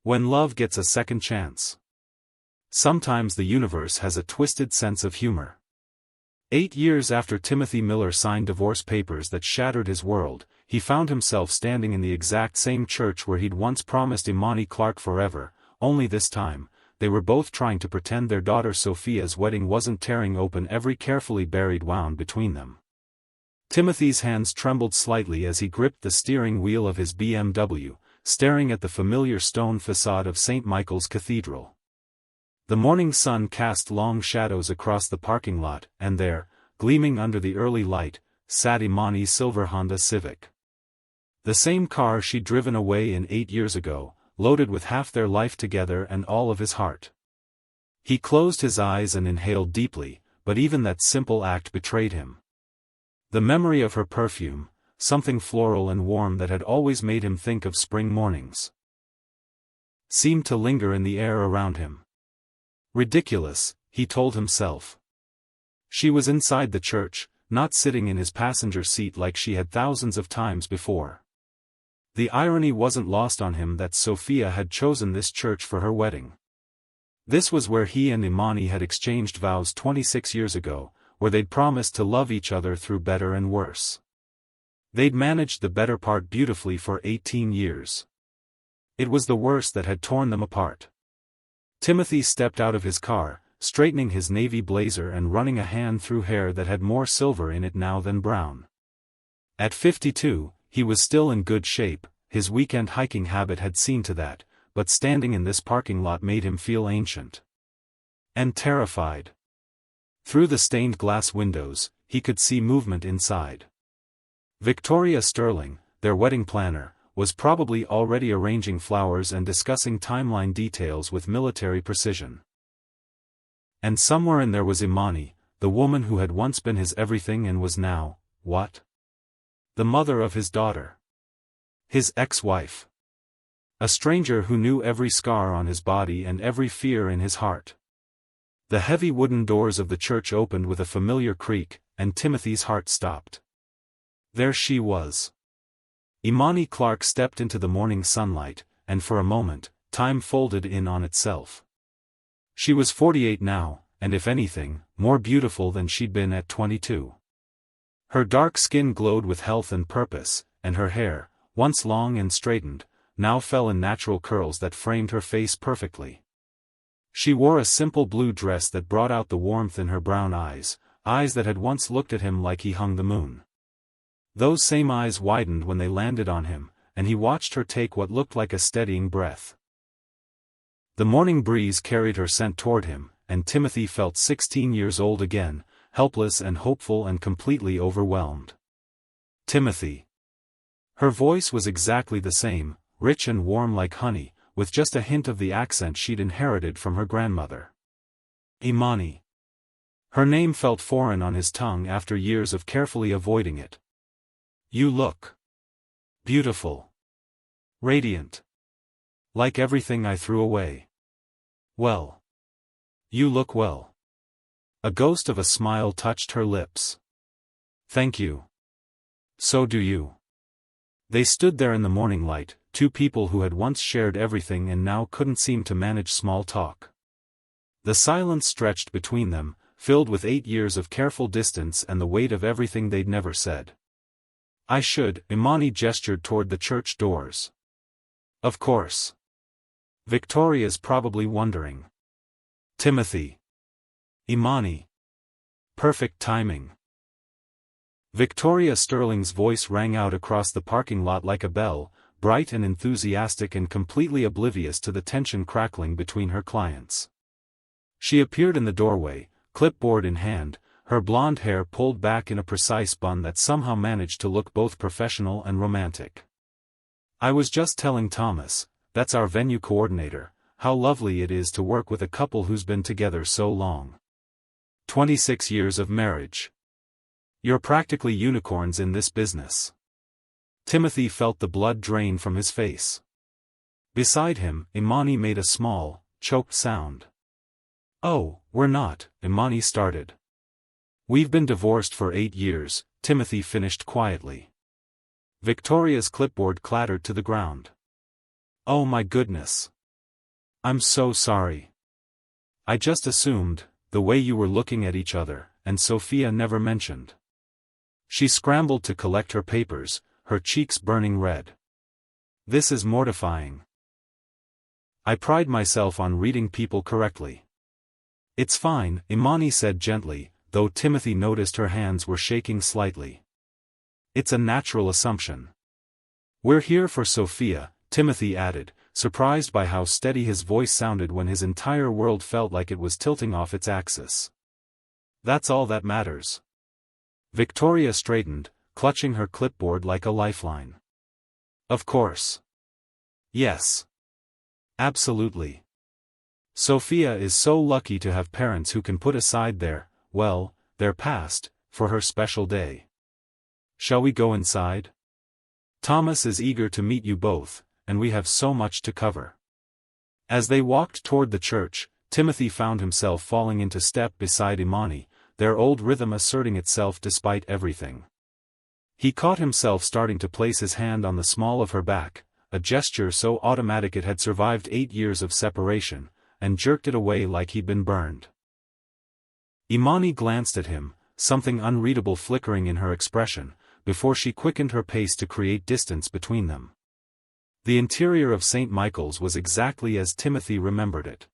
When love gets a second chance. Sometimes the universe has a twisted sense of humor. 8 years after Timothy Miller signed divorce papers that shattered his world, he found himself standing in the exact same church where he'd once promised Imani Clark forever, only this time, they were both trying to pretend their daughter Sophia's wedding wasn't tearing open every carefully buried wound between them. Timothy's hands trembled slightly as he gripped the steering wheel of his BMW, staring at the familiar stone facade of St. Michael's Cathedral. The morning sun cast long shadows across the parking lot, and there, gleaming under the early light, sat Imani's silver Honda Civic. The same car she'd driven away in 8 years ago, loaded with half their life together and all of his heart. He closed his eyes and inhaled deeply, but even that simple act betrayed him. The memory of her perfume, something floral and warm that had always made him think of spring mornings, seemed to linger in the air around him. Ridiculous, he told himself. She was inside the church, not sitting in his passenger seat like she had thousands of times before. The irony wasn't lost on him that Sophia had chosen this church for her wedding. This was where he and Imani had exchanged vows 26 years ago, where they'd promised to love each other through better and worse. They'd managed the better part beautifully for 18 years. It was the worse that had torn them apart. Timothy stepped out of his car, straightening his navy blazer and running a hand through hair that had more silver in it now than brown. At 52, he was still in good shape, his weekend hiking habit had seen to that, but standing in this parking lot made him feel ancient. And terrified. Through the stained glass windows, he could see movement inside. Victoria Sterling, their wedding planner, was probably already arranging flowers and discussing timeline details with military precision. And somewhere in there was Imani, the woman who had once been his everything and was now, what? The mother of his daughter. His ex-wife. A stranger who knew every scar on his body and every fear in his heart. The heavy wooden doors of the church opened with a familiar creak, and Timothy's heart stopped. There she was. Imani Clark stepped into the morning sunlight, and for a moment, time folded in on itself. She was 48 now, and if anything, more beautiful than she'd been at 22. Her dark skin glowed with health and purpose, and her hair, once long and straightened, now fell in natural curls that framed her face perfectly. She wore a simple blue dress that brought out the warmth in her brown eyes, eyes that had once looked at him like he hung the moon. Those same eyes widened when they landed on him, and he watched her take what looked like a steadying breath. The morning breeze carried her scent toward him, and Timothy felt 16 years old again, helpless and hopeful and completely overwhelmed. Timothy. Her voice was exactly the same, rich and warm like honey, with just a hint of the accent she'd inherited from her grandmother. Imani. Her name felt foreign on his tongue after years of carefully avoiding it. You look beautiful. Radiant. Like everything I threw away. Well. You look well. A ghost of a smile touched her lips. Thank you. So do you. They stood there in the morning light, two people who had once shared everything and now couldn't seem to manage small talk. The silence stretched between them, filled with 8 years of careful distance and the weight of everything they'd never said. I should, Imani gestured toward the church doors. Of course. Victoria's probably wondering. Timothy. Imani. Perfect timing. Victoria Sterling's voice rang out across the parking lot like a bell, bright and enthusiastic and completely oblivious to the tension crackling between her clients. She appeared in the doorway, clipboard in hand, her blonde hair pulled back in a precise bun that somehow managed to look both professional and romantic. I was just telling Thomas, that's our venue coordinator, how lovely it is to work with a couple who's been together so long. 26 years of marriage. You're practically unicorns in this business. Timothy felt the blood drain from his face. Beside him, Imani made a small, choked sound. Oh, we're not, Imani started. We've been divorced for 8 years, Timothy finished quietly. Victoria's clipboard clattered to the ground. Oh my goodness. I'm so sorry. I just assumed, the way you were looking at each other, and Sophia never mentioned. She scrambled to collect her papers, her cheeks burning red. This is mortifying. I pride myself on reading people correctly. It's fine, Imani said gently, though Timothy noticed her hands were shaking slightly. It's a natural assumption. We're here for Sophia, Timothy added, surprised by how steady his voice sounded when his entire world felt like it was tilting off its axis. That's all that matters. Victoria straightened, clutching her clipboard like a lifeline. Of course. Yes. Absolutely. Sophia is so lucky to have parents who can put aside their past, for her special day. Shall we go inside? Thomas is eager to meet you both, and we have so much to cover. As they walked toward the church, Timothy found himself falling into step beside Imani, their old rhythm asserting itself despite everything. He caught himself starting to place his hand on the small of her back, a gesture so automatic it had survived 8 years of separation, and jerked it away like he'd been burned. Imani glanced at him, something unreadable flickering in her expression, before she quickened her pace to create distance between them. The interior of St. Michael's was exactly as Timothy remembered it.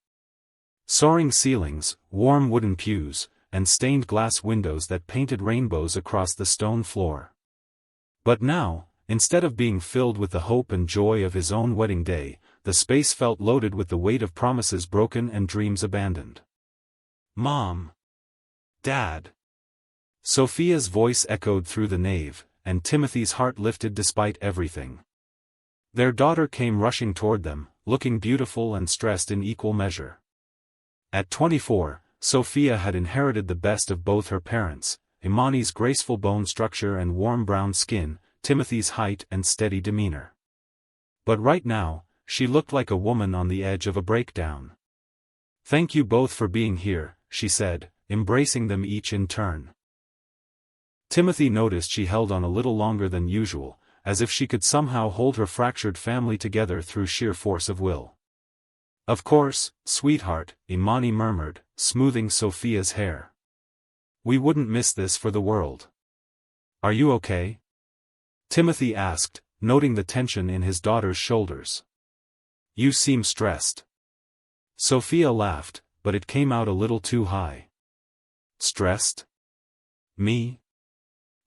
Soaring ceilings, warm wooden pews, and stained glass windows that painted rainbows across the stone floor. But now, instead of being filled with the hope and joy of his own wedding day, the space felt loaded with the weight of promises broken and dreams abandoned. Mom! Dad! Sophia's voice echoed through the nave, and Timothy's heart lifted despite everything. Their daughter came rushing toward them, looking beautiful and stressed in equal measure. At 24, Sophia had inherited the best of both her parents, Imani's graceful bone structure and warm brown skin, Timothy's height and steady demeanor. But right now, she looked like a woman on the edge of a breakdown. Thank you both for being here, she said, embracing them each in turn. Timothy noticed she held on a little longer than usual, as if she could somehow hold her fractured family together through sheer force of will. Of course, sweetheart, Imani murmured, smoothing Sophia's hair. We wouldn't miss this for the world. Are you okay? Timothy asked, noting the tension in his daughter's shoulders. You seem stressed. Sophia laughed, but it came out a little too high. Stressed? Me?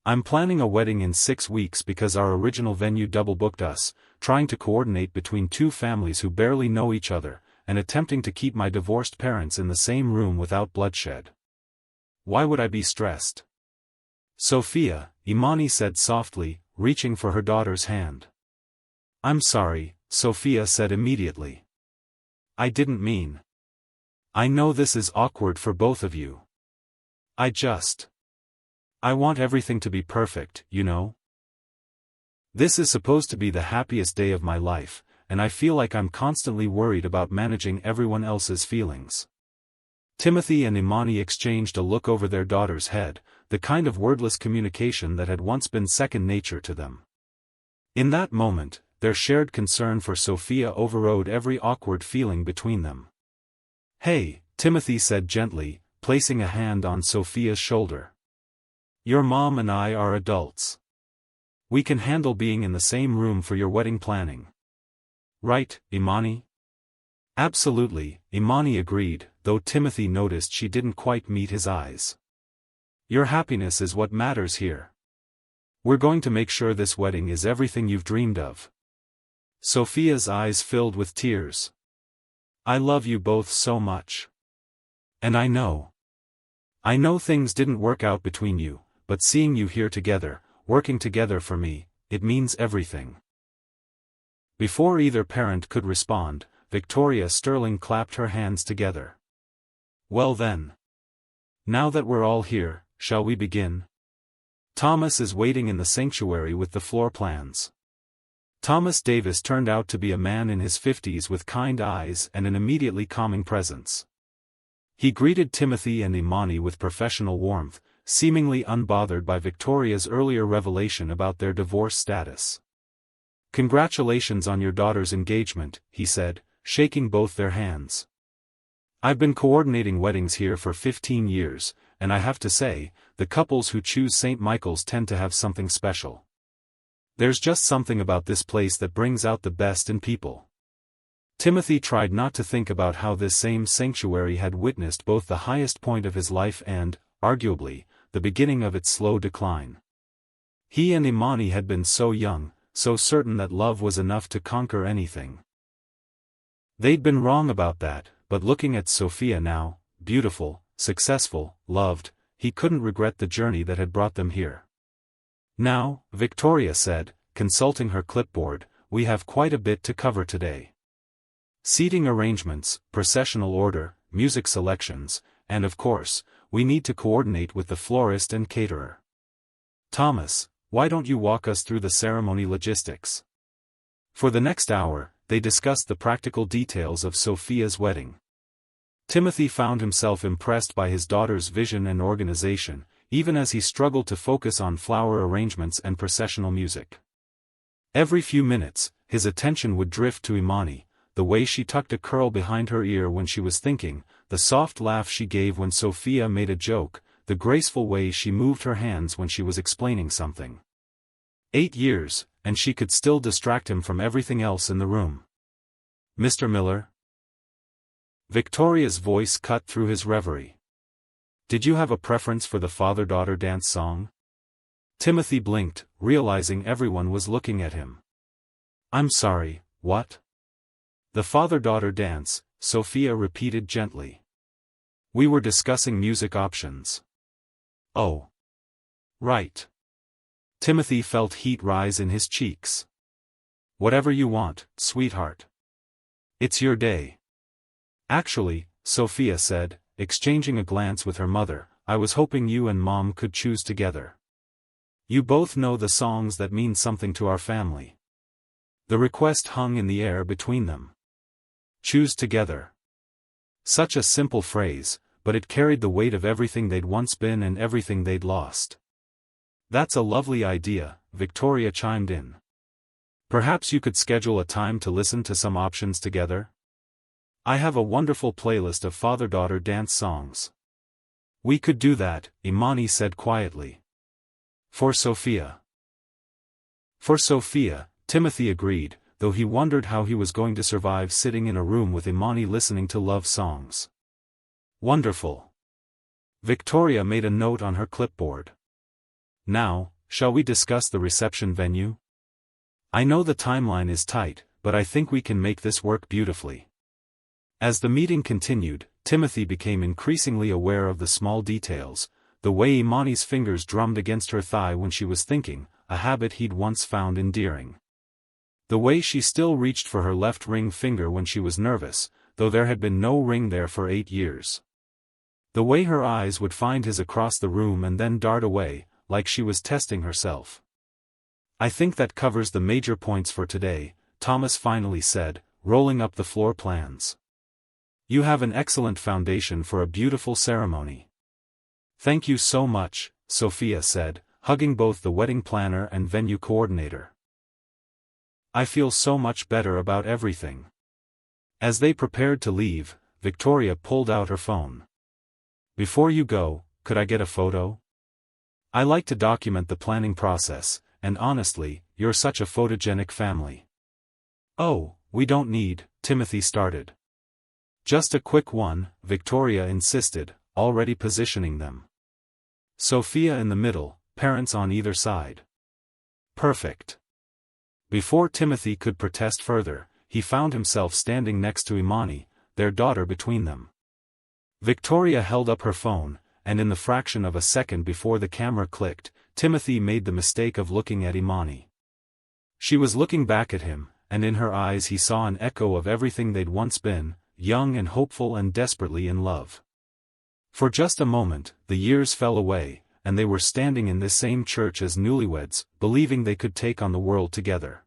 I'm planning a wedding in 6 weeks because our original venue double-booked us, trying to coordinate between two families who barely know each other, and attempting to keep my divorced parents in the same room without bloodshed. Why would I be stressed? Sophia, Imani said softly, reaching for her daughter's hand. I'm sorry, Sophia said immediately. I didn't mean. I know this is awkward for both of you. I want everything to be perfect, you know? This is supposed to be the happiest day of my life, and I feel like I'm constantly worried about managing everyone else's feelings. Timothy and Imani exchanged a look over their daughter's head, the kind of wordless communication that had once been second nature to them. In that moment, their shared concern for Sophia overrode every awkward feeling between them. Hey, Timothy said gently, placing a hand on Sophia's shoulder. Your mom and I are adults. We can handle being in the same room for your wedding planning. Right, Imani? Absolutely, Imani agreed, though Timothy noticed she didn't quite meet his eyes. Your happiness is what matters here. We're going to make sure this wedding is everything you've dreamed of. Sophia's eyes filled with tears. I love you both so much. And I know things didn't work out between you, but seeing you here together, working together for me, it means everything. Before either parent could respond, Victoria Sterling clapped her hands together. Well then. Now that we're all here, shall we begin? Thomas is waiting in the sanctuary with the floor plans. Thomas Davis turned out to be a man in his 50s with kind eyes and an immediately calming presence. He greeted Timothy and Imani with professional warmth, seemingly unbothered by Victoria's earlier revelation about their divorce status. Congratulations on your daughter's engagement, he said, shaking both their hands. "I've been coordinating weddings here for 15 years, and I have to say, the couples who choose St. Michael's tend to have something special. There's just something about this place that brings out the best in people." Timothy tried not to think about how this same sanctuary had witnessed both the highest point of his life and, arguably, the beginning of its slow decline. He and Imani had been so young, so certain that love was enough to conquer anything. They'd been wrong about that, but looking at Sophia now, beautiful, successful, loved, he couldn't regret the journey that had brought them here. "Now," Victoria said, consulting her clipboard, "we have quite a bit to cover today. Seating arrangements, processional order, music selections, and of course, we need to coordinate with the florist and caterer. Thomas, why don't you walk us through the ceremony logistics?" For the next hour, they discussed the practical details of Sophia's wedding. Timothy found himself impressed by his daughter's vision and organization, even as he struggled to focus on flower arrangements and processional music. Every few minutes, his attention would drift to Imani, the way she tucked a curl behind her ear when she was thinking, the soft laugh she gave when Sophia made a joke, the graceful way she moved her hands when she was explaining something. 8 years, and she could still distract him from everything else in the room. "Mr. Miller?" Victoria's voice cut through his reverie. "Did you have a preference for the father-daughter dance song?" Timothy blinked, realizing everyone was looking at him. "I'm sorry, what?" "The father-daughter dance," Sophia repeated gently. "We were discussing music options." "Oh. Right." Timothy felt heat rise in his cheeks. "Whatever you want, sweetheart. It's your day." "Actually," Sophia said, exchanging a glance with her mother, "I was hoping you and Mom could choose together. You both know the songs that mean something to our family." The request hung in the air between them. Choose together. Such a simple phrase, but it carried the weight of everything they'd once been and everything they'd lost. "That's a lovely idea," Victoria chimed in. "Perhaps you could schedule a time to listen to some options together? I have a wonderful playlist of father-daughter dance songs." "We could do that," Imani said quietly. For Sophia, Timothy agreed, though he wondered how he was going to survive sitting in a room with Imani listening to love songs. "Wonderful." Victoria made a note on her clipboard. "Now, shall we discuss the reception venue? I know the timeline is tight, but I think we can make this work beautifully." As the meeting continued, Timothy became increasingly aware of the small details, the way Imani's fingers drummed against her thigh when she was thinking, a habit he'd once found endearing. The way she still reached for her left ring finger when she was nervous, though there had been no ring there for 8 years. The way her eyes would find his across the room and then dart away, like she was testing herself. "I think that covers the major points for today," Thomas finally said, rolling up the floor plans. "You have an excellent foundation for a beautiful ceremony." "Thank you so much," Sophia said, hugging both the wedding planner and venue coordinator. "I feel so much better about everything." As they prepared to leave, Victoria pulled out her phone. "Before you go, could I get a photo? I like to document the planning process, and honestly, you're such a photogenic family." "Oh, we don't need," Timothy started. "Just a quick one," Victoria insisted, already positioning them. Sophia in the middle, parents on either side. "Perfect." Before Timothy could protest further, he found himself standing next to Imani, their daughter between them. Victoria held up her phone, and in the fraction of a second before the camera clicked, Timothy made the mistake of looking at Imani. She was looking back at him, and in her eyes he saw an echo of everything they'd once been, young and hopeful and desperately in love. For just a moment, the years fell away, and they were standing in this same church as newlyweds, believing they could take on the world together.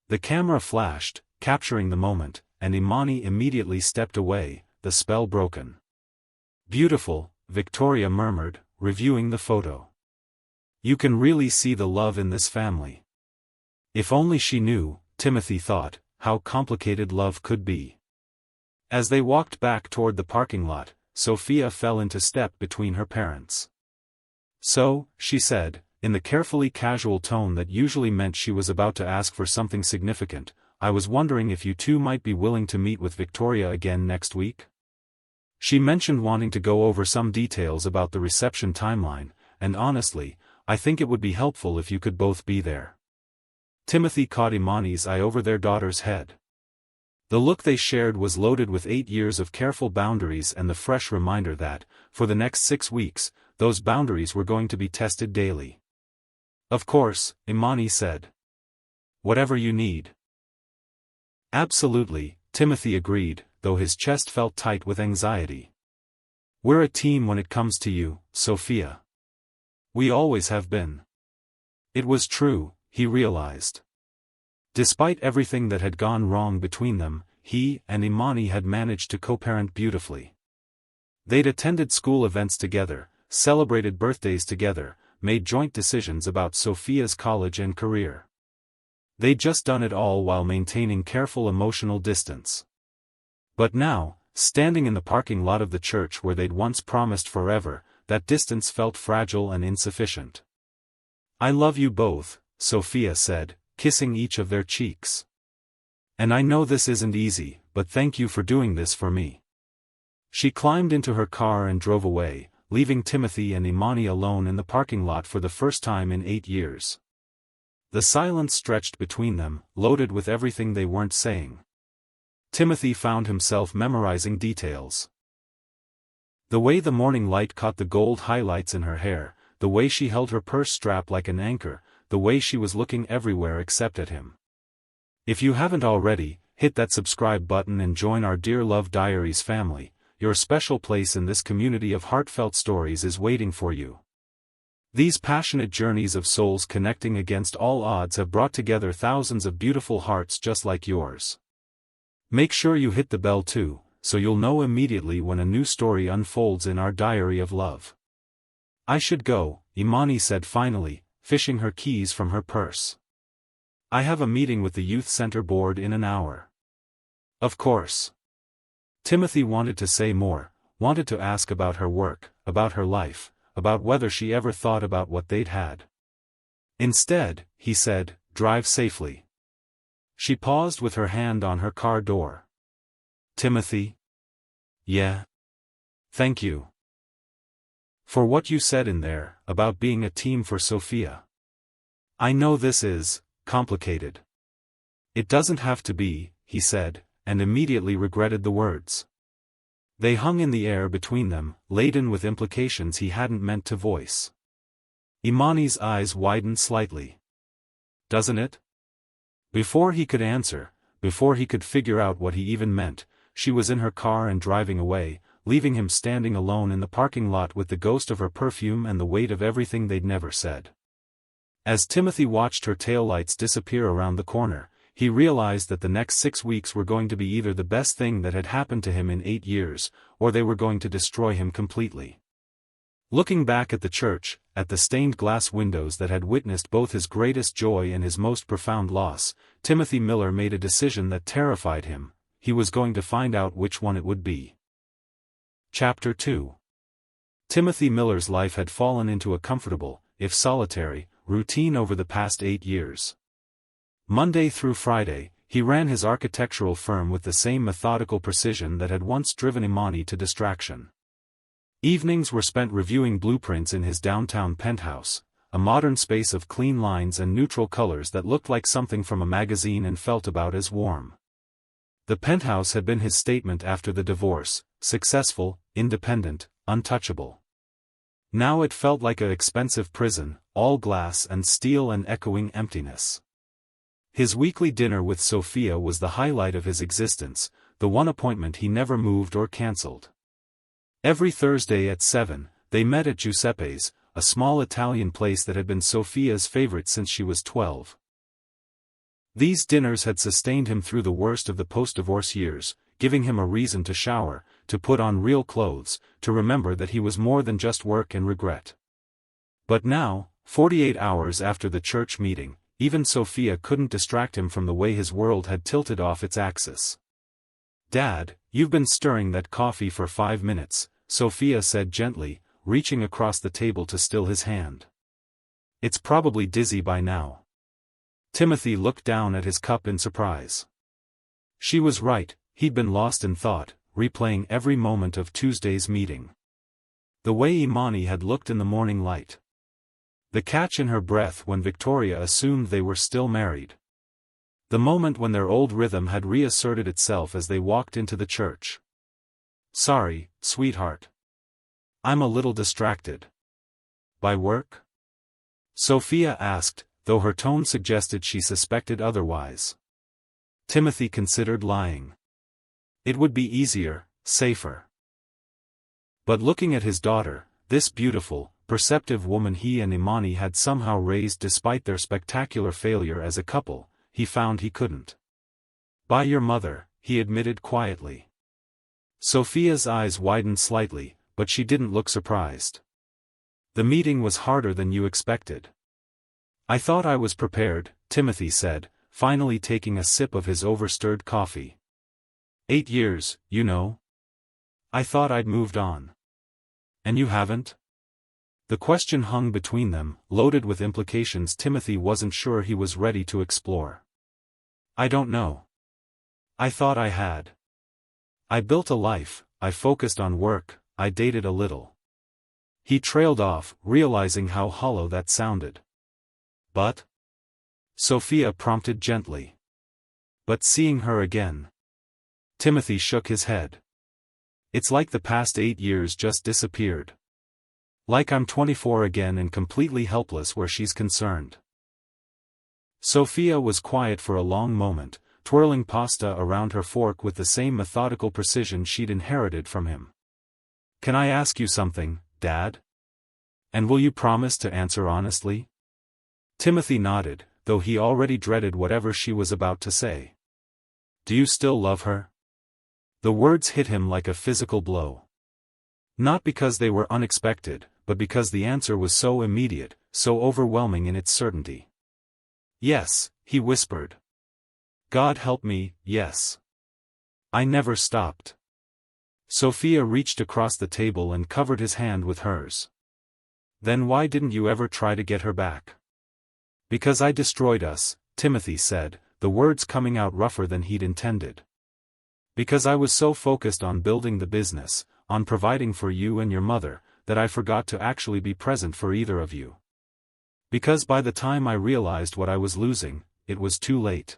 The camera flashed, capturing the moment, and Imani immediately stepped away, the spell broken. "Beautiful," Victoria murmured, reviewing the photo. "You can really see the love in this family." If only she knew, Timothy thought, how complicated love could be. As they walked back toward the parking lot, Sophia fell into step between her parents. "So," she said, in the carefully casual tone that usually meant she was about to ask for something significant, "I was wondering if you two might be willing to meet with Victoria again next week?" She mentioned wanting to go over some details about the reception timeline, and honestly, I think it would be helpful if you could both be there. Timothy caught Imani's eye over their daughter's head. The look they shared was loaded with 8 years of careful boundaries and the fresh reminder that, for the next 6 weeks, those boundaries were going to be tested daily. "Of course," Imani said. "Whatever you need." "Absolutely," Timothy agreed, though his chest felt tight with anxiety. "We're a team when it comes to you, Sophia. We always have been." It was true, he realized. Despite everything that had gone wrong between them, he and Imani had managed to co-parent beautifully. They'd attended school events together, celebrated birthdays together, made joint decisions about Sophia's college and career. They'd just done it all while maintaining careful emotional distance. But now, standing in the parking lot of the church where they'd once promised forever, that distance felt fragile and insufficient. "I love you both," Sophia said, kissing each of their cheeks. "And I know this isn't easy, but thank you for doing this for me." She climbed into her car and drove away, leaving Timothy and Imani alone in the parking lot for the first time in 8 years. The silence stretched between them, loaded with everything they weren't saying. Timothy found himself memorizing details. The way the morning light caught the gold highlights in her hair, the way she held her purse strap like an anchor, the way she was looking everywhere except at him. If you haven't already, hit that subscribe button and join our Dear Love Diaries family. Your special place in this community of heartfelt stories is waiting for you. These passionate journeys of souls connecting against all odds have brought together thousands of beautiful hearts just like yours. Make sure you hit the bell too, so you'll know immediately when a new story unfolds in our diary of love. "I should go," Imani said finally, fishing her keys from her purse. "I have a meeting with the youth center board in an hour." "Of course." Timothy wanted to say more, wanted to ask about her work, about her life, about whether she ever thought about what they'd had. Instead, he said, "Drive safely." She paused with her hand on her car door. "Timothy?" "Yeah. Thank you. For what you said in there, about being a team for Sophia. I know this is complicated." "It doesn't have to be," he said, and immediately regretted the words. They hung in the air between them, laden with implications he hadn't meant to voice. Imani's eyes widened slightly. "Doesn't it?" Before he could answer, before he could figure out what he even meant, she was in her car and driving away, leaving him standing alone in the parking lot with the ghost of her perfume and the weight of everything they'd never said. As Timothy watched her taillights disappear around the corner, he realized that the next 6 weeks were going to be either the best thing that had happened to him in 8 years, or they were going to destroy him completely. Looking back at the church, at the stained glass windows that had witnessed both his greatest joy and his most profound loss, Timothy Miller made a decision that terrified him. He was going to find out which one it would be. Chapter 2. Timothy Miller's life had fallen into a comfortable, if solitary, routine over the past 8 years. Monday through Friday, he ran his architectural firm with the same methodical precision that had once driven Imani to distraction. Evenings were spent reviewing blueprints in his downtown penthouse, a modern space of clean lines and neutral colors that looked like something from a magazine and felt about as warm. The penthouse had been his statement after the divorce: successful, independent, untouchable. Now it felt like an expensive prison, all glass and steel and echoing emptiness. His weekly dinner with Sophia was the highlight of his existence, the one appointment he never moved or cancelled. Every Thursday at 7, they met at Giuseppe's, a small Italian place that had been Sophia's favorite since she was 12. These dinners had sustained him through the worst of the post-divorce years, giving him a reason to shower, to put on real clothes, to remember that he was more than just work and regret. But now, 48 hours after the church meeting, even Sophia couldn't distract him from the way his world had tilted off its axis. "Dad, you've been stirring that coffee for 5 minutes," Sophia said gently, reaching across the table to still his hand. "It's probably dizzy by now." Timothy looked down at his cup in surprise. She was right, he'd been lost in thought, replaying every moment of Tuesday's meeting. The way Imani had looked in the morning light. The catch in her breath when Victoria assumed they were still married. The moment when their old rhythm had reasserted itself as they walked into the church. "Sorry, sweetheart. I'm a little distracted." "By work?" Sophia asked, though her tone suggested she suspected otherwise. Timothy considered lying. It would be easier, safer. But looking at his daughter, this beautiful, perceptive woman he and Imani had somehow raised despite their spectacular failure as a couple, he found he couldn't. "By your mother," he admitted quietly. Sophia's eyes widened slightly, but she didn't look surprised. "The meeting was harder than you expected." "I thought I was prepared," Timothy said, finally taking a sip of his overstirred coffee. 8 years, you know. I thought I'd moved on." "And you haven't?" The question hung between them, loaded with implications Timothy wasn't sure he was ready to explore. "I don't know. I thought I had. I built a life, I focused on work, I dated a little." He trailed off, realizing how hollow that sounded. "But?" Sophia prompted gently. "But seeing her again." Timothy shook his head. "It's like the past 8 years just disappeared. Like I'm 24 again and completely helpless where she's concerned." Sophia was quiet for a long moment, twirling pasta around her fork with the same methodical precision she'd inherited from him. "Can I ask you something, Dad? And will you promise to answer honestly?" Timothy nodded, though he already dreaded whatever she was about to say. "Do you still love her?" The words hit him like a physical blow. Not because they were unexpected, but because the answer was so immediate, so overwhelming in its certainty. "Yes," he whispered. "God help me, yes. I never stopped." Sophia reached across the table and covered his hand with hers. "Then why didn't you ever try to get her back?" "Because I destroyed us," Timothy said, the words coming out rougher than he'd intended. "Because I was so focused on building the business, on providing for you and your mother, that I forgot to actually be present for either of you. Because by the time I realized what I was losing, it was too late."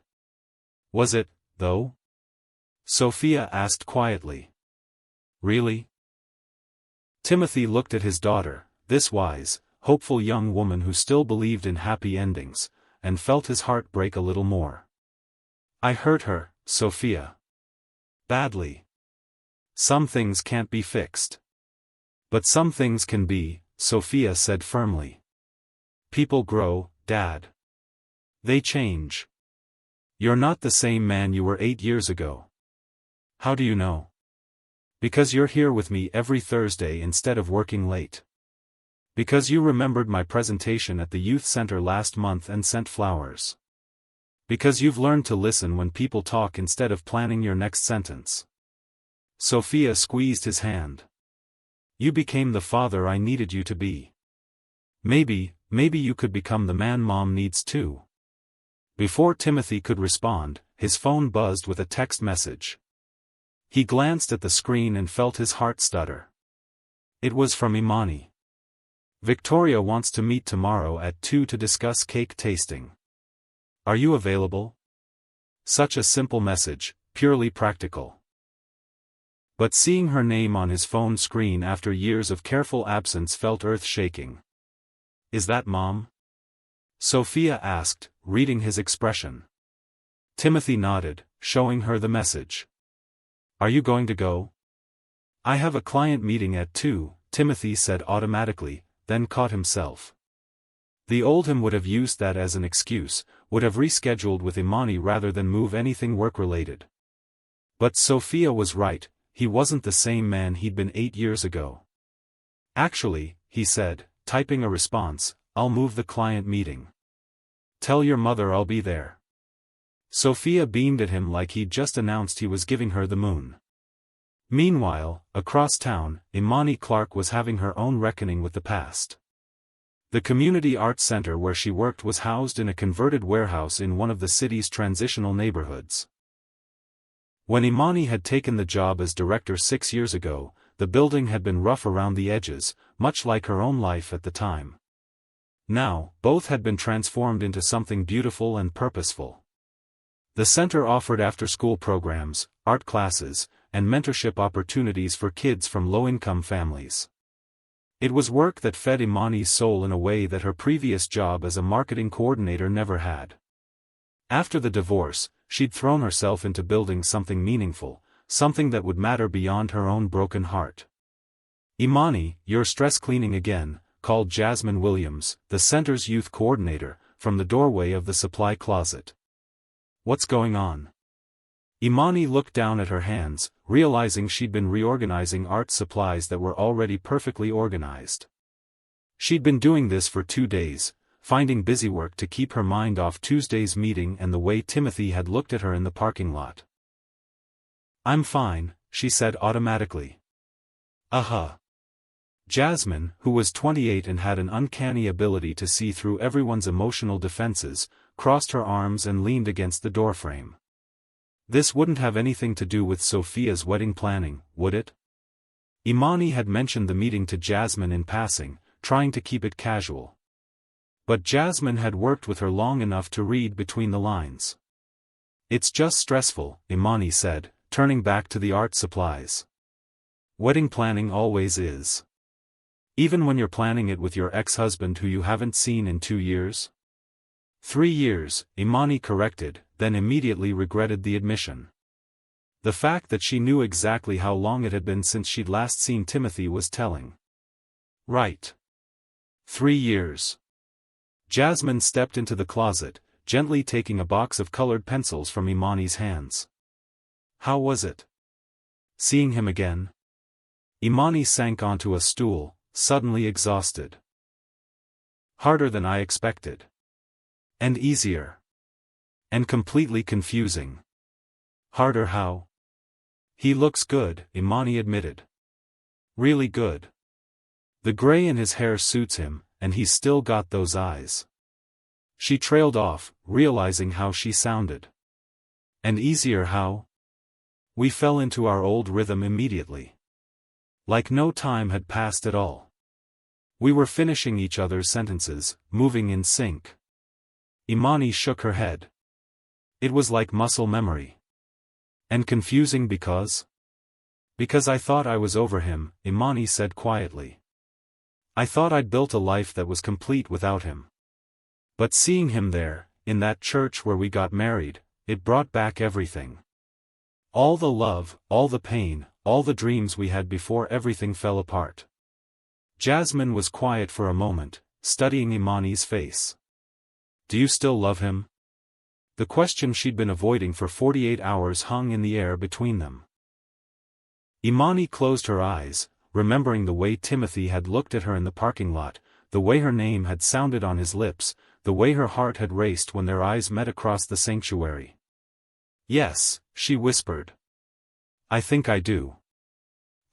"Was it, though?" Sophia asked quietly. "Really?" Timothy looked at his daughter, this wise, hopeful young woman who still believed in happy endings, and felt his heart break a little more. "I hurt her, Sophia. Badly. Some things can't be fixed. But some things can be," Sophia said firmly. "People grow, Dad. They change. You're not the same man you were 8 years ago." "How do you know?" "Because you're here with me every Thursday instead of working late. Because you remembered my presentation at the youth center last month and sent flowers. Because you've learned to listen when people talk instead of planning your next sentence." Sophia squeezed his hand. "You became the father I needed you to be. Maybe you could become the man Mom needs too." Before Timothy could respond, his phone buzzed with a text message. He glanced at the screen and felt his heart stutter. It was from Imani. "Victoria wants to meet tomorrow at 2 to discuss cake tasting. Are you available?" Such a simple message, purely practical. But seeing her name on his phone screen after years of careful absence felt earth-shaking. "Is that Mom?" Sophia asked, reading his expression. Timothy nodded, showing her the message. "Are you going to go?" "I have a client meeting at 2, Timothy said automatically, then caught himself. The old him would have used that as an excuse, would have rescheduled with Imani rather than move anything work-related. But Sophia was right, he wasn't the same man he'd been 8 years ago. "Actually," he said, typing a response, "I'll move the client meeting." Tell your mother I'll be there. Sophia beamed at him like he'd just announced he was giving her the moon. Meanwhile, across town, Imani Clark was having her own reckoning with the past. The community arts center where she worked was housed in a converted warehouse in one of the city's transitional neighborhoods. When Imani had taken the job as director 6 years ago, the building had been rough around the edges, much like her own life at the time. Now, both had been transformed into something beautiful and purposeful. The center offered after-school programs, art classes, and mentorship opportunities for kids from low-income families. It was work that fed Imani's soul in a way that her previous job as a marketing coordinator never had. After the divorce, she'd thrown herself into building something meaningful, something that would matter beyond her own broken heart. "Imani, you're stress cleaning again," called Jasmine Williams, the center's youth coordinator, from the doorway of the supply closet. "What's going on?" Imani looked down at her hands, realizing she'd been reorganizing art supplies that were already perfectly organized. She'd been doing this for 2 days, finding busy work to keep her mind off Tuesday's meeting and the way Timothy had looked at her in the parking lot. "I'm fine," she said automatically. Jasmine, who was 28 and had an uncanny ability to see through everyone's emotional defenses, crossed her arms and leaned against the doorframe. This wouldn't have anything to do with Sophia's wedding planning, would it? Imani had mentioned the meeting to Jasmine in passing, trying to keep it casual. But Jasmine had worked with her long enough to read between the lines. "It's just stressful," Imani said, turning back to the art supplies. "Wedding planning always is. Even when you're planning it with your ex-husband who you haven't seen in 2 years? 3 years, Imani corrected, then immediately regretted the admission. The fact that she knew exactly how long it had been since she'd last seen Timothy was telling. Right. 3 years. Jasmine stepped into the closet, gently taking a box of colored pencils from Imani's hands. "How was it? Seeing him again?" Imani sank onto a stool, suddenly exhausted. "Harder than I expected. And easier. And completely confusing." "Harder how?" "He looks good," Imani admitted. "Really good. The gray in his hair suits him, and he's still got those eyes." She trailed off, realizing how she sounded. "And easier how?" "We fell into our old rhythm immediately. Like no time had passed at all. We were finishing each other's sentences, moving in sync." Imani shook her head. "It was like muscle memory." "And confusing because?" "Because I thought I was over him," Imani said quietly. "I thought I'd built a life that was complete without him. But seeing him there, in that church where we got married, it brought back everything. All the love, all the pain, all the dreams we had before everything fell apart." Jasmine was quiet for a moment, studying Imani's face. "Do you still love him?" The question she'd been avoiding for 48 hours hung in the air between them. Imani closed her eyes, remembering the way Timothy had looked at her in the parking lot, the way her name had sounded on his lips, the way her heart had raced when their eyes met across the sanctuary. "Yes," she whispered. "I think I do.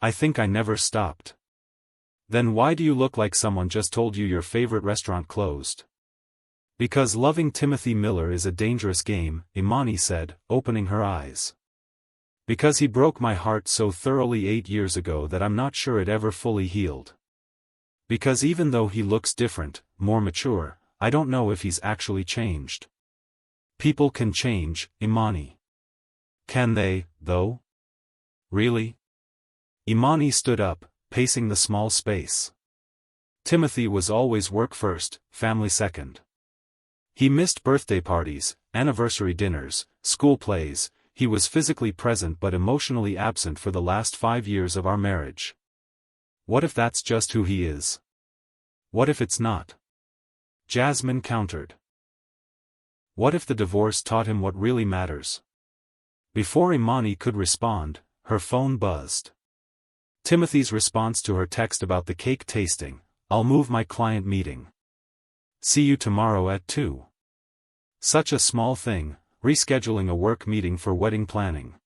I think I never stopped." "Then why do you look like someone just told you your favorite restaurant closed?" "Because loving Timothy Miller is a dangerous game," Imani said, opening her eyes. "Because he broke my heart so thoroughly 8 years ago that I'm not sure it ever fully healed. Because even though he looks different, more mature, I don't know if he's actually changed." "People can change, Imani." "Can they, though? Really?" Imani stood up, pacing the small space. Timothy was always work first, family second. He missed birthday parties, anniversary dinners, school plays. He was physically present but emotionally absent for the last 5 years of our marriage. What if that's just who he is? What if it's not? Jasmine countered. What if the divorce taught him what really matters? Before Imani could respond, her phone buzzed. Timothy's response to her text about the cake tasting: "I'll move my client meeting. See you tomorrow at 2." Such a small thing, rescheduling a work meeting for wedding planning.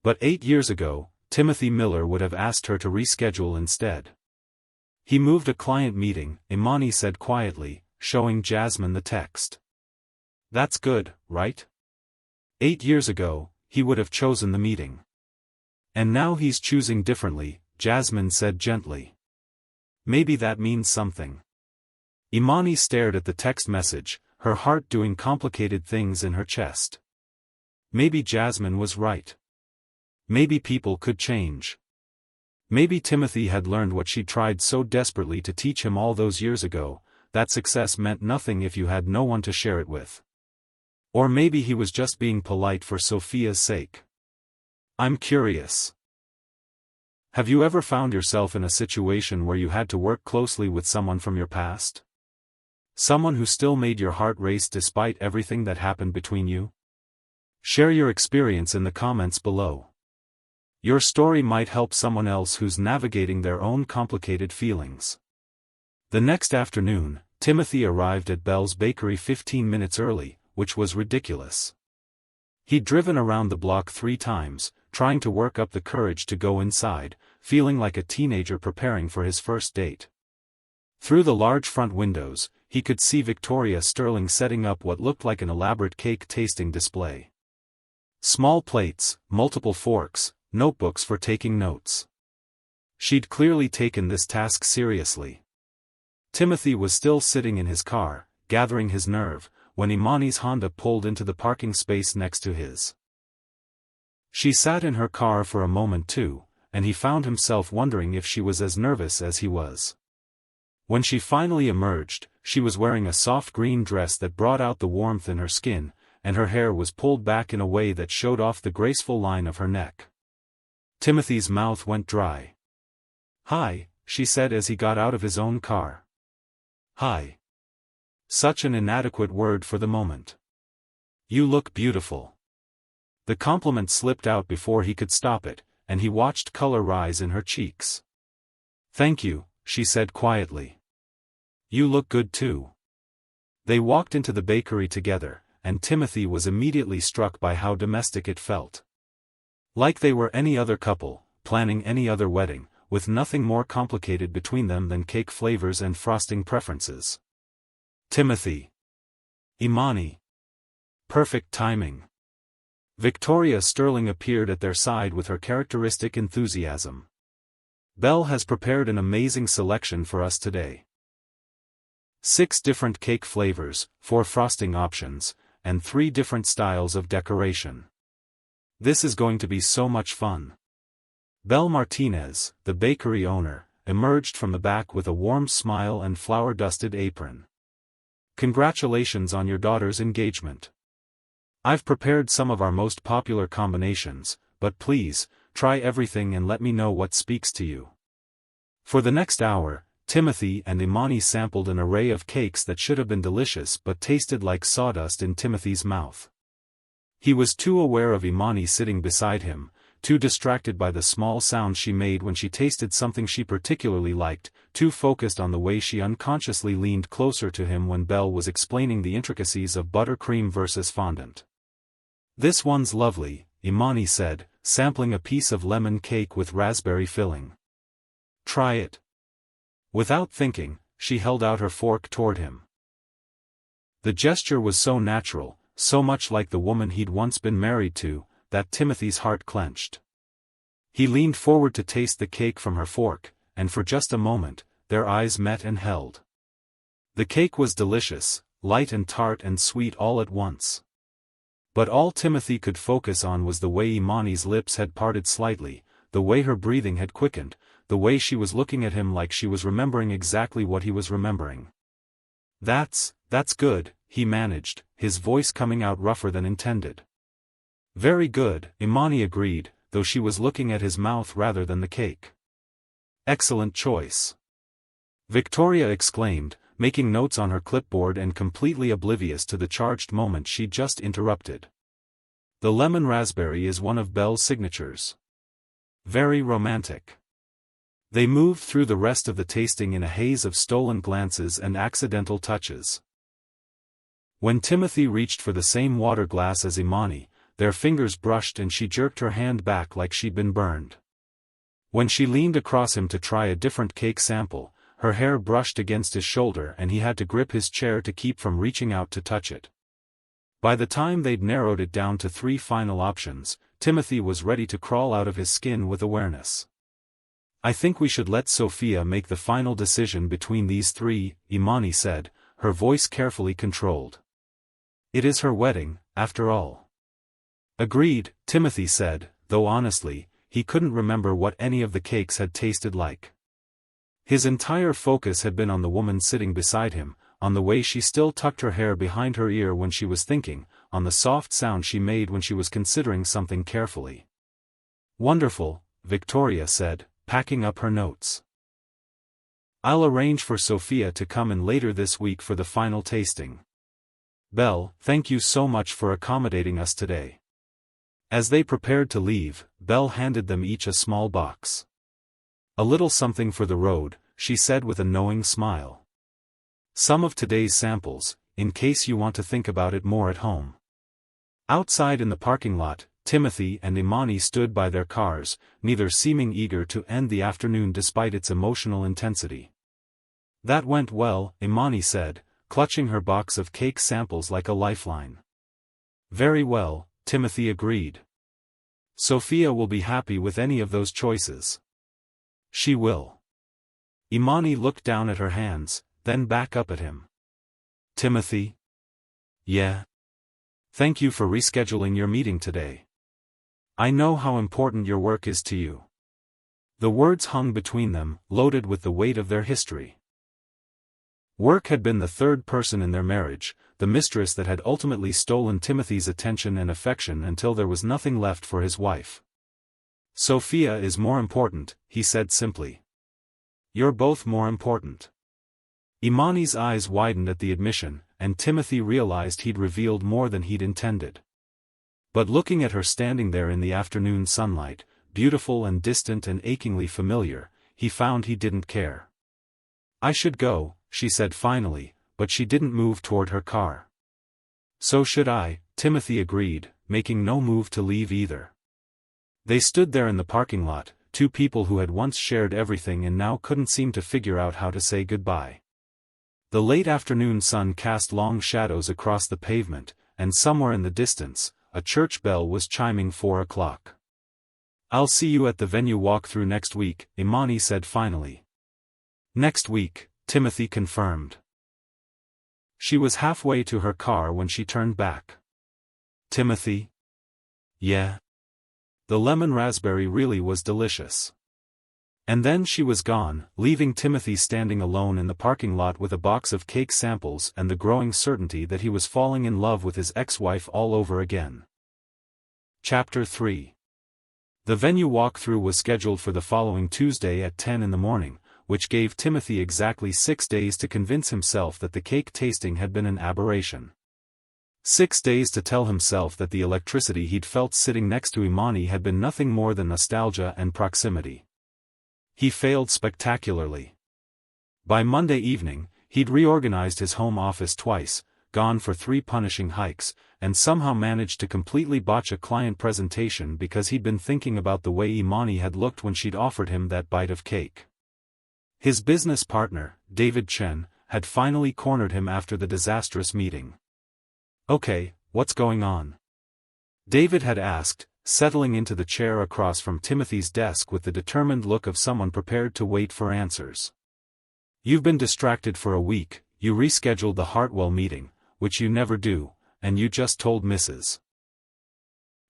But 8 years ago, Timothy Miller would have asked her to reschedule instead. He moved a client meeting, Imani said quietly, showing Jasmine the text. That's good, right? 8 years ago, he would have chosen the meeting. And now he's choosing differently, Jasmine said gently. Maybe that means something. Imani stared at the text message, her heart doing complicated things in her chest. Maybe Jasmine was right. Maybe people could change. Maybe Timothy had learned what she tried so desperately to teach him all those years ago, that success meant nothing if you had no one to share it with. Or maybe he was just being polite for Sophia's sake. I'm curious. Have you ever found yourself in a situation where you had to work closely with someone from your past? Someone who still made your heart race despite everything that happened between you? Share your experience in the comments below. Your story might help someone else who's navigating their own complicated feelings. The next afternoon, Timothy arrived at Belle's bakery 15 minutes early, which was ridiculous. He'd driven around the block 3 times, trying to work up the courage to go inside, feeling like a teenager preparing for his first date. Through the large front windows, he could see Victoria Sterling setting up what looked like an elaborate cake tasting display. Small plates, multiple forks, notebooks for taking notes. She'd clearly taken this task seriously. Timothy was still sitting in his car, gathering his nerve, when Imani's Honda pulled into the parking space next to his. She sat in her car for a moment too, and he found himself wondering if she was as nervous as he was. When she finally emerged, she was wearing a soft green dress that brought out the warmth in her skin, and her hair was pulled back in a way that showed off the graceful line of her neck. Timothy's mouth went dry. "Hi," she said as he got out of his own car. "Hi." Such an inadequate word for the moment. "You look beautiful." The compliment slipped out before he could stop it, and he watched color rise in her cheeks. "Thank you," she said quietly. "You look good too." They walked into the bakery together, and Timothy was immediately struck by how domestic it felt. Like they were any other couple, planning any other wedding, with nothing more complicated between them than cake flavors and frosting preferences. Timothy. Imani. Perfect timing. Victoria Sterling appeared at their side with her characteristic enthusiasm. "Belle has prepared an amazing selection for us today. 6 different cake flavors, 4 frosting options, and 3 different styles of decoration. This is going to be so much fun." Belle Martinez, the bakery owner, emerged from the back with a warm smile and flour-dusted apron. "Congratulations on your daughter's engagement. I've prepared some of our most popular combinations, but please, try everything and let me know what speaks to you." For the next hour, Timothy and Imani sampled an array of cakes that should have been delicious but tasted like sawdust in Timothy's mouth. He was too aware of Imani sitting beside him, too distracted by the small sounds she made when she tasted something she particularly liked, too focused on the way she unconsciously leaned closer to him when Belle was explaining the intricacies of buttercream versus fondant. "This one's lovely," Imani said, sampling a piece of lemon cake with raspberry filling. "Try it." Without thinking, she held out her fork toward him. The gesture was so natural, so much like the woman he'd once been married to, that Timothy's heart clenched. He leaned forward to taste the cake from her fork, and for just a moment, their eyes met and held. The cake was delicious, light and tart and sweet all at once. But all Timothy could focus on was the way Imani's lips had parted slightly, the way her breathing had quickened, the way she was looking at him like she was remembering exactly what he was remembering. That's good," he managed, his voice coming out rougher than intended. "Very good," Imani agreed, though she was looking at his mouth rather than the cake. "Excellent choice," Victoria exclaimed, making notes on her clipboard and completely oblivious to the charged moment she'd just interrupted. "The lemon raspberry is one of Belle's signatures. Very romantic." They moved through the rest of the tasting in a haze of stolen glances and accidental touches. When Timothy reached for the same water glass as Imani, their fingers brushed and she jerked her hand back like she'd been burned. When she leaned across him to try a different cake sample, her hair brushed against his shoulder and he had to grip his chair to keep from reaching out to touch it. By the time they'd narrowed it down to 3 final options, Timothy was ready to crawl out of his skin with awareness. "I think we should let Sophia make the final decision between these 3, Imani said, her voice carefully controlled. "It is her wedding, after all." "Agreed," Timothy said, though honestly, he couldn't remember what any of the cakes had tasted like. His entire focus had been on the woman sitting beside him, on the way she still tucked her hair behind her ear when she was thinking, on the soft sound she made when she was considering something carefully. "Wonderful," Victoria said, packing up her notes. "I'll arrange for Sophia to come in later this week for the final tasting. Belle, thank you so much for accommodating us today." As they prepared to leave, Belle handed them each a small box. "A little something for the road," she said with a knowing smile. "Some of today's samples, in case you want to think about it more at home." Outside in the parking lot, Timothy and Imani stood by their cars, neither seeming eager to end the afternoon despite its emotional intensity. "That went well," Imani said, clutching her box of cake samples like a lifeline. "Very well," Timothy agreed. "Sophia will be happy with any of those choices." "She will." Imani looked down at her hands, then back up at him. "Timothy?" "Yeah?" "Thank you for rescheduling your meeting today. I know how important your work is to you." The words hung between them, loaded with the weight of their history. Work had been the third person in their marriage, the mistress that had ultimately stolen Timothy's attention and affection until there was nothing left for his wife. "Sophia is more important," he said simply. "You're both more important." Imani's eyes widened at the admission, and Timothy realized he'd revealed more than he'd intended. But looking at her standing there in the afternoon sunlight, beautiful and distant and achingly familiar, he found he didn't care. "I should go," she said finally, but she didn't move toward her car. "So should I," Timothy agreed, making no move to leave either. They stood there in the parking lot, 2 people who had once shared everything and now couldn't seem to figure out how to say goodbye. The late afternoon sun cast long shadows across the pavement, and somewhere in the distance, a church bell was chiming 4 o'clock. "I'll see you at the venue walkthrough next week," Imani said finally. "Next week," Timothy confirmed. She was halfway to her car when she turned back. "Timothy?" "Yeah?" The lemon raspberry really was delicious. And then she was gone, leaving Timothy standing alone in the parking lot with a box of cake samples and the growing certainty that he was falling in love with his ex-wife all over again. Chapter 3. The venue walkthrough was scheduled for the following Tuesday at 10 in the morning, which gave Timothy exactly 6 days to convince himself that the cake tasting had been an aberration. 6 days to tell himself that the electricity he'd felt sitting next to Imani had been nothing more than nostalgia and proximity. He failed spectacularly. By Monday evening, he'd reorganized his home office twice, gone for 3 punishing hikes, and somehow managed to completely botch a client presentation because he'd been thinking about the way Imani had looked when she'd offered him that bite of cake. His business partner, David Chen, had finally cornered him after the disastrous meeting. "Okay, what's going on?" David had asked, settling into the chair across from Timothy's desk with the determined look of someone prepared to wait for answers. "You've been distracted for a week, you rescheduled the Hartwell meeting, which you never do, and you just told Mrs.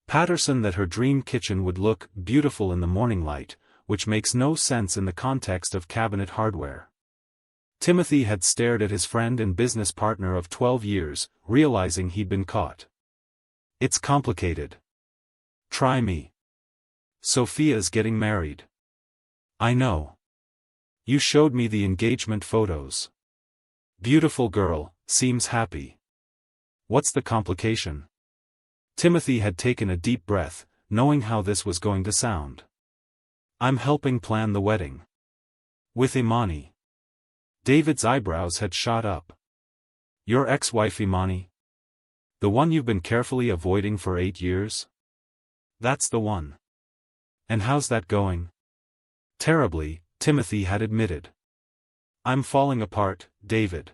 Patterson that her dream kitchen would look beautiful in the morning light, which makes no sense in the context of cabinet hardware." Timothy had stared at his friend and business partner of 12 years, realizing he'd been caught. "It's complicated. Try me. Sophia's getting married." "I know. You showed me the engagement photos. Beautiful girl, seems happy. What's the complication?" Timothy had taken a deep breath, knowing how this was going to sound. "I'm helping plan the wedding. With Imani." David's eyebrows had shot up. "Your ex-wife Imani?" The one you've been carefully avoiding for 8 years? That's the one. And how's that going? Terribly, Timothy had admitted. I'm falling apart, David.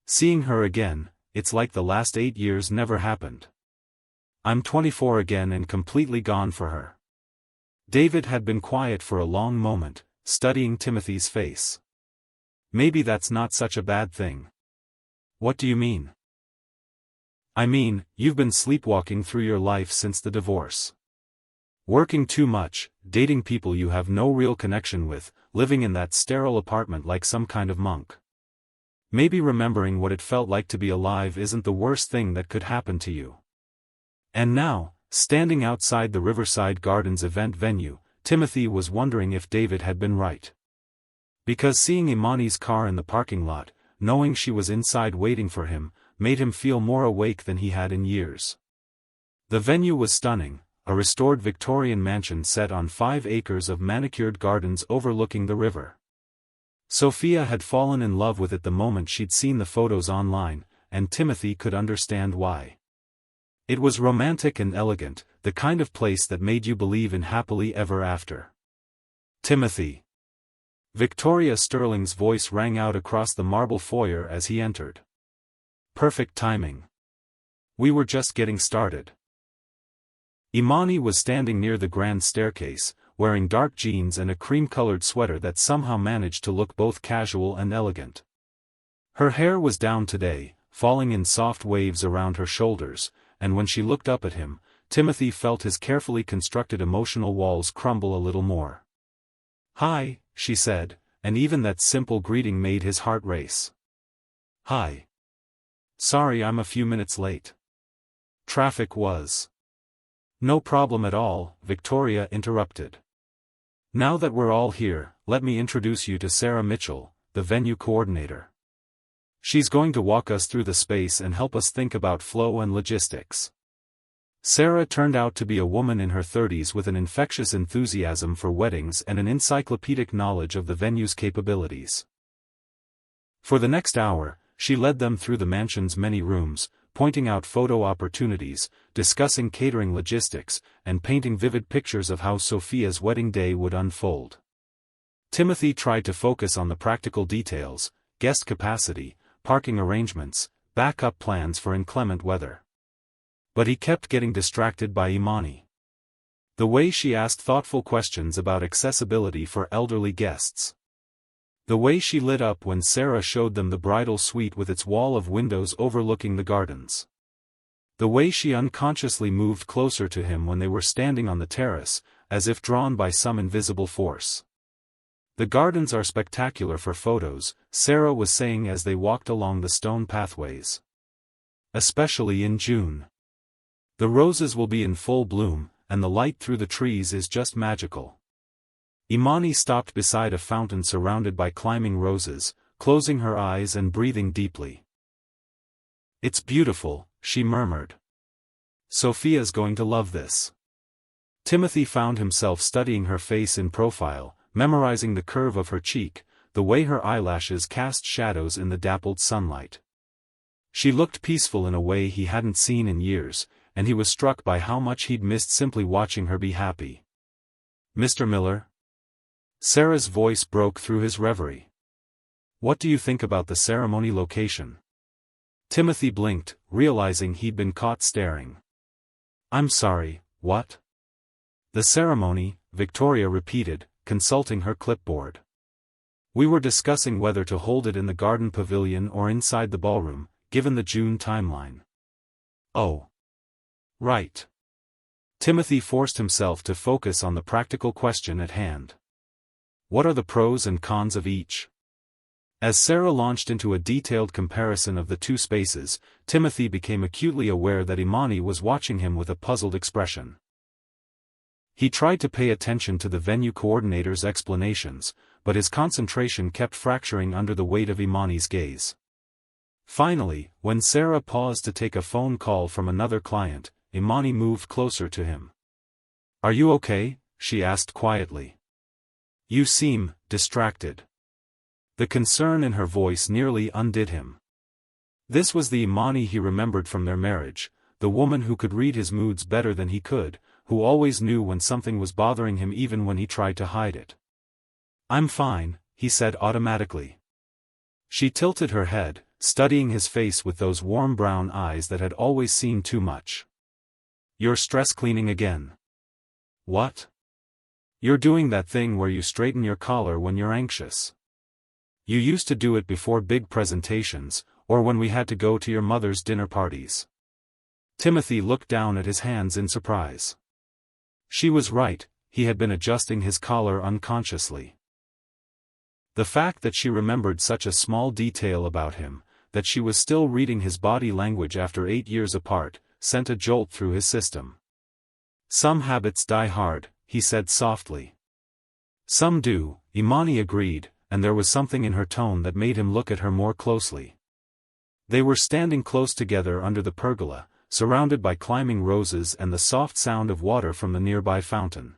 Seeing her again, it's like the last 8 years never happened. I'm 24 again and completely gone for her. David had been quiet for a long moment, studying Timothy's face. Maybe that's not such a bad thing. What do you mean? I mean, you've been sleepwalking through your life since the divorce. Working too much, dating people you have no real connection with, living in that sterile apartment like some kind of monk. Maybe remembering what it felt like to be alive isn't the worst thing that could happen to you. And now, standing outside the Riverside Gardens event venue, Timothy was wondering if David had been right. Because seeing Imani's car in the parking lot, knowing she was inside waiting for him, made him feel more awake than he had in years. The venue was stunning, a restored Victorian mansion set on 5 acres of manicured gardens overlooking the river. Sophia had fallen in love with it the moment she'd seen the photos online, and Timothy could understand why. It was romantic and elegant, the kind of place that made you believe in happily ever after. Timothy. Victoria Sterling's voice rang out across the marble foyer as he entered. Perfect timing. We were just getting started. Imani was standing near the grand staircase, wearing dark jeans and a cream-colored sweater that somehow managed to look both casual and elegant. Her hair was down today, falling in soft waves around her shoulders, and when she looked up at him, Timothy felt his carefully constructed emotional walls crumble a little more. "Hi," she said, and even that simple greeting made his heart race. "Hi. Sorry I'm a few minutes late. Traffic was." "No problem at all," Victoria interrupted. "Now that we're all here, let me introduce you to Sarah Mitchell, the venue coordinator. She's going to walk us through the space and help us think about flow and logistics." Sarah turned out to be a woman in her 30s with an infectious enthusiasm for weddings and an encyclopedic knowledge of the venue's capabilities. For the next hour, she led them through the mansion's many rooms, pointing out photo opportunities, discussing catering logistics, and painting vivid pictures of how Sophia's wedding day would unfold. Timothy tried to focus on the practical details, guest capacity, parking arrangements, backup plans for inclement weather. But he kept getting distracted by Imani. The way she asked thoughtful questions about accessibility for elderly guests. The way she lit up when Sarah showed them the bridal suite with its wall of windows overlooking the gardens. The way she unconsciously moved closer to him when they were standing on the terrace, as if drawn by some invisible force. "The gardens are spectacular for photos," Sarah was saying as they walked along the stone pathways. "Especially in June. The roses will be in full bloom, and the light through the trees is just magical." Imani stopped beside a fountain surrounded by climbing roses, closing her eyes and breathing deeply. "It's beautiful," she murmured. "Sophia's going to love this." Timothy found himself studying her face in profile, memorizing the curve of her cheek, the way her eyelashes cast shadows in the dappled sunlight. She looked peaceful in a way he hadn't seen in years, and he was struck by how much he'd missed simply watching her be happy. "Mr. Miller?" Sarah's voice broke through his reverie. "What do you think about the ceremony location?" Timothy blinked, realizing he'd been caught staring. "I'm sorry, what?" "The ceremony," Victoria repeated, consulting her clipboard. "We were discussing whether to hold it in the garden pavilion or inside the ballroom, given the June timeline." "Oh. Right." Timothy forced himself to focus on the practical question at hand. "What are the pros and cons of each?" As Sarah launched into a detailed comparison of the two spaces, Timothy became acutely aware that Imani was watching him with a puzzled expression. He tried to pay attention to the venue coordinator's explanations, but his concentration kept fracturing under the weight of Imani's gaze. Finally, when Sarah paused to take a phone call from another client, Imani moved closer to him. "Are you okay?" she asked quietly. "You seem distracted." The concern in her voice nearly undid him. This was the Imani he remembered from their marriage, the woman who could read his moods better than he could, who always knew when something was bothering him even when he tried to hide it. "I'm fine," he said automatically. She tilted her head, studying his face with those warm brown eyes that had always seen too much. "You're stress cleaning again." "What?" "You're doing that thing where you straighten your collar when you're anxious. You used to do it before big presentations, or when we had to go to your mother's dinner parties." Timothy looked down at his hands in surprise. She was right, he had been adjusting his collar unconsciously. The fact that she remembered such a small detail about him, that she was still reading his body language after 8 years apart, sent a jolt through his system. "Some habits die hard," he said softly. "Some do," Imani agreed, and there was something in her tone that made him look at her more closely. They were standing close together under the pergola, surrounded by climbing roses and the soft sound of water from the nearby fountain.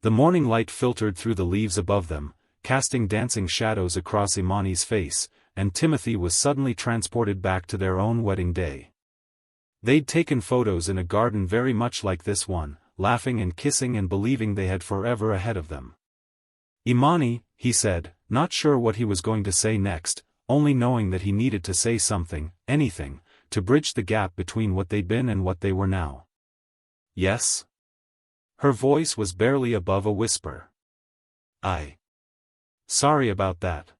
The morning light filtered through the leaves above them, casting dancing shadows across Imani's face, and Timothy was suddenly transported back to their own wedding day. They'd taken photos in a garden very much like this one, laughing and kissing and believing they had forever ahead of them. "Imani," he said, not sure what he was going to say next, only knowing that he needed to say something, anything, to bridge the gap between what they'd been and what they were now. "Yes?" Her voice was barely above a whisper. Sorry about that."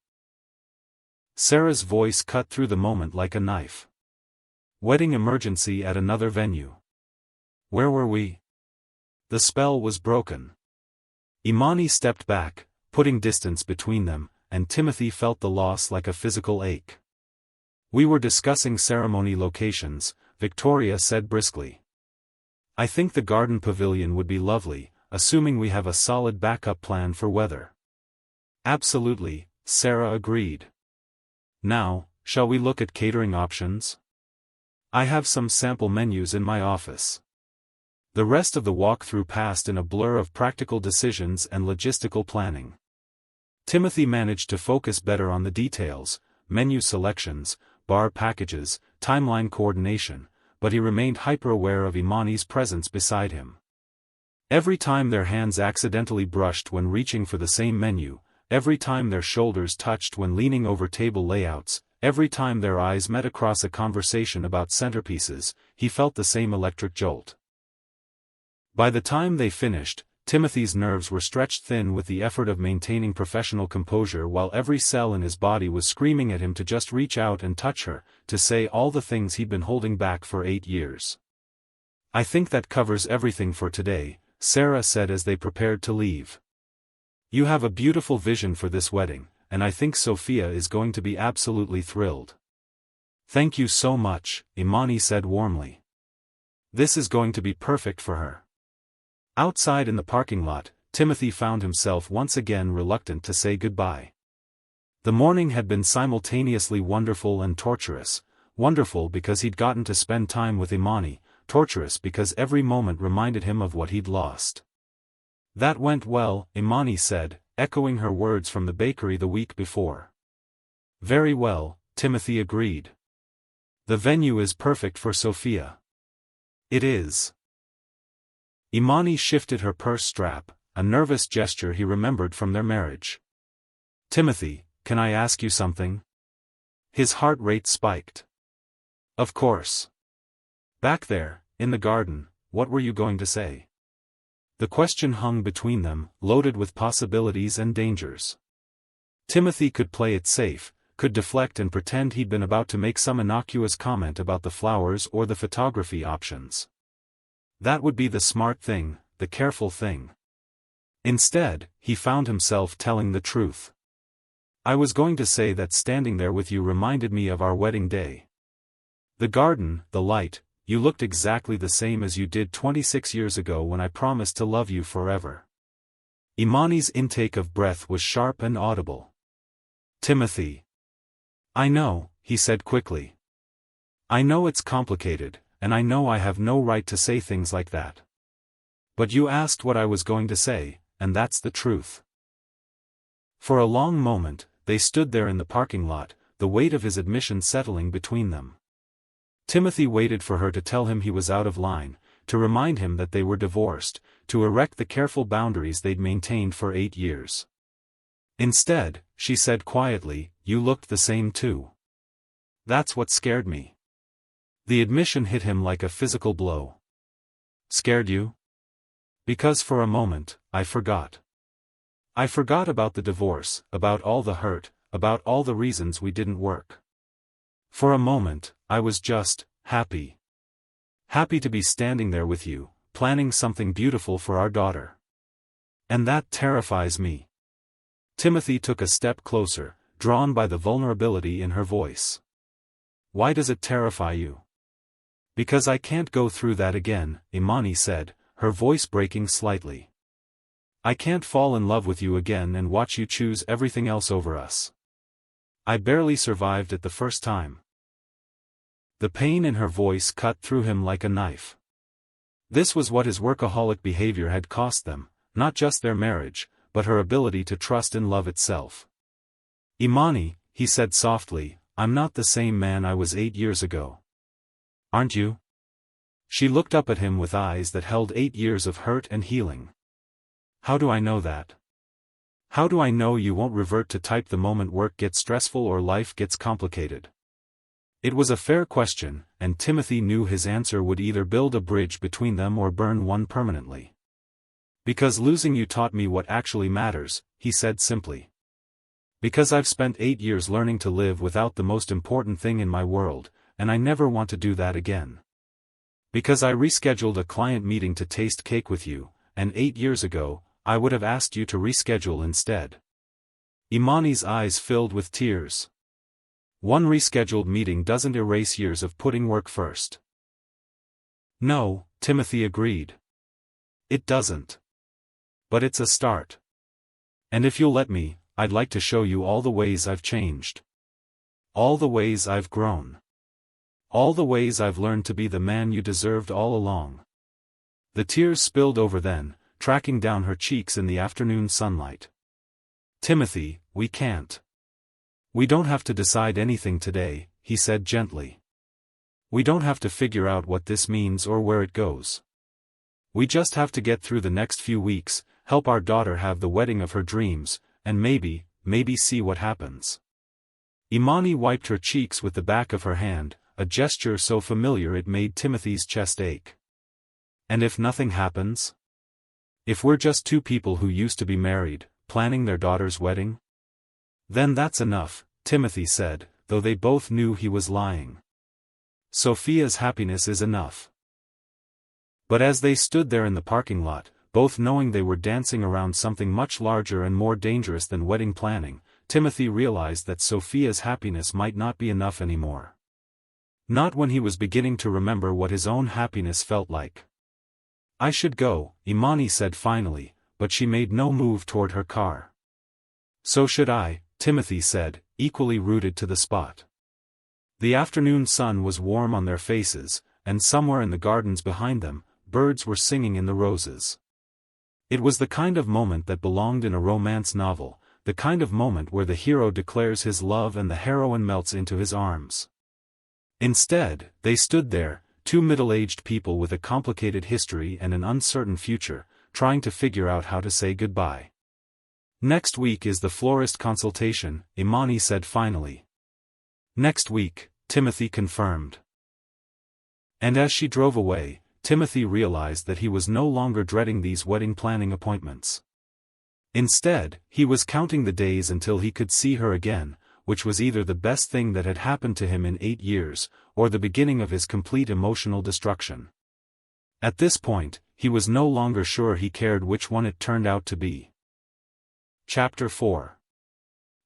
Sarah's voice cut through the moment like a knife. "Wedding emergency at another venue. Where were we?" The spell was broken. Imani stepped back, putting distance between them, and Timothy felt the loss like a physical ache. "We were discussing ceremony locations," Victoria said briskly. "I think the garden pavilion would be lovely, assuming we have a solid backup plan for weather." "Absolutely," Sarah agreed. "Now, shall we look at catering options? I have some sample menus in my office." The rest of the walkthrough passed in a blur of practical decisions and logistical planning. Timothy managed to focus better on the details, menu selections, bar packages, timeline coordination, but he remained hyper-aware of Imani's presence beside him. Every time their hands accidentally brushed when reaching for the same menu, every time their shoulders touched when leaning over table layouts, every time their eyes met across a conversation about centerpieces, he felt the same electric jolt. By the time they finished, Timothy's nerves were stretched thin with the effort of maintaining professional composure while every cell in his body was screaming at him to just reach out and touch her, to say all the things he'd been holding back for 8 years. "I think that covers everything for today," Sarah said as they prepared to leave. "You have a beautiful vision for this wedding, and I think Sophia is going to be absolutely thrilled." "Thank you so much," Imani said warmly. "This is going to be perfect for her." Outside in the parking lot, Timothy found himself once again reluctant to say goodbye. The morning had been simultaneously wonderful and torturous, wonderful because he'd gotten to spend time with Imani, torturous because every moment reminded him of what he'd lost. "That went well," Imani said, echoing her words from the bakery the week before. "Very well," Timothy agreed. "The venue is perfect for Sophia." "It is." Imani shifted her purse strap, a nervous gesture he remembered from their marriage. "Timothy, can I ask you something?" His heart rate spiked. "Of course." "Back there, in the garden, what were you going to say?" The question hung between them, loaded with possibilities and dangers. Timothy could play it safe, could deflect and pretend he'd been about to make some innocuous comment about the flowers or the photography options. That would be the smart thing, the careful thing. Instead, he found himself telling the truth. "I was going to say that standing there with you reminded me of our wedding day. The garden, the light, you looked exactly the same as you did 26 years ago when I promised to love you forever." Imani's intake of breath was sharp and audible. "Timothy." "I know," he said quickly. "I know it's complicated, and I know I have no right to say things like that. But you asked what I was going to say, and that's the truth." For a long moment, they stood there in the parking lot, the weight of his admission settling between them. Timothy waited for her to tell him he was out of line, to remind him that they were divorced, to erect the careful boundaries they'd maintained for 8 years. Instead, she said quietly, "You looked the same too." That's what scared me. The admission hit him like a physical blow. Scared you? Because for a moment, I forgot. I forgot about the divorce, about all the hurt, about all the reasons we didn't work. For a moment, I was just happy. Happy to be standing there with you, planning something beautiful for our daughter. And that terrifies me. Timothy took a step closer, drawn by the vulnerability in her voice. Why does it terrify you? Because I can't go through that again, Imani said, her voice breaking slightly. I can't fall in love with you again and watch you choose everything else over us. I barely survived it the first time. The pain in her voice cut through him like a knife. This was what his workaholic behavior had cost them, not just their marriage, but her ability to trust in love itself. Imani, he said softly, I'm not the same man I was 8 years ago. Aren't you? She looked up at him with eyes that held 8 years of hurt and healing. How do I know that? How do I know you won't revert to type the moment work gets stressful or life gets complicated? It was a fair question, and Timothy knew his answer would either build a bridge between them or burn one permanently. Because losing you taught me what actually matters, he said simply. Because I've spent 8 years learning to live without the most important thing in my world, and I never want to do that again. Because I rescheduled a client meeting to taste cake with you, and 8 years ago, I would have asked you to reschedule instead. Imani's eyes filled with tears. One rescheduled meeting doesn't erase years of putting work first. No, Timothy agreed. It doesn't. But it's a start. And if you'll let me, I'd like to show you all the ways I've changed. All the ways I've grown. All the ways I've learned to be the man you deserved all along. The tears spilled over then, tracking down her cheeks in the afternoon sunlight. Timothy, we can't. We don't have to decide anything today, he said gently. We don't have to figure out what this means or where it goes. We just have to get through the next few weeks, help our daughter have the wedding of her dreams, and maybe see what happens. Imani wiped her cheeks with the back of her hand, a gesture so familiar it made Timothy's chest ache. And if nothing happens? If we're just two people who used to be married, planning their daughter's wedding? Then that's enough, Timothy said, though they both knew he was lying. Sophia's happiness is enough. But as they stood there in the parking lot, both knowing they were dancing around something much larger and more dangerous than wedding planning, Timothy realized that Sophia's happiness might not be enough anymore. Not when he was beginning to remember what his own happiness felt like. I should go, Imani said finally, but she made no move toward her car. So should I, Timothy said, equally rooted to the spot. The afternoon sun was warm on their faces, and somewhere in the gardens behind them, birds were singing in the roses. It was the kind of moment that belonged in a romance novel, the kind of moment where the hero declares his love and the heroine melts into his arms. Instead, they stood there, two middle-aged people with a complicated history and an uncertain future, trying to figure out how to say goodbye. Next week is the florist consultation, Imani said finally. Next week, Timothy confirmed. And as she drove away, Timothy realized that he was no longer dreading these wedding planning appointments. Instead, he was counting the days until he could see her again, which was either the best thing that had happened to him in 8 years, or the beginning of his complete emotional destruction. At this point, he was no longer sure he cared which one it turned out to be. Chapter 4.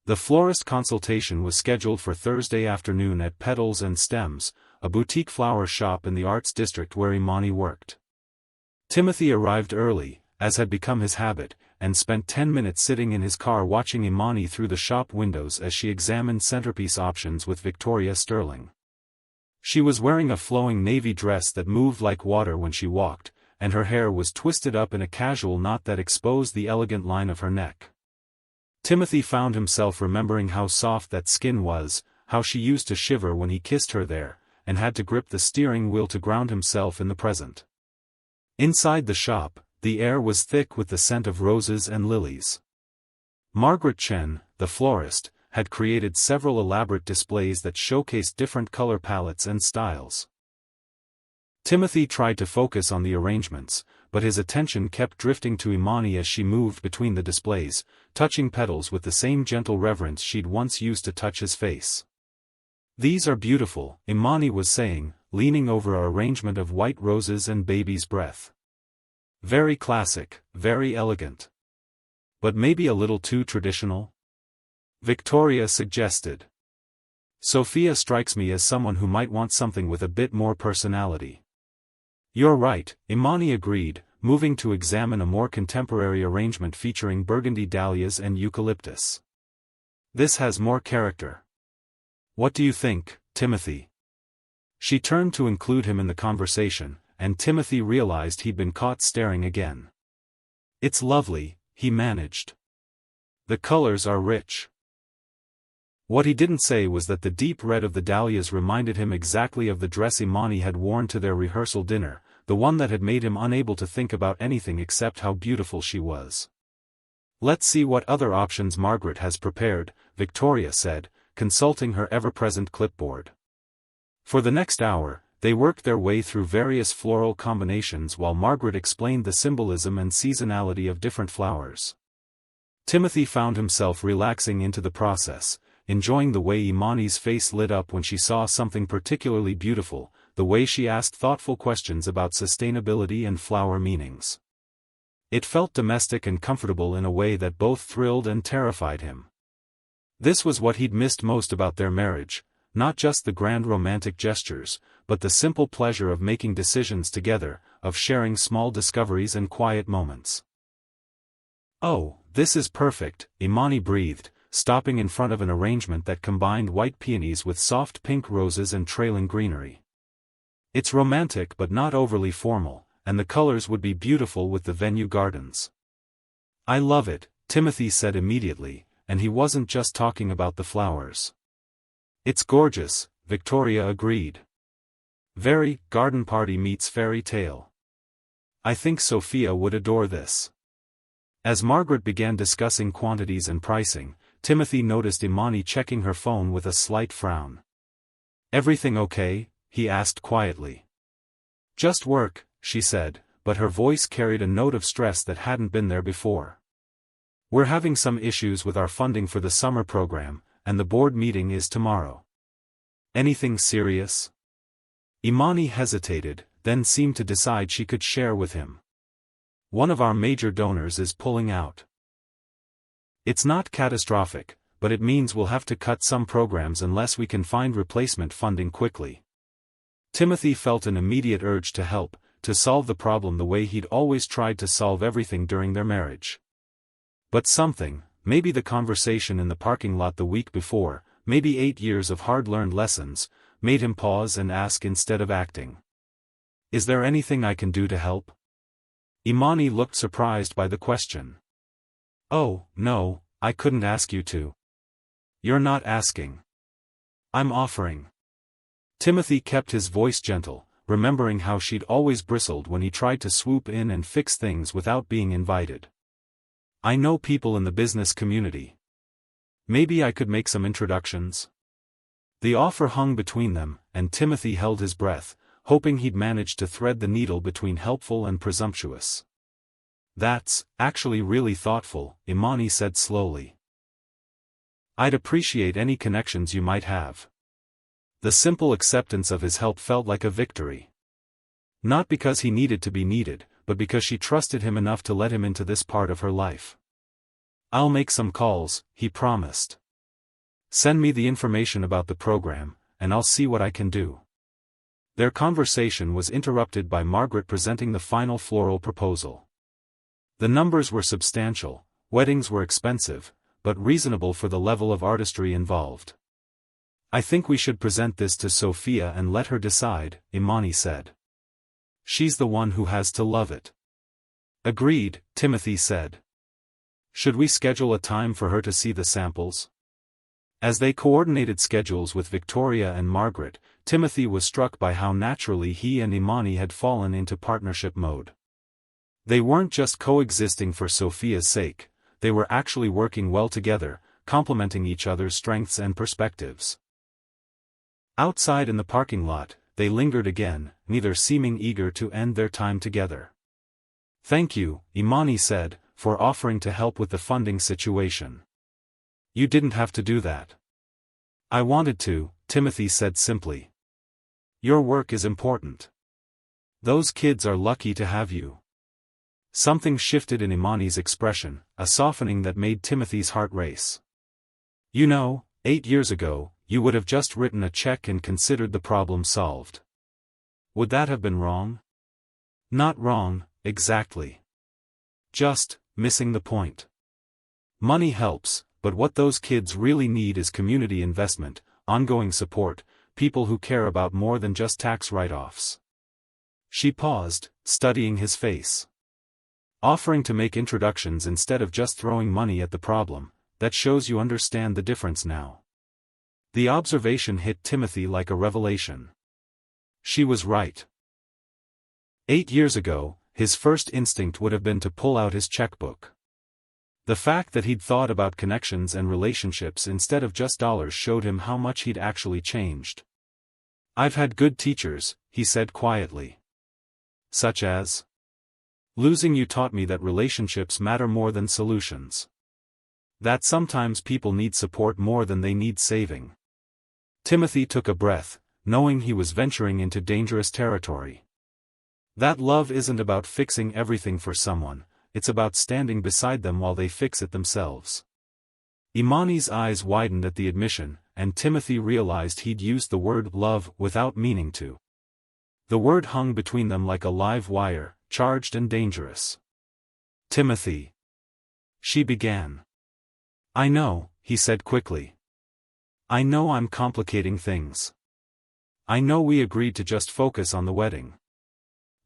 The florist consultation was scheduled for Thursday afternoon at Petals and Stems, a boutique flower shop in the arts district where Imani worked. Timothy arrived early, as had become his habit, and spent 10 minutes sitting in his car watching Imani through the shop windows as she examined centerpiece options with Victoria Sterling. She was wearing a flowing navy dress that moved like water when she walked, and her hair was twisted up in a casual knot that exposed the elegant line of her neck. Timothy found himself remembering how soft that skin was, how she used to shiver when he kissed her there, and had to grip the steering wheel to ground himself in the present. Inside the shop, the air was thick with the scent of roses and lilies. Margaret Chen, the florist, had created several elaborate displays that showcased different color palettes and styles. Timothy tried to focus on the arrangements, but his attention kept drifting to Imani as she moved between the displays, touching petals with the same gentle reverence she'd once used to touch his face. "These are beautiful," Imani was saying, leaning over an arrangement of white roses and baby's breath. "Very classic, very elegant. But maybe a little too traditional?" Victoria suggested. "Sophia strikes me as someone who might want something with a bit more personality." "You're right," Imani agreed, moving to examine a more contemporary arrangement featuring burgundy dahlias and eucalyptus. "This has more character. What do you think, Timothy?" She turned to include him in the conversation, and Timothy realized he'd been caught staring again. "It's lovely," he managed. "The colors are rich." What he didn't say was that the deep red of the dahlias reminded him exactly of the dress Imani had worn to their rehearsal dinner, the one that had made him unable to think about anything except how beautiful she was. "Let's see what other options Margaret has prepared," Victoria said, consulting her ever-present clipboard. For the next hour, they worked their way through various floral combinations while Margaret explained the symbolism and seasonality of different flowers. Timothy found himself relaxing into the process, enjoying the way Imani's face lit up when she saw something particularly beautiful, the way she asked thoughtful questions about sustainability and flower meanings. It felt domestic and comfortable in a way that both thrilled and terrified him. This was what he'd missed most about their marriage, not just the grand romantic gestures, but the simple pleasure of making decisions together, of sharing small discoveries and quiet moments. "Oh, this is perfect," Imani breathed, stopping in front of an arrangement that combined white peonies with soft pink roses and trailing greenery. "It's romantic but not overly formal, and the colors would be beautiful with the venue gardens." "I love it," Timothy said immediately, and he wasn't just talking about the flowers. "It's gorgeous," Victoria agreed. "Very, garden party meets fairy tale. I think Sophia would adore this." As Margaret began discussing quantities and pricing, Timothy noticed Imani checking her phone with a slight frown. "Everything okay?" he asked quietly. "Just work," she said, but her voice carried a note of stress that hadn't been there before. "We're having some issues with our funding for the summer program, and the board meeting is tomorrow." "Anything serious?" Imani hesitated, then seemed to decide she could share with him. "One of our major donors is pulling out. It's not catastrophic, but it means we'll have to cut some programs unless we can find replacement funding quickly." Timothy felt an immediate urge to help, to solve the problem the way he'd always tried to solve everything during their marriage. But something, maybe the conversation in the parking lot the week before, maybe 8 years of hard-learned lessons, made him pause and ask instead of acting. "Is there anything I can do to help?" Imani looked surprised by the question. "Oh, no, I couldn't ask you to." "You're not asking. I'm offering." Timothy kept his voice gentle, remembering how she'd always bristled when he tried to swoop in and fix things without being invited. "I know people in the business community. Maybe I could make some introductions." The offer hung between them, and Timothy held his breath, hoping he'd manage to thread the needle between helpful and presumptuous. "That's actually really thoughtful," Imani said slowly. "I'd appreciate any connections you might have." The simple acceptance of his help felt like a victory. Not because he needed to be needed, but because she trusted him enough to let him into this part of her life. "I'll make some calls," he promised. "Send me the information about the program, and I'll see what I can do." Their conversation was interrupted by Margaret presenting the final floral proposal. The numbers were substantial, weddings were expensive, but reasonable for the level of artistry involved. "I think we should present this to Sophia and let her decide," Imani said. "She's the one who has to love it." "Agreed," Timothy said. "Should we schedule a time for her to see the samples?" As they coordinated schedules with Victoria and Margaret, Timothy was struck by how naturally he and Imani had fallen into partnership mode. They weren't just coexisting for Sophia's sake, they were actually working well together, complementing each other's strengths and perspectives. Outside in the parking lot, they lingered again, neither seeming eager to end their time together. "Thank you," Imani said, "for offering to help with the funding situation. You didn't have to do that." "I wanted to," Timothy said simply. "Your work is important. Those kids are lucky to have you." Something shifted in Imani's expression, a softening that made Timothy's heart race. "You know, 8 years ago, you would have just written a check and considered the problem solved. Would that have been wrong?" "Not wrong, exactly. Just missing the point. Money helps, but what those kids really need is community investment, ongoing support, people who care about more than just tax write-offs." She paused, studying his face. "Offering to make introductions instead of just throwing money at the problem, that shows you understand the difference now." The observation hit Timothy like a revelation. She was right. 8 years ago, his first instinct would have been to pull out his checkbook. The fact that he'd thought about connections and relationships instead of just dollars showed him how much he'd actually changed. "I've had good teachers," he said quietly. "Such as?" "Losing you taught me that relationships matter more than solutions. That sometimes people need support more than they need saving." Timothy took a breath, knowing he was venturing into dangerous territory. That love isn't about fixing everything for someone, it's about standing beside them while they fix it themselves. Imani's eyes widened at the admission, and Timothy realized he'd used the word love without meaning to. The word hung between them like a live wire, charged and dangerous. "Timothy," she began. "I know," he said quickly. "I know I'm complicating things. I know we agreed to just focus on the wedding.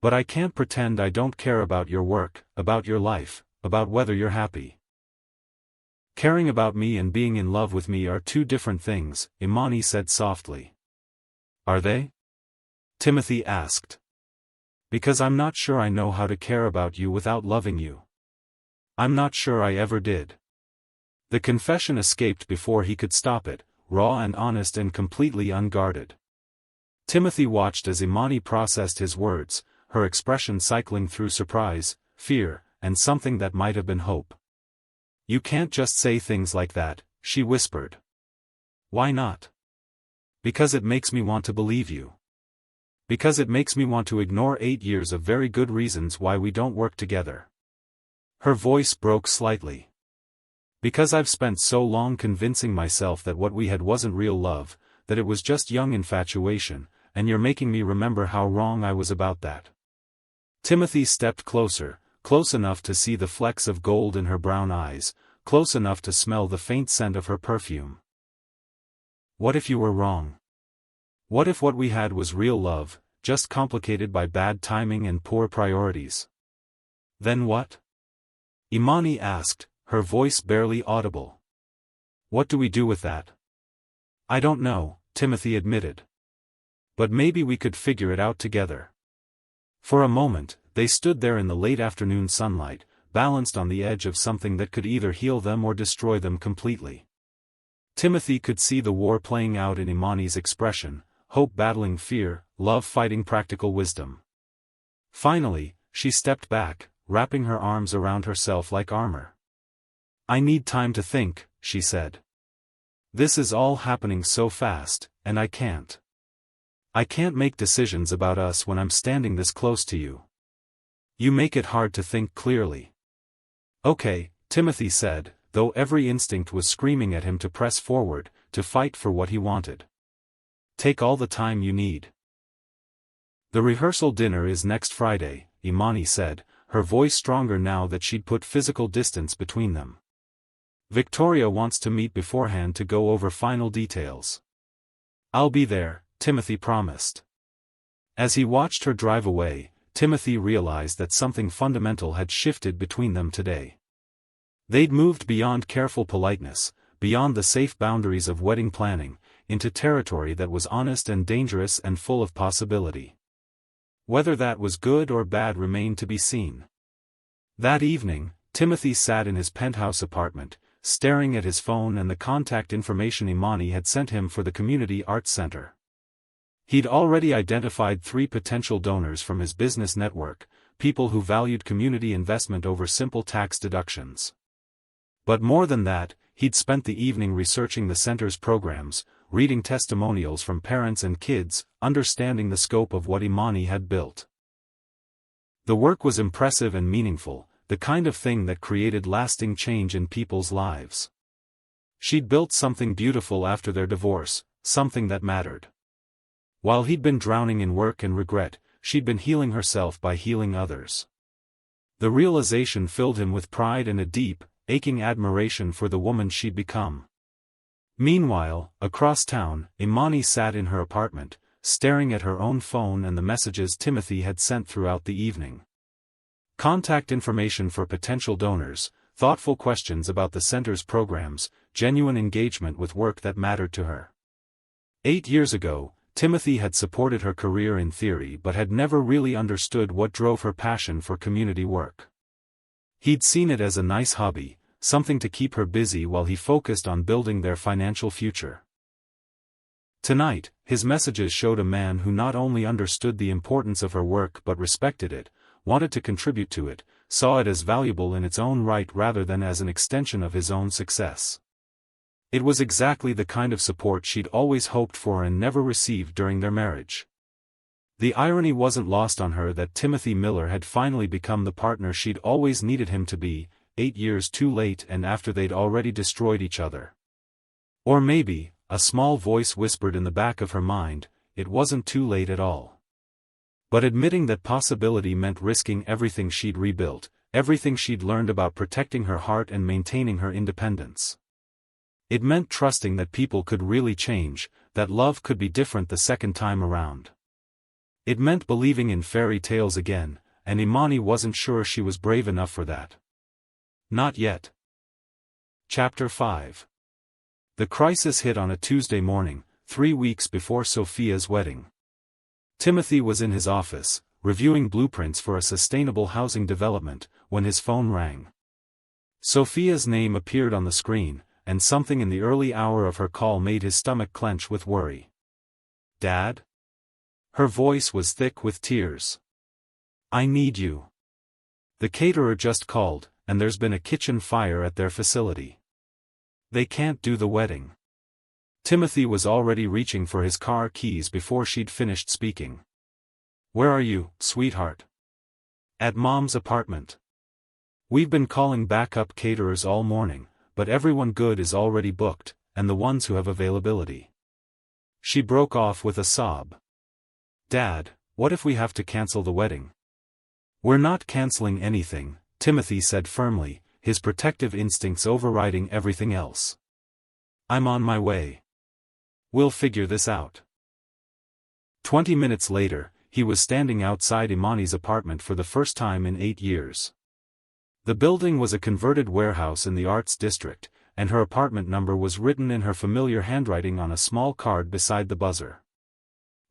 But I can't pretend I don't care about your work, about your life, about whether you're happy." "Caring about me and being in love with me are two different things," Imani said softly. "Are they?" Timothy asked. "Because I'm not sure I know how to care about you without loving you. I'm not sure I ever did." The confession escaped before he could stop it, raw and honest and completely unguarded. Timothy watched as Imani processed his words, her expression cycling through surprise, fear, and something that might have been hope. "You can't just say things like that," she whispered. "Why not?" "Because it makes me want to believe you. Because it makes me want to ignore 8 years of very good reasons why we don't work together." Her voice broke slightly. "Because I've spent so long convincing myself that what we had wasn't real love, that it was just young infatuation, and you're making me remember how wrong I was about that." Timothy stepped closer, close enough to see the flecks of gold in her brown eyes, close enough to smell the faint scent of her perfume. "What if you were wrong? What if what we had was real love, just complicated by bad timing and poor priorities? Then what?" Imani asked, her voice barely audible. "What do we do with that?" "I don't know," Timothy admitted. "But maybe we could figure it out together." For a moment, they stood there in the late afternoon sunlight, balanced on the edge of something that could either heal them or destroy them completely. Timothy could see the war playing out in Imani's expression, hope battling fear, love fighting practical wisdom. Finally, she stepped back, wrapping her arms around herself like armor. "I need time to think," she said. "This is all happening so fast, and I can't make decisions about us when I'm standing this close to you. You make it hard to think clearly." "Okay," Timothy said, though every instinct was screaming at him to press forward, to fight for what he wanted. "Take all the time you need." "The rehearsal dinner is next Friday," Imani said, her voice stronger now that she'd put physical distance between them. "Victoria wants to meet beforehand to go over final details." "I'll be there," Timothy promised. As he watched her drive away, Timothy realized that something fundamental had shifted between them today. They'd moved beyond careful politeness, beyond the safe boundaries of wedding planning, into territory that was honest and dangerous and full of possibility. Whether that was good or bad remained to be seen. That evening, Timothy sat in his penthouse apartment, staring at his phone and the contact information Imani had sent him for the community arts center. He'd already identified 3 potential donors from his business network, people who valued community investment over simple tax deductions. But more than that, he'd spent the evening researching the center's programs, reading testimonials from parents and kids, understanding the scope of what Imani had built. The work was impressive and meaningful, the kind of thing that created lasting change in people's lives. She'd built something beautiful after their divorce, something that mattered. While he'd been drowning in work and regret, she'd been healing herself by healing others. The realization filled him with pride and a deep, aching admiration for the woman she'd become. Meanwhile, across town, Imani sat in her apartment, staring at her own phone and the messages Timothy had sent throughout the evening. Contact information for potential donors, thoughtful questions about the center's programs, genuine engagement with work that mattered to her. 8 years ago, Timothy had supported her career in theory but had never really understood what drove her passion for community work. He'd seen it as a nice hobby, something to keep her busy while he focused on building their financial future. Tonight, his messages showed a man who not only understood the importance of her work but respected it, wanted to contribute to it, saw it as valuable in its own right rather than as an extension of his own success. It was exactly the kind of support she'd always hoped for and never received during their marriage. The irony wasn't lost on her that Timothy Miller had finally become the partner she'd always needed him to be, 8 years too late and after they'd already destroyed each other. Or maybe, a small voice whispered in the back of her mind, it wasn't too late at all. But admitting that possibility meant risking everything she'd rebuilt, everything she'd learned about protecting her heart and maintaining her independence. It meant trusting that people could really change, that love could be different the second time around. It meant believing in fairy tales again, and Imani wasn't sure she was brave enough for that. Not yet. Chapter 5. The crisis hit on a Tuesday morning, 3 weeks before Sophia's wedding. Timothy was in his office, reviewing blueprints for a sustainable housing development, when his phone rang. Sophia's name appeared on the screen, and something in the early hour of her call made his stomach clench with worry. "Dad?" Her voice was thick with tears. "I need you. The caterer just called, and there's been a kitchen fire at their facility. They can't do the wedding." Timothy was already reaching for his car keys before she'd finished speaking. "Where are you, sweetheart?" "At Mom's apartment. We've been calling backup caterers all morning, but everyone good is already booked, and the ones who have availability." She broke off with a sob. "Dad, what if we have to cancel the wedding?" "We're not canceling anything," Timothy said firmly, his protective instincts overriding everything else. "I'm on my way. We'll figure this out." 20 minutes later, he was standing outside Imani's apartment for the first time in 8 years. The building was a converted warehouse in the arts district, and her apartment number was written in her familiar handwriting on a small card beside the buzzer.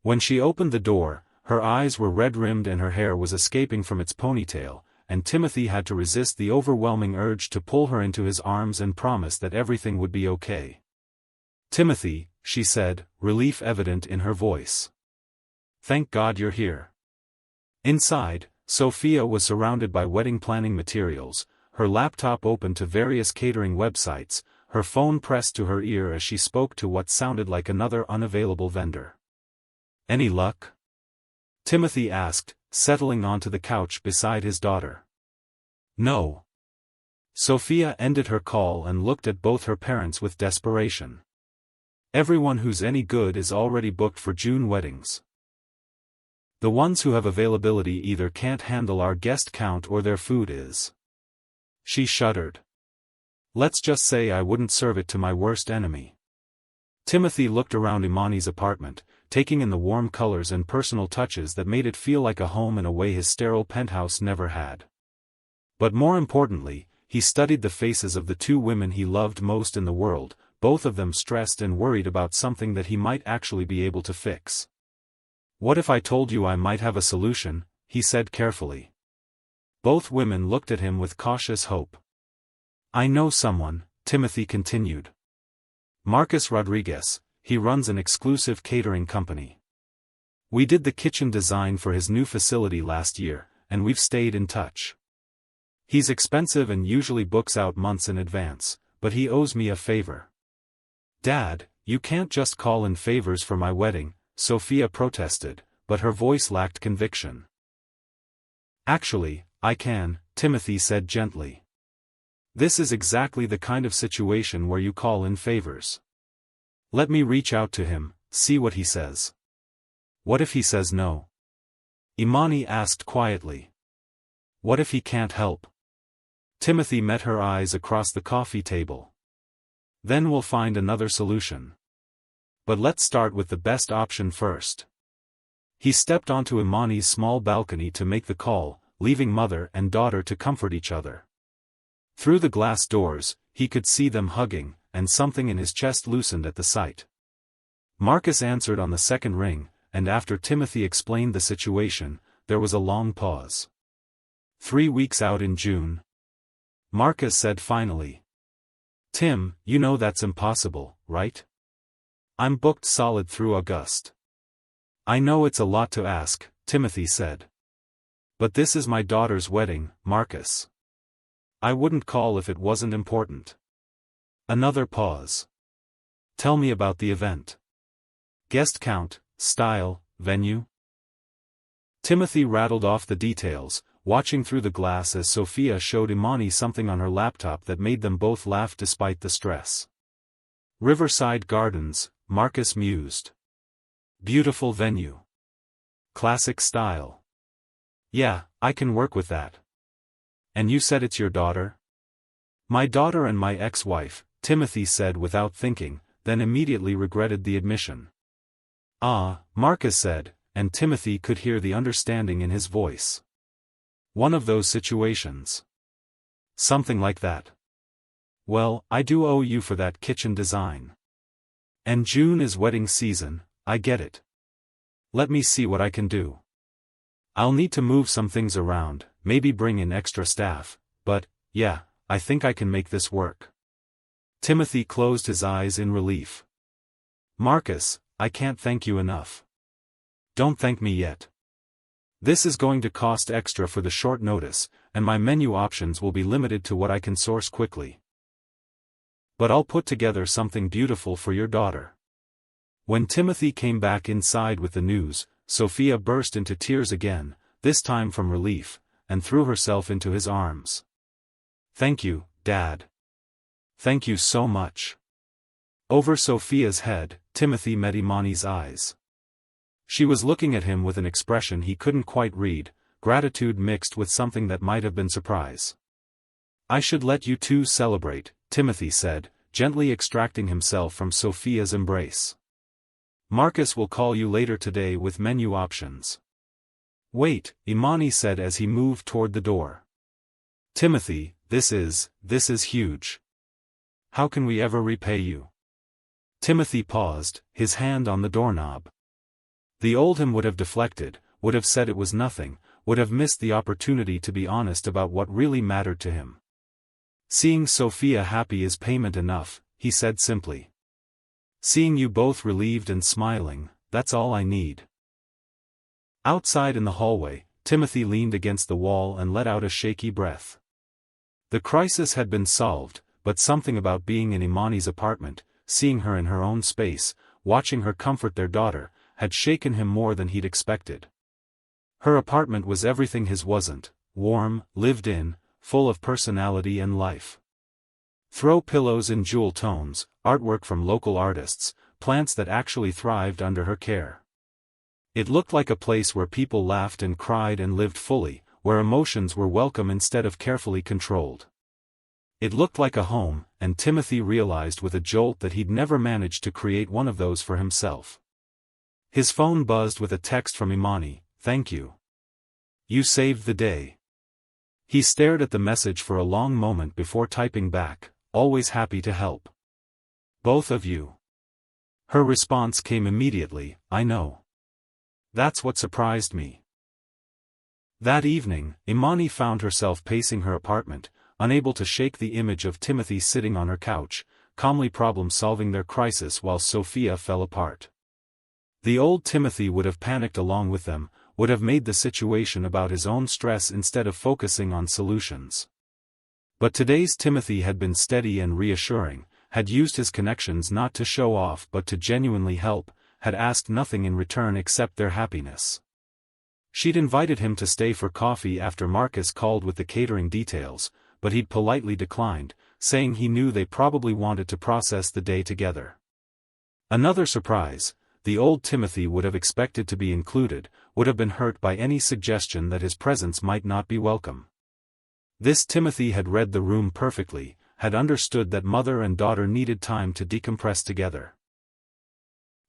When she opened the door, her eyes were red-rimmed and her hair was escaping from its ponytail, and Timothy had to resist the overwhelming urge to pull her into his arms and promise that everything would be okay. "Timothy," she said, relief evident in her voice. "Thank God you're here." Inside, Sophia was surrounded by wedding planning materials, her laptop open to various catering websites, her phone pressed to her ear as she spoke to what sounded like another unavailable vendor. "Any luck?" Timothy asked, settling onto the couch beside his daughter. "No." Sophia ended her call and looked at both her parents with desperation. "Everyone who's any good is already booked for June weddings. The ones who have availability either can't handle our guest count or their food is." She shuddered. "Let's just say I wouldn't serve it to my worst enemy." Timothy looked around Imani's apartment, taking in the warm colors and personal touches that made it feel like a home in a way his sterile penthouse never had. But more importantly, he studied the faces of the two women he loved most in the world, both of them stressed and worried about something that he might actually be able to fix. "What if I told you I might have a solution?" he said carefully. Both women looked at him with cautious hope. "I know someone," Timothy continued. "Marcus Rodriguez, he runs an exclusive catering company. We did the kitchen design for his new facility last year, and we've stayed in touch. He's expensive and usually books out months in advance, but he owes me a favor." "Dad, you can't just call in favors for my wedding," Sophia protested, but her voice lacked conviction. "Actually, I can," Timothy said gently. "This is exactly the kind of situation where you call in favors. Let me reach out to him, see what he says." "What if he says no?" Imani asked quietly. "What if he can't help?" Timothy met her eyes across the coffee table. "Then we'll find another solution. But let's start with the best option first." He stepped onto Imani's small balcony to make the call, leaving mother and daughter to comfort each other. Through the glass doors, he could see them hugging, and something in his chest loosened at the sight. Marcus answered on the second ring, and after Timothy explained the situation, there was a long pause. 3 weeks out in June. Marcus said finally. "Tim, you know that's impossible, right? I'm booked solid through August." "I know it's a lot to ask," Timothy said. "But this is my daughter's wedding, Marcus. I wouldn't call if it wasn't important." Another pause. "Tell me about the event. Guest count, style, venue?" Timothy rattled off the details, watching through the glass as Sophia showed Imani something on her laptop that made them both laugh despite the stress. "Riverside Gardens," Marcus mused. "Beautiful venue. Classic style. Yeah, I can work with that." "And you said it's your daughter?" "My daughter and my ex-wife," Timothy said without thinking, then immediately regretted the admission. "Ah," Marcus said, and Timothy could hear the understanding in his voice. "One of those situations. Something like that. Well, I do owe you for that kitchen design. And June is wedding season, I get it. Let me see what I can do. I'll need to move some things around, maybe bring in extra staff, but, yeah, I think I can make this work." Timothy closed his eyes in relief. "Marcus, I can't thank you enough." "Don't thank me yet. This is going to cost extra for the short notice, and my menu options will be limited to what I can source quickly. But I'll put together something beautiful for your daughter." When Timothy came back inside with the news, Sophia burst into tears again, this time from relief, and threw herself into his arms. "Thank you, Dad. Thank you so much." Over Sophia's head, Timothy met Imani's eyes. She was looking at him with an expression he couldn't quite read, gratitude mixed with something that might have been surprise. "I should let you two celebrate," Timothy said, gently extracting himself from Sophia's embrace. "Marcus will call you later today with menu options." "Wait," Imani said as he moved toward the door. "Timothy, this is huge. How can we ever repay you?" Timothy paused, his hand on the doorknob. The old him would have deflected, would have said it was nothing, would have missed the opportunity to be honest about what really mattered to him. "Seeing Sophia happy is payment enough," he said simply. "Seeing you both relieved and smiling, that's all I need." Outside in the hallway, Timothy leaned against the wall and let out a shaky breath. The crisis had been solved, but something about being in Imani's apartment, seeing her in her own space, watching her comfort their daughter, had shaken him more than he'd expected. Her apartment was everything his wasn't: warm, lived in, full of personality and life. Throw pillows in jewel tones, artwork from local artists, plants that actually thrived under her care. It looked like a place where people laughed and cried and lived fully, where emotions were welcome instead of carefully controlled. It looked like a home, and Timothy realized with a jolt that he'd never managed to create one of those for himself. His phone buzzed with a text from Imani, "Thank you. You saved the day." He stared at the message for a long moment before typing back, "Always happy to help. Both of you." Her response came immediately, "I know." That's what surprised me. That evening, Imani found herself pacing her apartment, unable to shake the image of Timothy sitting on her couch, calmly problem-solving their crisis while Sophia fell apart. The old Timothy would have panicked along with them, would have made the situation about his own stress instead of focusing on solutions. But today's Timothy had been steady and reassuring, had used his connections not to show off but to genuinely help, had asked nothing in return except their happiness. She'd invited him to stay for coffee after Marcus called with the catering details, but he'd politely declined, saying he knew they probably wanted to process the day together. Another surprise: the old Timothy would have expected to be included, would have been hurt by any suggestion that his presence might not be welcome. This Timothy had read the room perfectly, had understood that mother and daughter needed time to decompress together.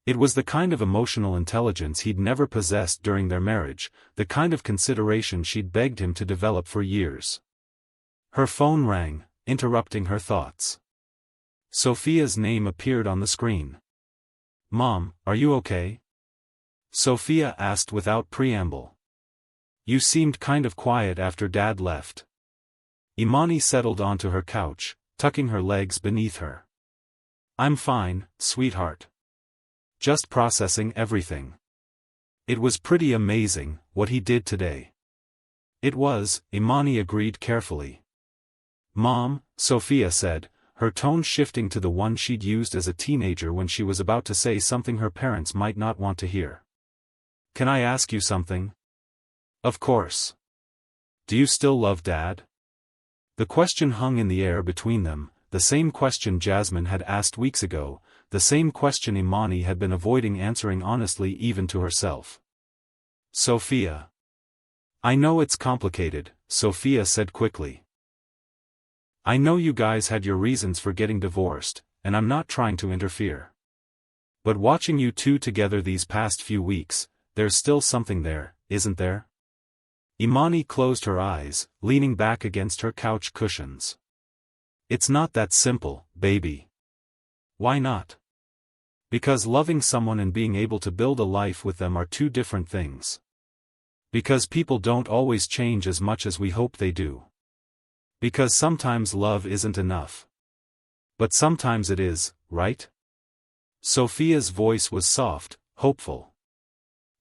It was the kind of emotional intelligence he'd never possessed during their marriage, the kind of consideration she'd begged him to develop for years. Her phone rang, interrupting her thoughts. Sophia's name appeared on the screen. "Mom, are you okay?" Sophia asked without preamble. "You seemed kind of quiet after Dad left." Imani settled onto her couch, tucking her legs beneath her. "I'm fine, sweetheart. Just processing everything. It was pretty amazing, what he did today." "It was," Imani agreed carefully. "Mom," Sophia said, her tone shifting to the one she'd used as a teenager when she was about to say something her parents might not want to hear. "Can I ask you something?" "Of course. Do you still love Dad?" The question hung in the air between them, the same question Jasmine had asked weeks ago, the same question Imani had been avoiding answering honestly even to herself. "Sophia. I know it's complicated," Sophia said quickly. "I know you guys had your reasons for getting divorced, and I'm not trying to interfere. But watching you two together these past few weeks, there's still something there, isn't there?" Imani closed her eyes, leaning back against her couch cushions. "It's not that simple, baby." "Why not?" "Because loving someone and being able to build a life with them are two different things. Because people don't always change as much as we hope they do. Because sometimes love isn't enough. But sometimes it is, right?" Sophia's voice was soft, hopeful.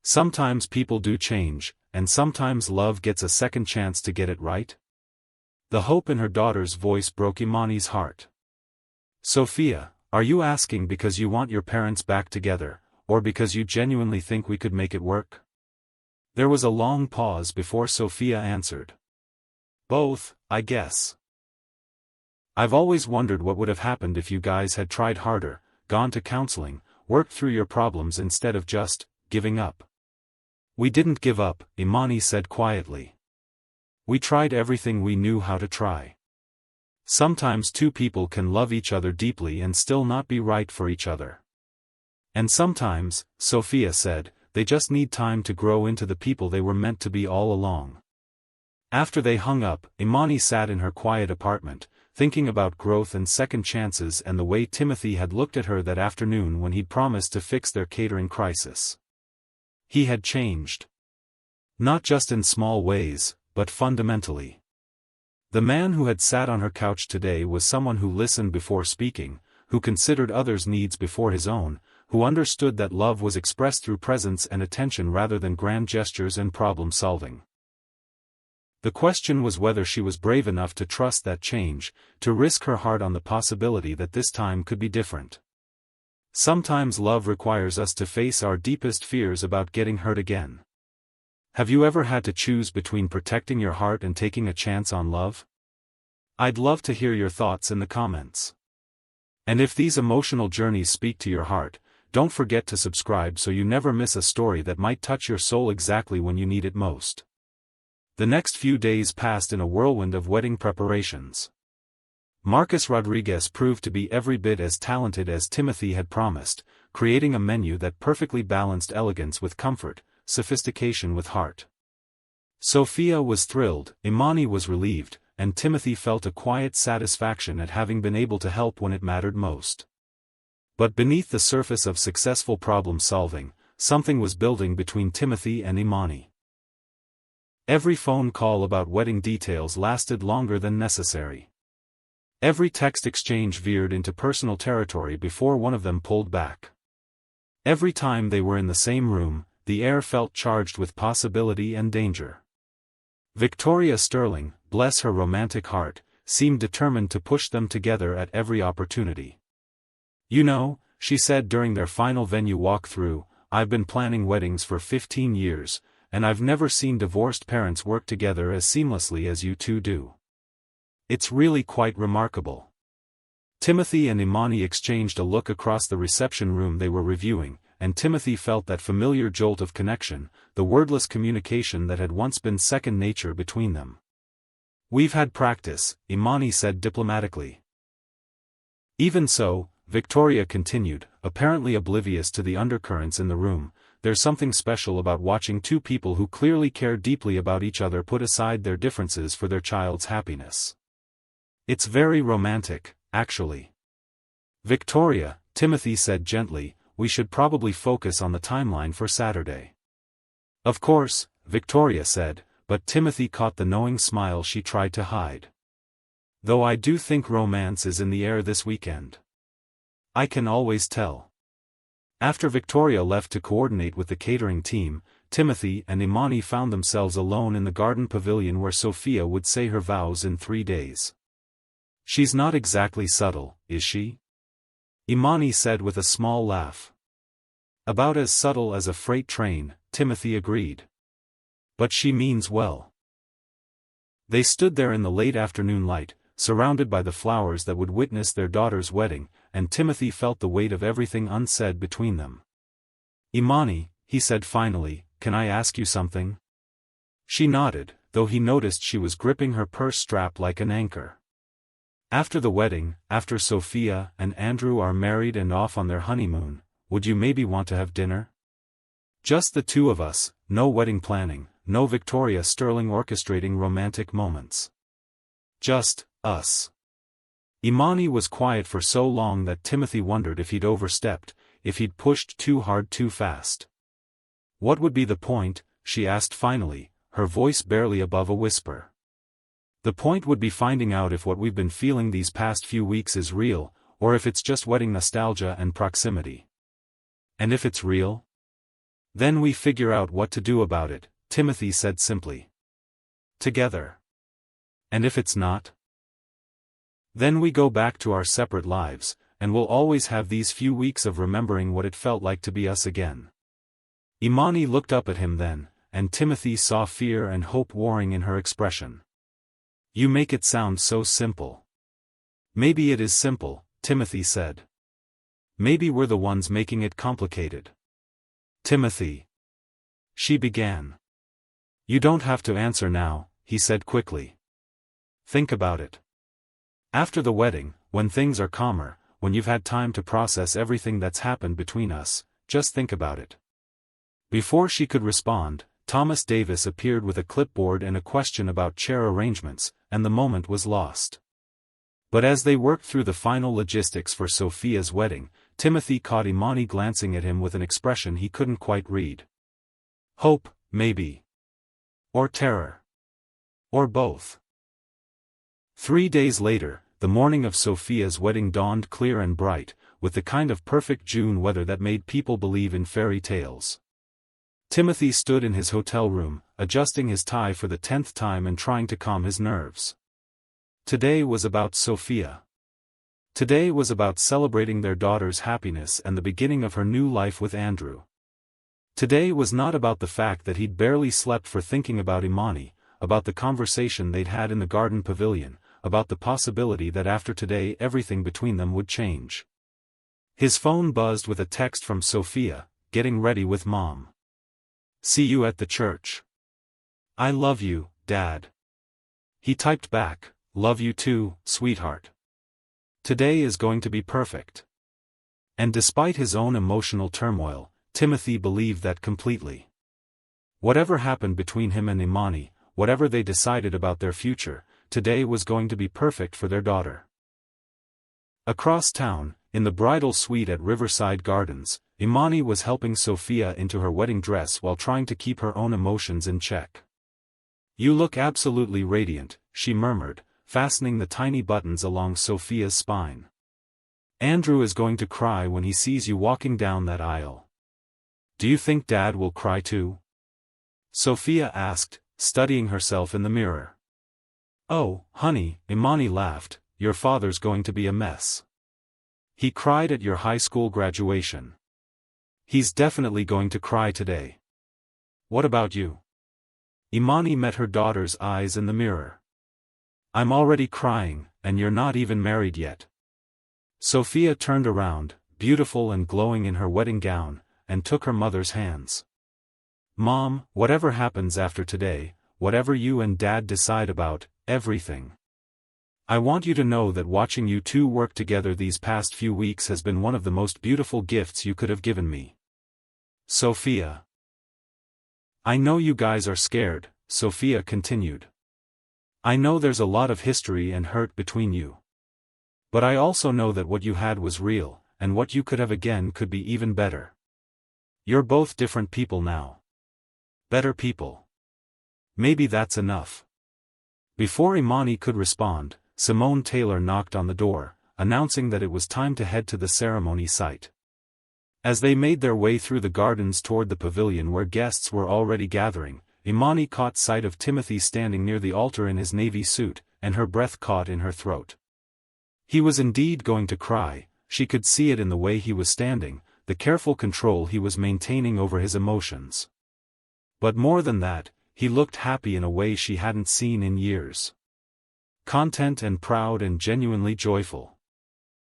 "Sometimes people do change, and sometimes love gets a second chance to get it right." The hope in her daughter's voice broke Imani's heart. "Sophia, are you asking because you want your parents back together, or because you genuinely think we could make it work?" There was a long pause before Sophia answered. "Both, I guess. I've always wondered what would have happened if you guys had tried harder, gone to counseling, worked through your problems instead of just giving up." "We didn't give up," Imani said quietly. "We tried everything we knew how to try. Sometimes two people can love each other deeply and still not be right for each other. And sometimes," Sophia said, "they just need time to grow into the people they were meant to be all along." After they hung up, Imani sat in her quiet apartment, thinking about growth and second chances and the way Timothy had looked at her that afternoon when he'd promised to fix their catering crisis. He had changed. Not just in small ways, but fundamentally. The man who had sat on her couch today was someone who listened before speaking, who considered others' needs before his own, who understood that love was expressed through presence and attention rather than grand gestures and problem-solving. The question was whether she was brave enough to trust that change, to risk her heart on the possibility that this time could be different. Sometimes love requires us to face our deepest fears about getting hurt again. Have you ever had to choose between protecting your heart and taking a chance on love? I'd love to hear your thoughts in the comments. And if these emotional journeys speak to your heart, don't forget to subscribe so you never miss a story that might touch your soul exactly when you need it most. The next few days passed in a whirlwind of wedding preparations. Marcus Rodriguez proved to be every bit as talented as Timothy had promised, creating a menu that perfectly balanced elegance with comfort, sophistication with heart. Sophia was thrilled, Imani was relieved, and Timothy felt a quiet satisfaction at having been able to help when it mattered most. But beneath the surface of successful problem-solving, something was building between Timothy and Imani. Every phone call about wedding details lasted longer than necessary. Every text exchange veered into personal territory before one of them pulled back. Every time they were in the same room, the air felt charged with possibility and danger. Victoria Sterling, bless her romantic heart, seemed determined to push them together at every opportunity. "You know," she said during their final venue walk-through, "I've been planning weddings for 15 years, and I've never seen divorced parents work together as seamlessly as you two do. It's really quite remarkable." Timothy and Imani exchanged a look across the reception room they were reviewing, and Timothy felt that familiar jolt of connection, the wordless communication that had once been second nature between them. "We've had practice," Imani said diplomatically. "Even so," Victoria continued, apparently oblivious to the undercurrents in the room, "there's something special about watching two people who clearly care deeply about each other put aside their differences for their child's happiness. It's very romantic, actually." "Victoria," Timothy said gently, "we should probably focus on the timeline for Saturday." "Of course," Victoria said, but Timothy caught the knowing smile she tried to hide. "Though I do think romance is in the air this weekend. I can always tell." After Victoria left to coordinate with the catering team, Timothy and Imani found themselves alone in the garden pavilion where Sophia would say her vows in 3 days. "She's not exactly subtle, is she?" Imani said with a small laugh. "About as subtle as a freight train," Timothy agreed. "But she means well." They stood there in the late afternoon light, surrounded by the flowers that would witness their daughter's wedding, and Timothy felt the weight of everything unsaid between them. "Imani," he said finally, "can I ask you something?" She nodded, though he noticed she was gripping her purse strap like an anchor. "After the wedding, after Sophia and Andrew are married and off on their honeymoon, would you maybe want to have dinner? Just the two of us, no wedding planning, no Victoria Sterling orchestrating romantic moments. Just us." Imani was quiet for so long that Timothy wondered if he'd overstepped, if he'd pushed too hard too fast. "What would be the point?" she asked finally, her voice barely above a whisper. "The point would be finding out if what we've been feeling these past few weeks is real, or if it's just wedding nostalgia and proximity. And if it's real? Then we figure out what to do about it," Timothy said simply. "Together. And if it's not? Then we go back to our separate lives, and we'll always have these few weeks of remembering what it felt like to be us again." Imani looked up at him then, and Timothy saw fear and hope warring in her expression. "You make it sound so simple." "Maybe it is simple," Timothy said. "Maybe we're the ones making it complicated." "Timothy," she began. "You don't have to answer now," he said quickly. "Think about it. After the wedding, when things are calmer, when you've had time to process everything that's happened between us, just think about it." Before she could respond, Thomas Davis appeared with a clipboard and a question about chair arrangements, and the moment was lost. But as they worked through the final logistics for Sophia's wedding, Timothy caught Imani glancing at him with an expression he couldn't quite read. Hope, maybe. Or terror. Or both. 3 days later, the morning of Sophia's wedding dawned clear and bright, with the kind of perfect June weather that made people believe in fairy tales. Timothy stood in his hotel room, adjusting his tie for the 10th time and trying to calm his nerves. Today was about Sophia. Today was about celebrating their daughter's happiness and the beginning of her new life with Andrew. Today was not about the fact that he'd barely slept for thinking about Imani, about the conversation they'd had in the garden pavilion, about the possibility that after today everything between them would change. His phone buzzed with a text from Sophia, "Getting ready with Mom. See you at the church. I love you, Dad." He typed back, "Love you too, sweetheart. Today is going to be perfect." And despite his own emotional turmoil, Timothy believed that completely. Whatever happened between him and Imani, whatever they decided about their future, today was going to be perfect for their daughter. Across town, in the bridal suite at Riverside Gardens, Imani was helping Sophia into her wedding dress while trying to keep her own emotions in check. "You look absolutely radiant," she murmured, fastening the tiny buttons along Sophia's spine. "Andrew is going to cry when he sees you walking down that aisle. Do you think Dad will cry too?" Sophia asked, studying herself in the mirror. "Oh, honey," Imani laughed, "your father's going to be a mess. He cried at your high school graduation. He's definitely going to cry today. What about you?" Imani met her daughter's eyes in the mirror. "I'm already crying, and you're not even married yet." Sophia turned around, beautiful and glowing in her wedding gown, and took her mother's hands. "Mom, whatever happens after today, whatever you and Dad decide about, everything. I want you to know that watching you two work together these past few weeks has been one of the most beautiful gifts you could have given me." Sophia. "I know you guys are scared," Sophia continued. "I know there's a lot of history and hurt between you. But I also know that what you had was real, and what you could have again could be even better. You're both different people now. Better people. Maybe that's enough." Before Imani could respond, Simone Taylor knocked on the door, announcing that it was time to head to the ceremony site. As they made their way through the gardens toward the pavilion where guests were already gathering, Imani caught sight of Timothy standing near the altar in his navy suit, and her breath caught in her throat. He was indeed going to cry. She could see it in the way he was standing, the careful control he was maintaining over his emotions. But more than that, he looked happy in a way she hadn't seen in years. Content and proud and genuinely joyful.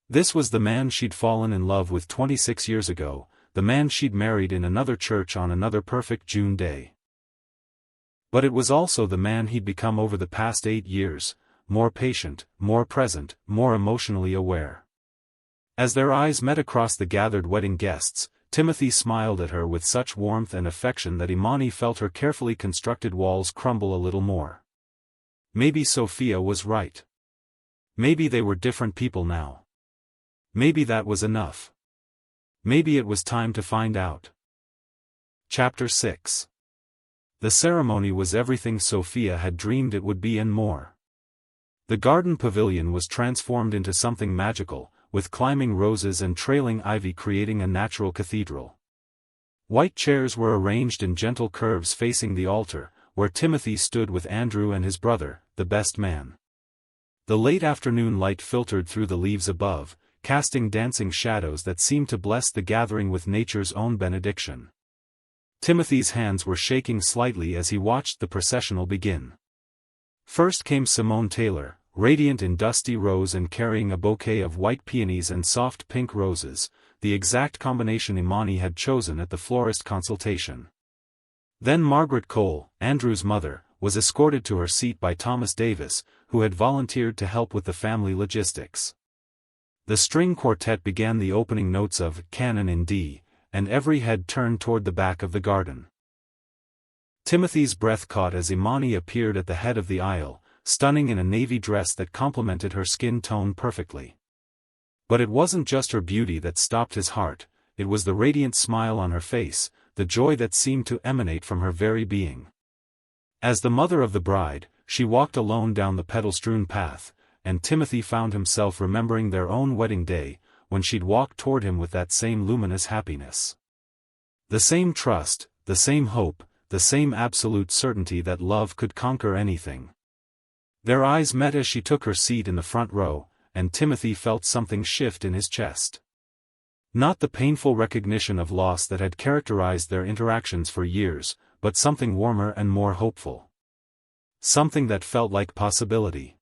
This was the man she'd fallen in love with 26 years ago, the man she'd married in another church on another perfect June day. But it was also the man he'd become over the past 8 years, more patient, more present, more emotionally aware. As their eyes met across the gathered wedding guests, Timothy smiled at her with such warmth and affection that Imani felt her carefully constructed walls crumble a little more. Maybe Sophia was right. Maybe they were different people now. Maybe that was enough. Maybe it was time to find out. Chapter 6. The ceremony was everything Sophia had dreamed it would be and more. The garden pavilion was transformed into something magical, with climbing roses and trailing ivy creating a natural cathedral. White chairs were arranged in gentle curves facing the altar, where Timothy stood with Andrew and his brother, the best man. The late afternoon light filtered through the leaves above, casting dancing shadows that seemed to bless the gathering with nature's own benediction. Timothy's hands were shaking slightly as he watched the processional begin. First came Simone Taylor, radiant in dusty rose and carrying a bouquet of white peonies and soft pink roses, the exact combination Imani had chosen at the florist consultation. Then Margaret Cole, Andrew's mother, was escorted to her seat by Thomas Davis, who had volunteered to help with the family logistics. The string quartet began the opening notes of Canon in D, and every head turned toward the back of the garden. Timothy's breath caught as Imani appeared at the head of the aisle, stunning in a navy dress that complemented her skin tone perfectly. But it wasn't just her beauty that stopped his heart, it was the radiant smile on her face, the joy that seemed to emanate from her very being. As the mother of the bride, she walked alone down the petal-strewn path, and Timothy found himself remembering their own wedding day, when she'd walked toward him with that same luminous happiness. The same trust, the same hope, the same absolute certainty that love could conquer anything. Their eyes met as she took her seat in the front row, and Timothy felt something shift in his chest. Not the painful recognition of loss that had characterized their interactions for years, but something warmer and more hopeful. Something that felt like possibility.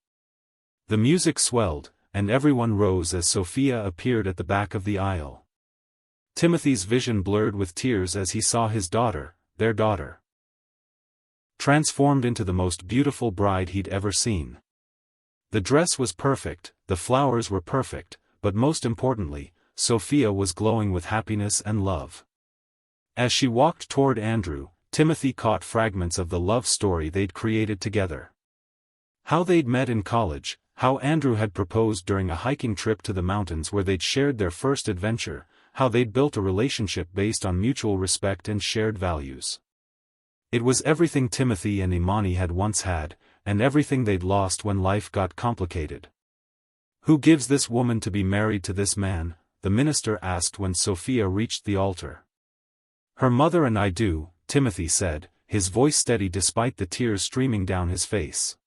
The music swelled, and everyone rose as Sophia appeared at the back of the aisle. Timothy's vision blurred with tears as he saw his daughter, their daughter, transformed into the most beautiful bride he'd ever seen. The dress was perfect, the flowers were perfect, but most importantly, Sophia was glowing with happiness and love. As she walked toward Andrew, Timothy caught fragments of the love story they'd created together. How they'd met in college, how Andrew had proposed during a hiking trip to the mountains where they'd shared their first adventure, how they'd built a relationship based on mutual respect and shared values. It was everything Timothy and Imani had once had, and everything they'd lost when life got complicated. "Who gives this woman to be married to this man?" the minister asked when Sophia reached the altar. "Her mother and I do," Timothy said, his voice steady despite the tears streaming down his face.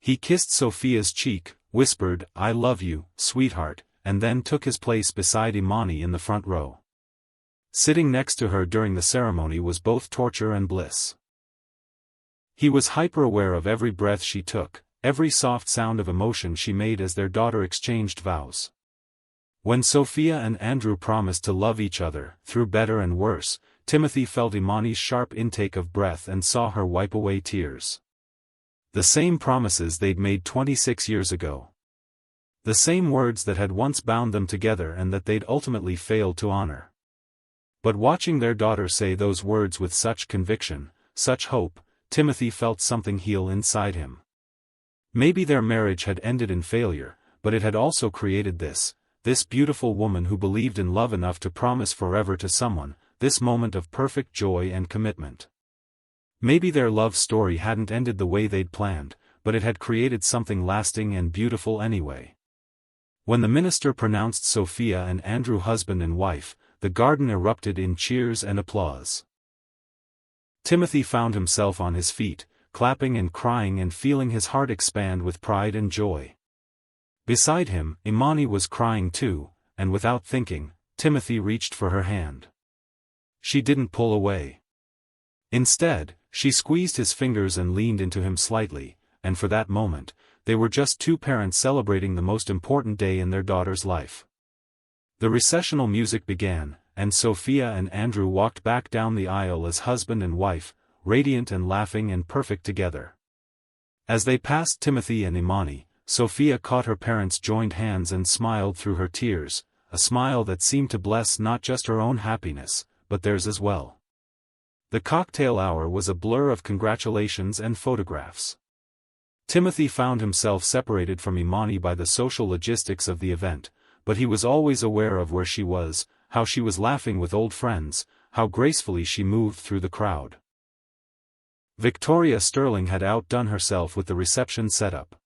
He kissed Sophia's cheek, whispered, "I love you, sweetheart," and then took his place beside Imani in the front row. Sitting next to her during the ceremony was both torture and bliss. He was hyper-aware of every breath she took, every soft sound of emotion she made as their daughter exchanged vows. When Sophia and Andrew promised to love each other, through better and worse, Timothy felt Imani's sharp intake of breath and saw her wipe away tears. The same promises they'd made 26 years ago. The same words that had once bound them together and that they'd ultimately failed to honor. But watching their daughter say those words with such conviction, such hope, Timothy felt something heal inside him. Maybe their marriage had ended in failure, but it had also created this beautiful woman who believed in love enough to promise forever to someone, this moment of perfect joy and commitment. Maybe their love story hadn't ended the way they'd planned, but it had created something lasting and beautiful anyway. When the minister pronounced Sophia and Andrew husband and wife, the garden erupted in cheers and applause. Timothy found himself on his feet, clapping and crying and feeling his heart expand with pride and joy. Beside him, Imani was crying too, and without thinking, Timothy reached for her hand. She didn't pull away. Instead, she squeezed his fingers and leaned into him slightly, and for that moment, they were just two parents celebrating the most important day in their daughter's life. The recessional music began, and Sophia and Andrew walked back down the aisle as husband and wife, radiant and laughing and perfect together. As they passed Timothy and Imani, Sophia caught her parents' joined hands and smiled through her tears, a smile that seemed to bless not just her own happiness, but theirs as well. The cocktail hour was a blur of congratulations and photographs. Timothy found himself separated from Imani by the social logistics of the event, but he was always aware of where she was, how she was laughing with old friends, how gracefully she moved through the crowd. Victoria Sterling had outdone herself with the reception setup.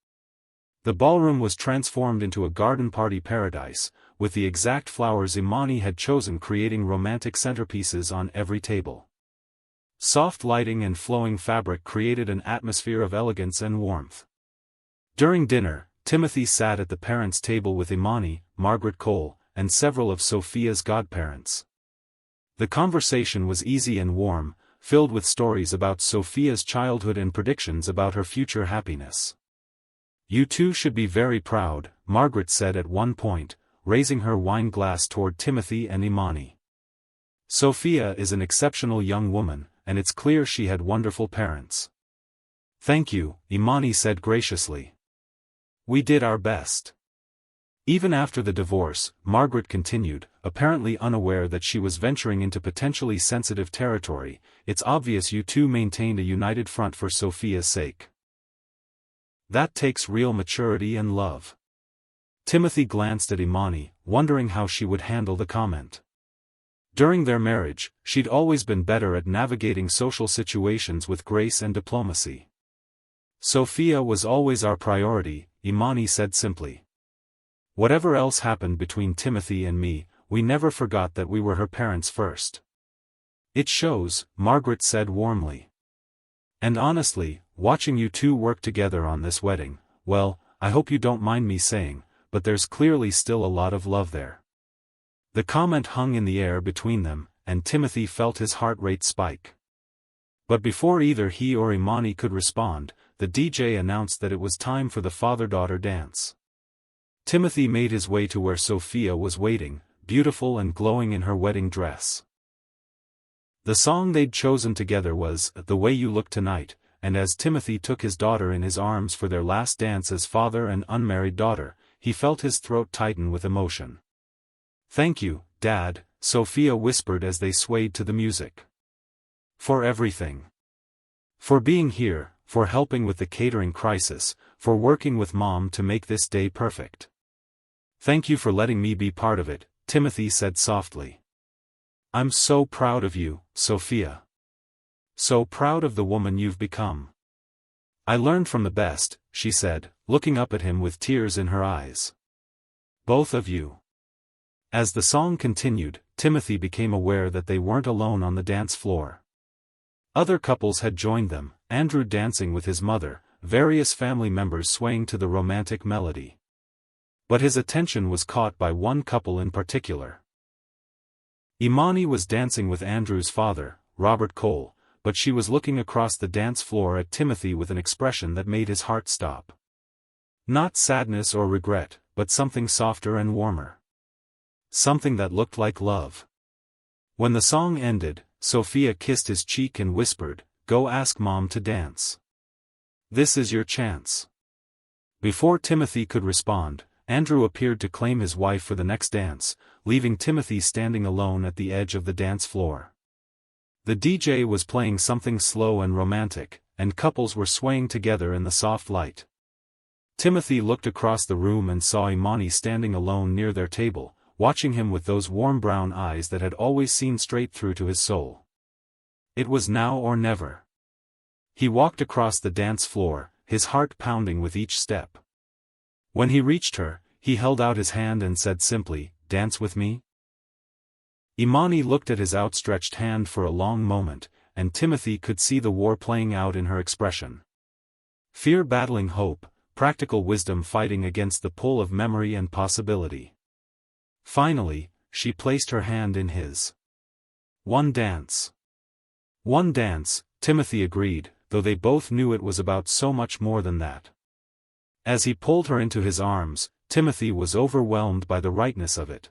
The ballroom was transformed into a garden party paradise, with the exact flowers Imani had chosen creating romantic centerpieces on every table. Soft lighting and flowing fabric created an atmosphere of elegance and warmth. During dinner, Timothy sat at the parents' table with Imani, Margaret Cole, and several of Sophia's godparents. The conversation was easy and warm, filled with stories about Sophia's childhood and predictions about her future happiness. "You two should be very proud," Margaret said at one point, raising her wine glass toward Timothy and Imani. "Sophia is an exceptional young woman, and it's clear she had wonderful parents." "Thank you," Imani said graciously. "We did our best." Even after the divorce, Margaret continued, apparently unaware that she was venturing into potentially sensitive territory, "It's obvious you two maintained a united front for Sophia's sake. That takes real maturity and love." Timothy glanced at Imani, wondering how she would handle the comment. During their marriage, she'd always been better at navigating social situations with grace and diplomacy. "Sophia was always our priority," Imani said simply. "Whatever else happened between Timothy and me, we never forgot that we were her parents first." "It shows," Margaret said warmly. "And honestly, watching you two work together on this wedding, well, I hope you don't mind me saying, but there's clearly still a lot of love there." The comment hung in the air between them, and Timothy felt his heart rate spike. But before either he or Imani could respond, the DJ announced that it was time for the father-daughter dance. Timothy made his way to where Sophia was waiting, beautiful and glowing in her wedding dress. The song they'd chosen together was "The Way You Look Tonight," and as Timothy took his daughter in his arms for their last dance as father and unmarried daughter, he felt his throat tighten with emotion. "Thank you, Dad," Sophia whispered as they swayed to the music. For everything. For being here, for helping with the catering crisis, for working with Mom to make this day perfect. Thank you for letting me be part of it, Timothy said softly. I'm so proud of you, Sophia. So proud of the woman you've become. I learned from the best, she said, looking up at him with tears in her eyes. Both of you. As the song continued, Timothy became aware that they weren't alone on the dance floor. Other couples had joined them, Andrew dancing with his mother, various family members swaying to the romantic melody. But his attention was caught by one couple in particular. Imani was dancing with Andrew's father, Robert Cole, but she was looking across the dance floor at Timothy with an expression that made his heart stop. Not sadness or regret, but something softer and warmer. Something that looked like love. When the song ended, Sophia kissed his cheek and whispered, "Go ask Mom to dance. This is your chance." Before Timothy could respond, Andrew appeared to claim his wife for the next dance, leaving Timothy standing alone at the edge of the dance floor. The DJ was playing something slow and romantic, and couples were swaying together in the soft light. Timothy looked across the room and saw Imani standing alone near their table, watching him with those warm brown eyes that had always seen straight through to his soul. It was now or never. He walked across the dance floor, his heart pounding with each step. When he reached her, he held out his hand and said simply, "Dance with me?" Imani looked at his outstretched hand for a long moment, and Timothy could see the war playing out in her expression. Fear battling hope, practical wisdom fighting against the pull of memory and possibility. Finally, she placed her hand in his. One dance. One dance, Timothy agreed, though they both knew it was about so much more than that. As he pulled her into his arms, Timothy was overwhelmed by the rightness of it.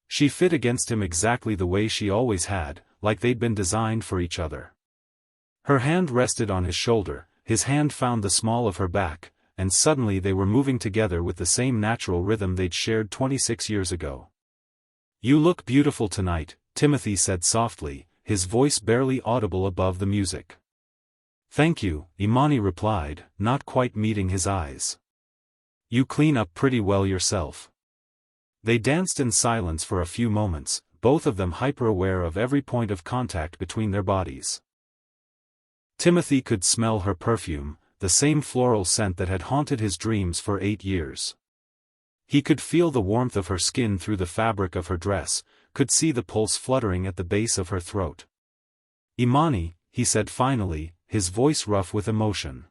She fit against him exactly the way she always had, like they'd been designed for each other. Her hand rested on his shoulder, his hand found the small of her back, and suddenly they were moving together with the same natural rhythm they'd shared 26 years ago. "You look beautiful tonight," Timothy said softly, his voice barely audible above the music. "Thank you," Imani replied, not quite meeting his eyes. "You clean up pretty well yourself." They danced in silence for a few moments, both of them hyper-aware of every point of contact between their bodies. Timothy could smell her perfume, the same floral scent that had haunted his dreams for 8 years. He could feel the warmth of her skin through the fabric of her dress, could see the pulse fluttering at the base of her throat. "Imani," he said finally, his voice rough with emotion.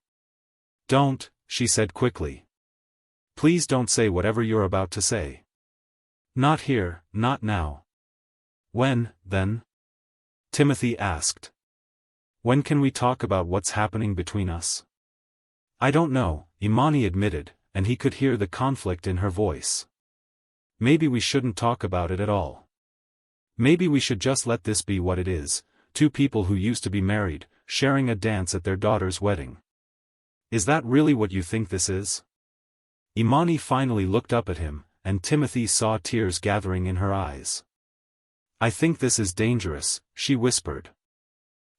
"Don't," she said quickly. "Please don't say whatever you're about to say. Not here, not now." "When, then?" Timothy asked. "When can we talk about what's happening between us?" "I don't know," Imani admitted, and he could hear the conflict in her voice. "Maybe we shouldn't talk about it at all. Maybe we should just let this be what it is, two people who used to be married, sharing a dance at their daughter's wedding. Is that really what you think this is?" Imani finally looked up at him, and Timothy saw tears gathering in her eyes. "I think this is dangerous," she whispered.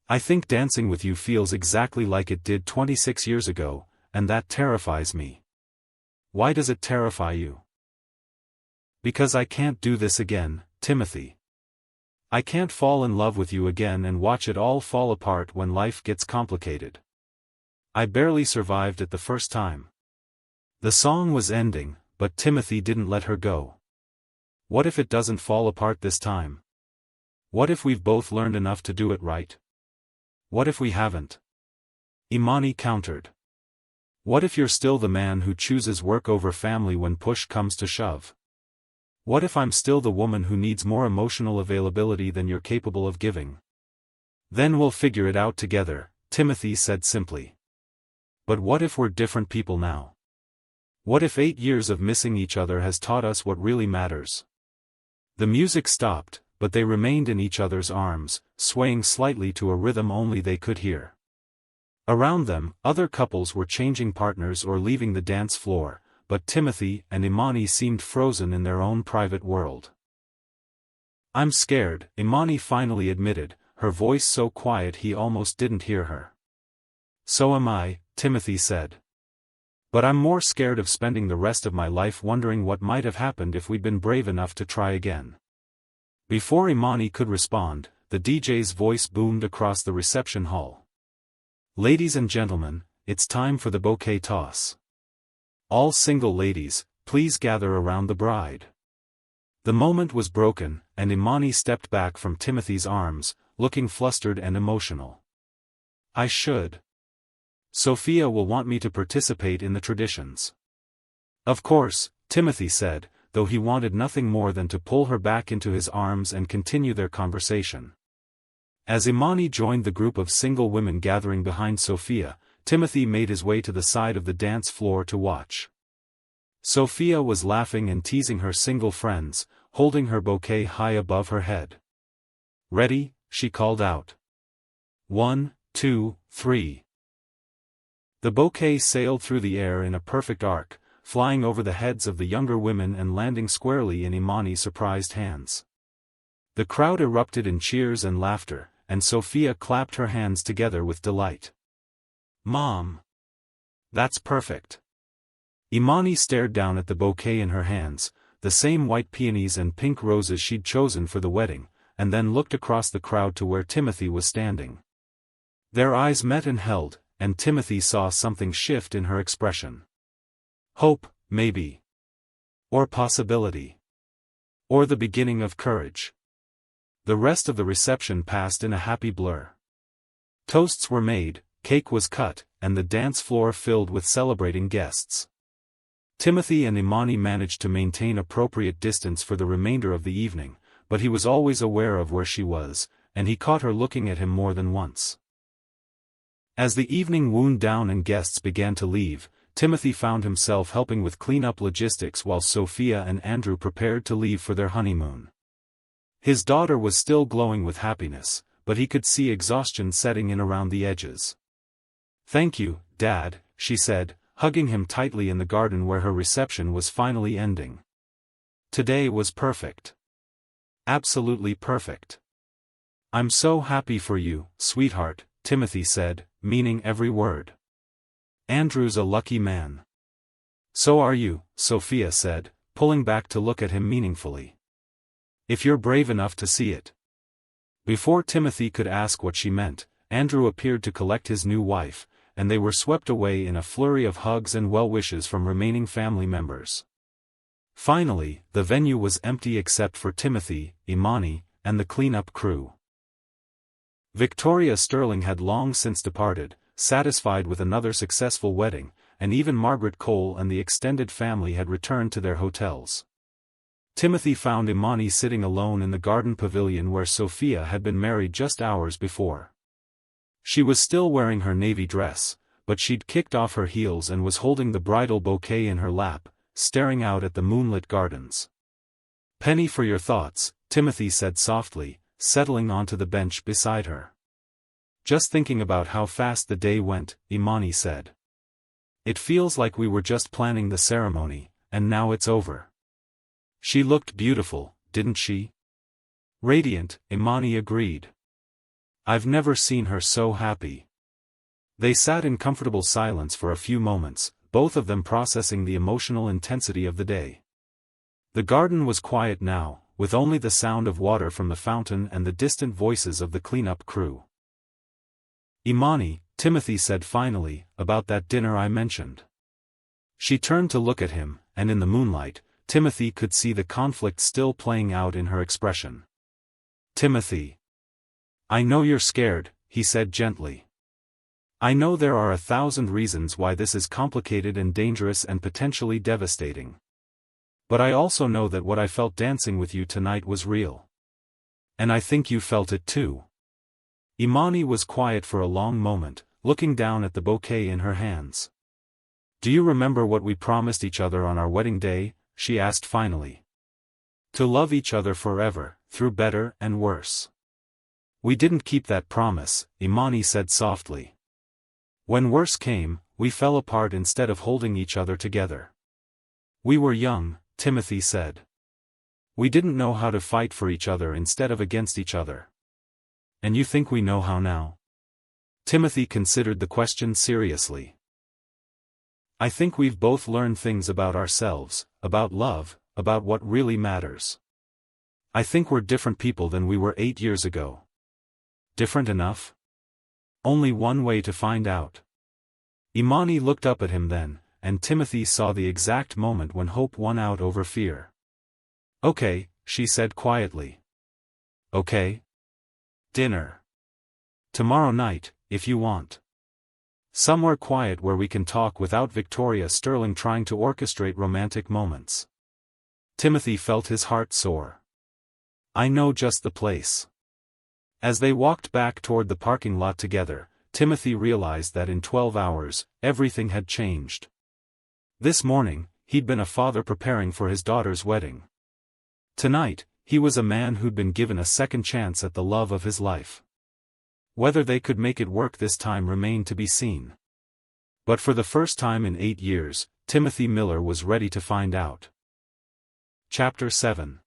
"I think dancing with you feels exactly like it did 26 years ago, and that terrifies me." "Why does it terrify you?" "Because I can't do this again, Timothy. I can't fall in love with you again and watch it all fall apart when life gets complicated. I barely survived it the first time." The song was ending, but Timothy didn't let her go. "What if it doesn't fall apart this time? What if we've both learned enough to do it right? What if we haven't?" Imani countered. "What if you're still the man who chooses work over family when push comes to shove? What if I'm still the woman who needs more emotional availability than you're capable of giving? Then we'll figure it out together," Timothy said simply. "But what if we're different people now? What if 8 years of missing each other has taught us what really matters?" The music stopped, but they remained in each other's arms, swaying slightly to a rhythm only they could hear. Around them, other couples were changing partners or leaving the dance floor, but Timothy and Imani seemed frozen in their own private world. "I'm scared," Imani finally admitted, her voice so quiet he almost didn't hear her. "So am I," Timothy said. "But I'm more scared of spending the rest of my life wondering what might have happened if we'd been brave enough to try again." Before Imani could respond, the DJ's voice boomed across the reception hall. "Ladies and gentlemen, it's time for the bouquet toss. All single ladies, please gather around the bride." The moment was broken, and Imani stepped back from Timothy's arms, looking flustered and emotional. "I should. Sophia will want me to participate in the traditions." "Of course," Timothy said, though he wanted nothing more than to pull her back into his arms and continue their conversation. As Imani joined the group of single women gathering behind Sophia, Timothy made his way to the side of the dance floor to watch. Sophia was laughing and teasing her single friends, holding her bouquet high above her head. "Ready?" she called out. 1, 2, 3. The bouquet sailed through the air in a perfect arc, flying over the heads of the younger women and landing squarely in Imani's surprised hands. The crowd erupted in cheers and laughter, and Sophia clapped her hands together with delight. "Mom! That's perfect." Imani stared down at the bouquet in her hands, the same white peonies and pink roses she'd chosen for the wedding, and then looked across the crowd to where Timothy was standing. Their eyes met and held, and Timothy saw something shift in her expression. Hope, maybe. Or possibility. Or the beginning of courage. The rest of the reception passed in a happy blur. Toasts were made, cake was cut, and the dance floor filled with celebrating guests. Timothy and Imani managed to maintain appropriate distance for the remainder of the evening, but he was always aware of where she was, and he caught her looking at him more than once. As the evening wound down and guests began to leave, Timothy found himself helping with cleanup logistics while Sophia and Andrew prepared to leave for their honeymoon. His daughter was still glowing with happiness, but he could see exhaustion setting in around the edges. "Thank you, Dad," she said, hugging him tightly in the garden where her reception was finally ending. "Today was perfect. Absolutely perfect. I'm so happy for you, sweetheart," Timothy said, meaning every word. "Andrew's a lucky man." "So are you," Sophia said, pulling back to look at him meaningfully. "If you're brave enough to see it." Before Timothy could ask what she meant, Andrew appeared to collect his new wife, and they were swept away in a flurry of hugs and well wishes from remaining family members. Finally, the venue was empty except for Timothy, Imani, and the cleanup crew. Victoria Sterling had long since departed, satisfied with another successful wedding, and even Margaret Cole and the extended family had returned to their hotels. Timothy found Imani sitting alone in the garden pavilion where Sophia had been married just hours before. She was still wearing her navy dress, but she'd kicked off her heels and was holding the bridal bouquet in her lap, staring out at the moonlit gardens. "Penny for your thoughts," Timothy said softly, settling onto the bench beside her. "Just thinking about how fast the day went," Imani said. "It feels like we were just planning the ceremony, and now it's over." "She looked beautiful, didn't she?" "Radiant," Imani agreed. "I've never seen her so happy." They sat in comfortable silence for a few moments, both of them processing the emotional intensity of the day. The garden was quiet now, with only the sound of water from the fountain and the distant voices of the cleanup crew. "Imani," Timothy said finally, "about that dinner I mentioned." She turned to look at him, and in the moonlight, Timothy could see the conflict still playing out in her expression. "Timothy. I know you're scared," he said gently. "I know there are 1,000 reasons why this is complicated and dangerous and potentially devastating. But I also know that what I felt dancing with you tonight was real. And I think you felt it too." Imani was quiet for a long moment, looking down at the bouquet in her hands. "Do you remember what we promised each other on our wedding day?" she asked finally. "To love each other forever, through better and worse." "We didn't keep that promise," Imani said softly. "When worse came, we fell apart instead of holding each other together. We were young," Timothy said. "We didn't know how to fight for each other instead of against each other. And you think we know how now? Timothy considered the question seriously. I think we've both learned things about ourselves, about love, about what really matters. I think we're different people than we were 8 years ago. Different enough? Only one way to find out. Imani looked up at him then, and Timothy saw the exact moment when hope won out over fear. Okay, she said quietly. Okay? Dinner. Tomorrow night, if you want. Somewhere quiet where we can talk without Victoria Sterling trying to orchestrate romantic moments. Timothy felt his heart soar. I know just the place. As they walked back toward the parking lot together, Timothy realized that in 12 hours, everything had changed. This morning, he'd been a father preparing for his daughter's wedding. Tonight, he was a man who'd been given a second chance at the love of his life. Whether they could make it work this time remained to be seen. But for the first time in 8 years, Timothy Miller was ready to find out. Chapter 7.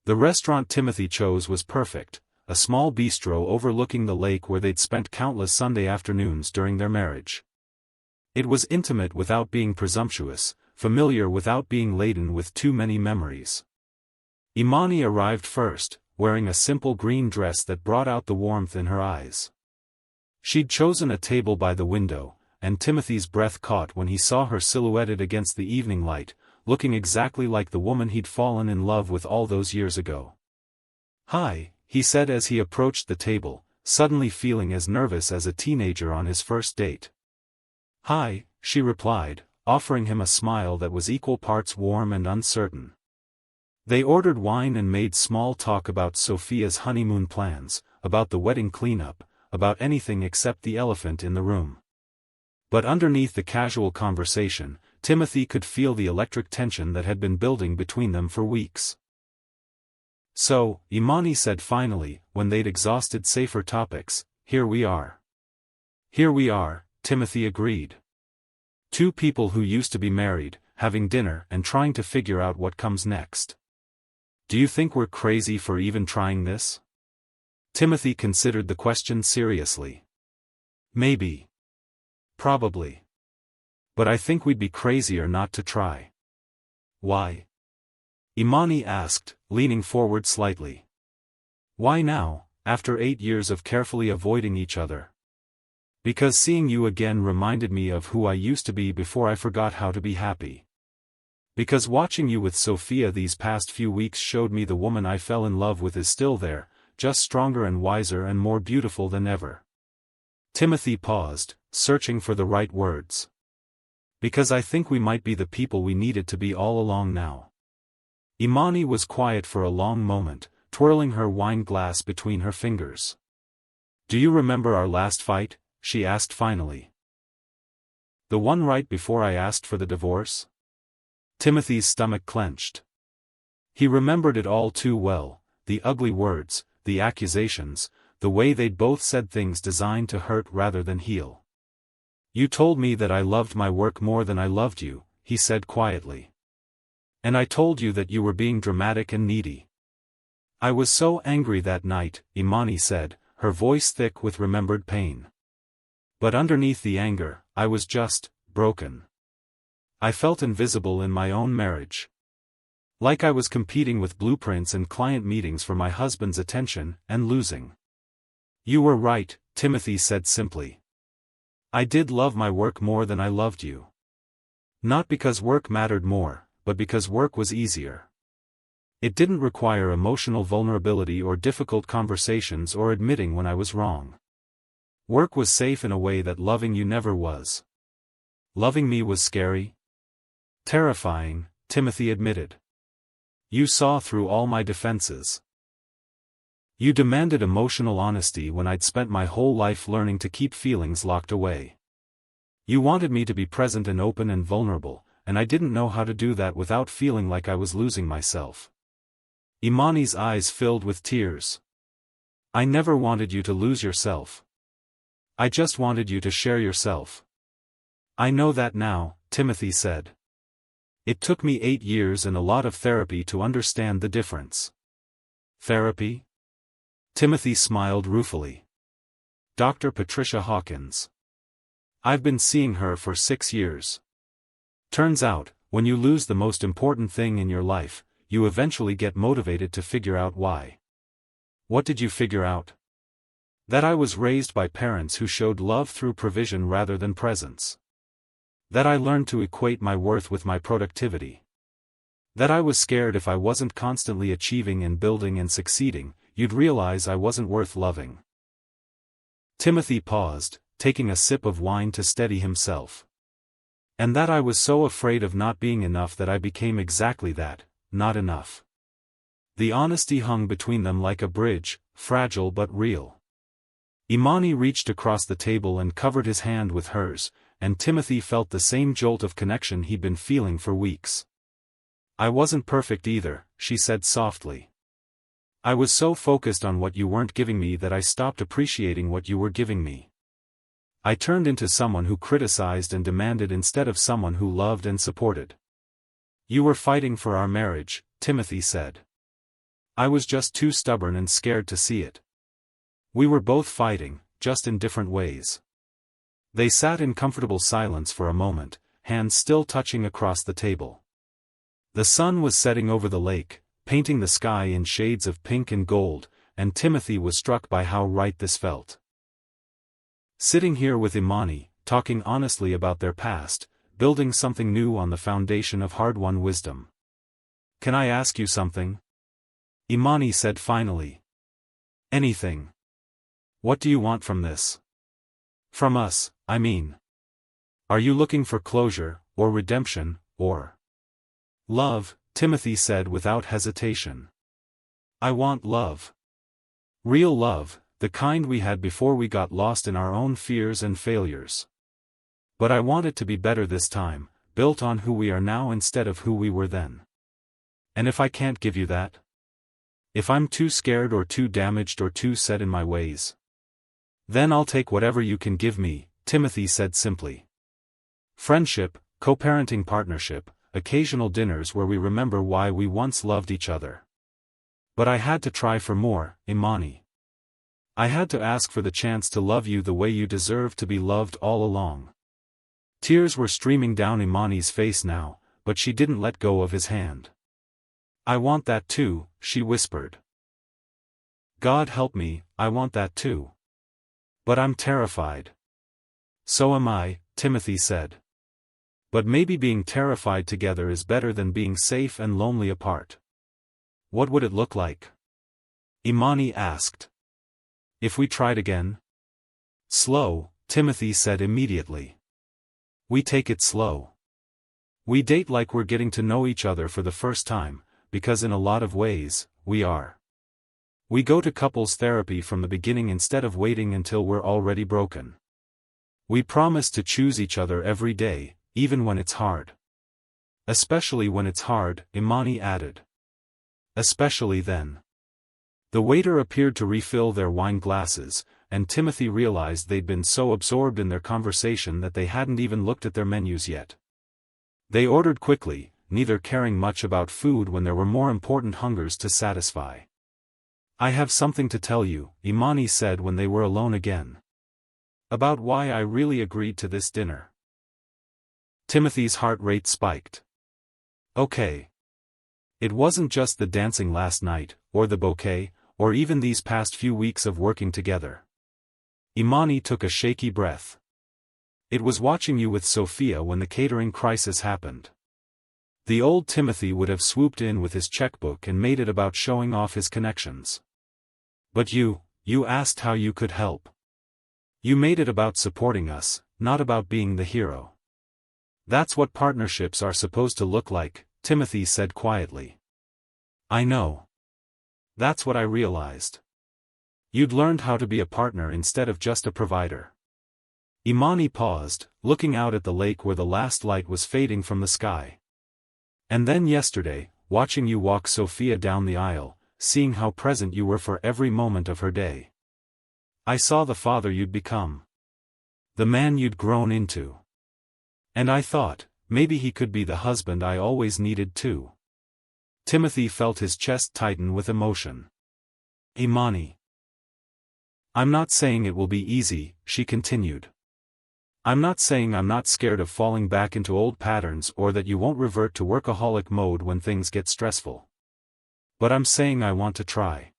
The restaurant Timothy chose was perfect, a small bistro overlooking the lake where they'd spent countless Sunday afternoons during their marriage. It was intimate without being presumptuous, familiar without being laden with too many memories. Imani arrived first, wearing a simple green dress that brought out the warmth in her eyes. She'd chosen a table by the window, and Timothy's breath caught when he saw her silhouetted against the evening light, looking exactly like the woman he'd fallen in love with all those years ago. Hi, he said as he approached the table, suddenly feeling as nervous as a teenager on his first date. Hi, she replied, offering him a smile that was equal parts warm and uncertain. They ordered wine and made small talk about Sophia's honeymoon plans, about the wedding cleanup, about anything except the elephant in the room. But underneath the casual conversation, Timothy could feel the electric tension that had been building between them for weeks. So, Imani said finally, when they'd exhausted safer topics, here we are. Here we are, Timothy agreed. Two people who used to be married, having dinner and trying to figure out what comes next. Do you think we're crazy for even trying this? Timothy considered the question seriously. Maybe. Probably. But I think we'd be crazier not to try. Why? Imani asked, leaning forward slightly. Why now, after 8 years of carefully avoiding each other? Because seeing you again reminded me of who I used to be before I forgot how to be happy. Because watching you with Sophia these past few weeks showed me the woman I fell in love with is still there, just stronger and wiser and more beautiful than ever. Timothy paused, searching for the right words. Because I think we might be the people we needed to be all along now. Imani was quiet for a long moment, twirling her wine glass between her fingers. Do you remember our last fight? She asked finally. The one right before I asked for the divorce? Timothy's stomach clenched. He remembered it all too well, the ugly words, the accusations, the way they'd both said things designed to hurt rather than heal. You told me that I loved my work more than I loved you, he said quietly. And I told you that you were being dramatic and needy. I was so angry that night, Imani said, her voice thick with remembered pain. But underneath the anger, I was just broken. I felt invisible in my own marriage. Like I was competing with blueprints and client meetings for my husband's attention, and losing. You were right, Timothy said simply. I did love my work more than I loved you. Not because work mattered more, but because work was easier. It didn't require emotional vulnerability or difficult conversations or admitting when I was wrong. Work was safe in a way that loving you never was. Loving me was scary. Terrifying, Timothy admitted. You saw through all my defenses. You demanded emotional honesty when I'd spent my whole life learning to keep feelings locked away. You wanted me to be present and open and vulnerable, and I didn't know how to do that without feeling like I was losing myself. Imani's eyes filled with tears. I never wanted you to lose yourself. I just wanted you to share yourself. I know that now, Timothy said. It took me 8 years and a lot of therapy to understand the difference. Therapy? Timothy smiled ruefully. Dr. Patricia Hawkins. I've been seeing her for 6 years. Turns out, when you lose the most important thing in your life, you eventually get motivated to figure out why. What did you figure out? That I was raised by parents who showed love through provision rather than presence. That I learned to equate my worth with my productivity. That I was scared if I wasn't constantly achieving and building and succeeding, you'd realize I wasn't worth loving. Timothy paused, taking a sip of wine to steady himself. And that I was so afraid of not being enough that I became exactly that, not enough. The honesty hung between them like a bridge, fragile but real. Imani reached across the table and covered his hand with hers, and Timothy felt the same jolt of connection he'd been feeling for weeks. I wasn't perfect either, she said softly. I was so focused on what you weren't giving me that I stopped appreciating what you were giving me. I turned into someone who criticized and demanded instead of someone who loved and supported. You were fighting for our marriage, Timothy said. I was just too stubborn and scared to see it. We were both fighting, just in different ways. They sat in comfortable silence for a moment, hands still touching across the table. The sun was setting over the lake, painting the sky in shades of pink and gold, and Timothy was struck by how right this felt. Sitting here with Imani, talking honestly about their past, building something new on the foundation of hard-won wisdom. Can I ask you something? Imani said finally. Anything. What do you want from this? From us, I mean. Are you looking for closure, or redemption, or love? Timothy said without hesitation. I want love. Real love, the kind we had before we got lost in our own fears and failures. But I want it to be better this time, built on who we are now instead of who we were then. And if I can't give you that? If I'm too scared or too damaged or too set in my ways? Then I'll take whatever you can give me, Timothy said simply. Friendship, co-parenting partnership, occasional dinners where we remember why we once loved each other. But I had to try for more, Imani. I had to ask for the chance to love you the way you deserve to be loved all along. Tears were streaming down Imani's face now, but she didn't let go of his hand. I want that too, she whispered. God help me, I want that too. But I'm terrified. So am I, Timothy said. But maybe being terrified together is better than being safe and lonely apart. What would it look like? Imani asked. If we tried again? Slow, Timothy said immediately. We take it slow. We date like we're getting to know each other for the first time, because in a lot of ways, we are. We go to couples therapy from the beginning instead of waiting until we're already broken. We promise to choose each other every day, even when it's hard. Especially when it's hard, Imani added. Especially then. The waiter appeared to refill their wine glasses, and Timothy realized they'd been so absorbed in their conversation that they hadn't even looked at their menus yet. They ordered quickly, neither caring much about food when there were more important hungers to satisfy. I have something to tell you, Imani said when they were alone again. About why I really agreed to this dinner. Timothy's heart rate spiked. Okay. It wasn't just the dancing last night, or the bouquet, or even these past few weeks of working together. Imani took a shaky breath. It was watching you with Sophia when the catering crisis happened. The old Timothy would have swooped in with his checkbook and made it about showing off his connections. But you asked how you could help. You made it about supporting us, not about being the hero. That's what partnerships are supposed to look like, Timothy said quietly. I know. That's what I realized. You'd learned how to be a partner instead of just a provider. Imani paused, looking out at the lake where the last light was fading from the sky. And then yesterday, watching you walk Sophia down the aisle, seeing how present you were for every moment of her day. I saw the father you'd become. The man you'd grown into. And I thought, maybe he could be the husband I always needed too. Timothy felt his chest tighten with emotion. Imani. I'm not saying it will be easy, she continued. I'm not saying I'm not scared of falling back into old patterns or that you won't revert to workaholic mode when things get stressful. But I'm saying I want to try.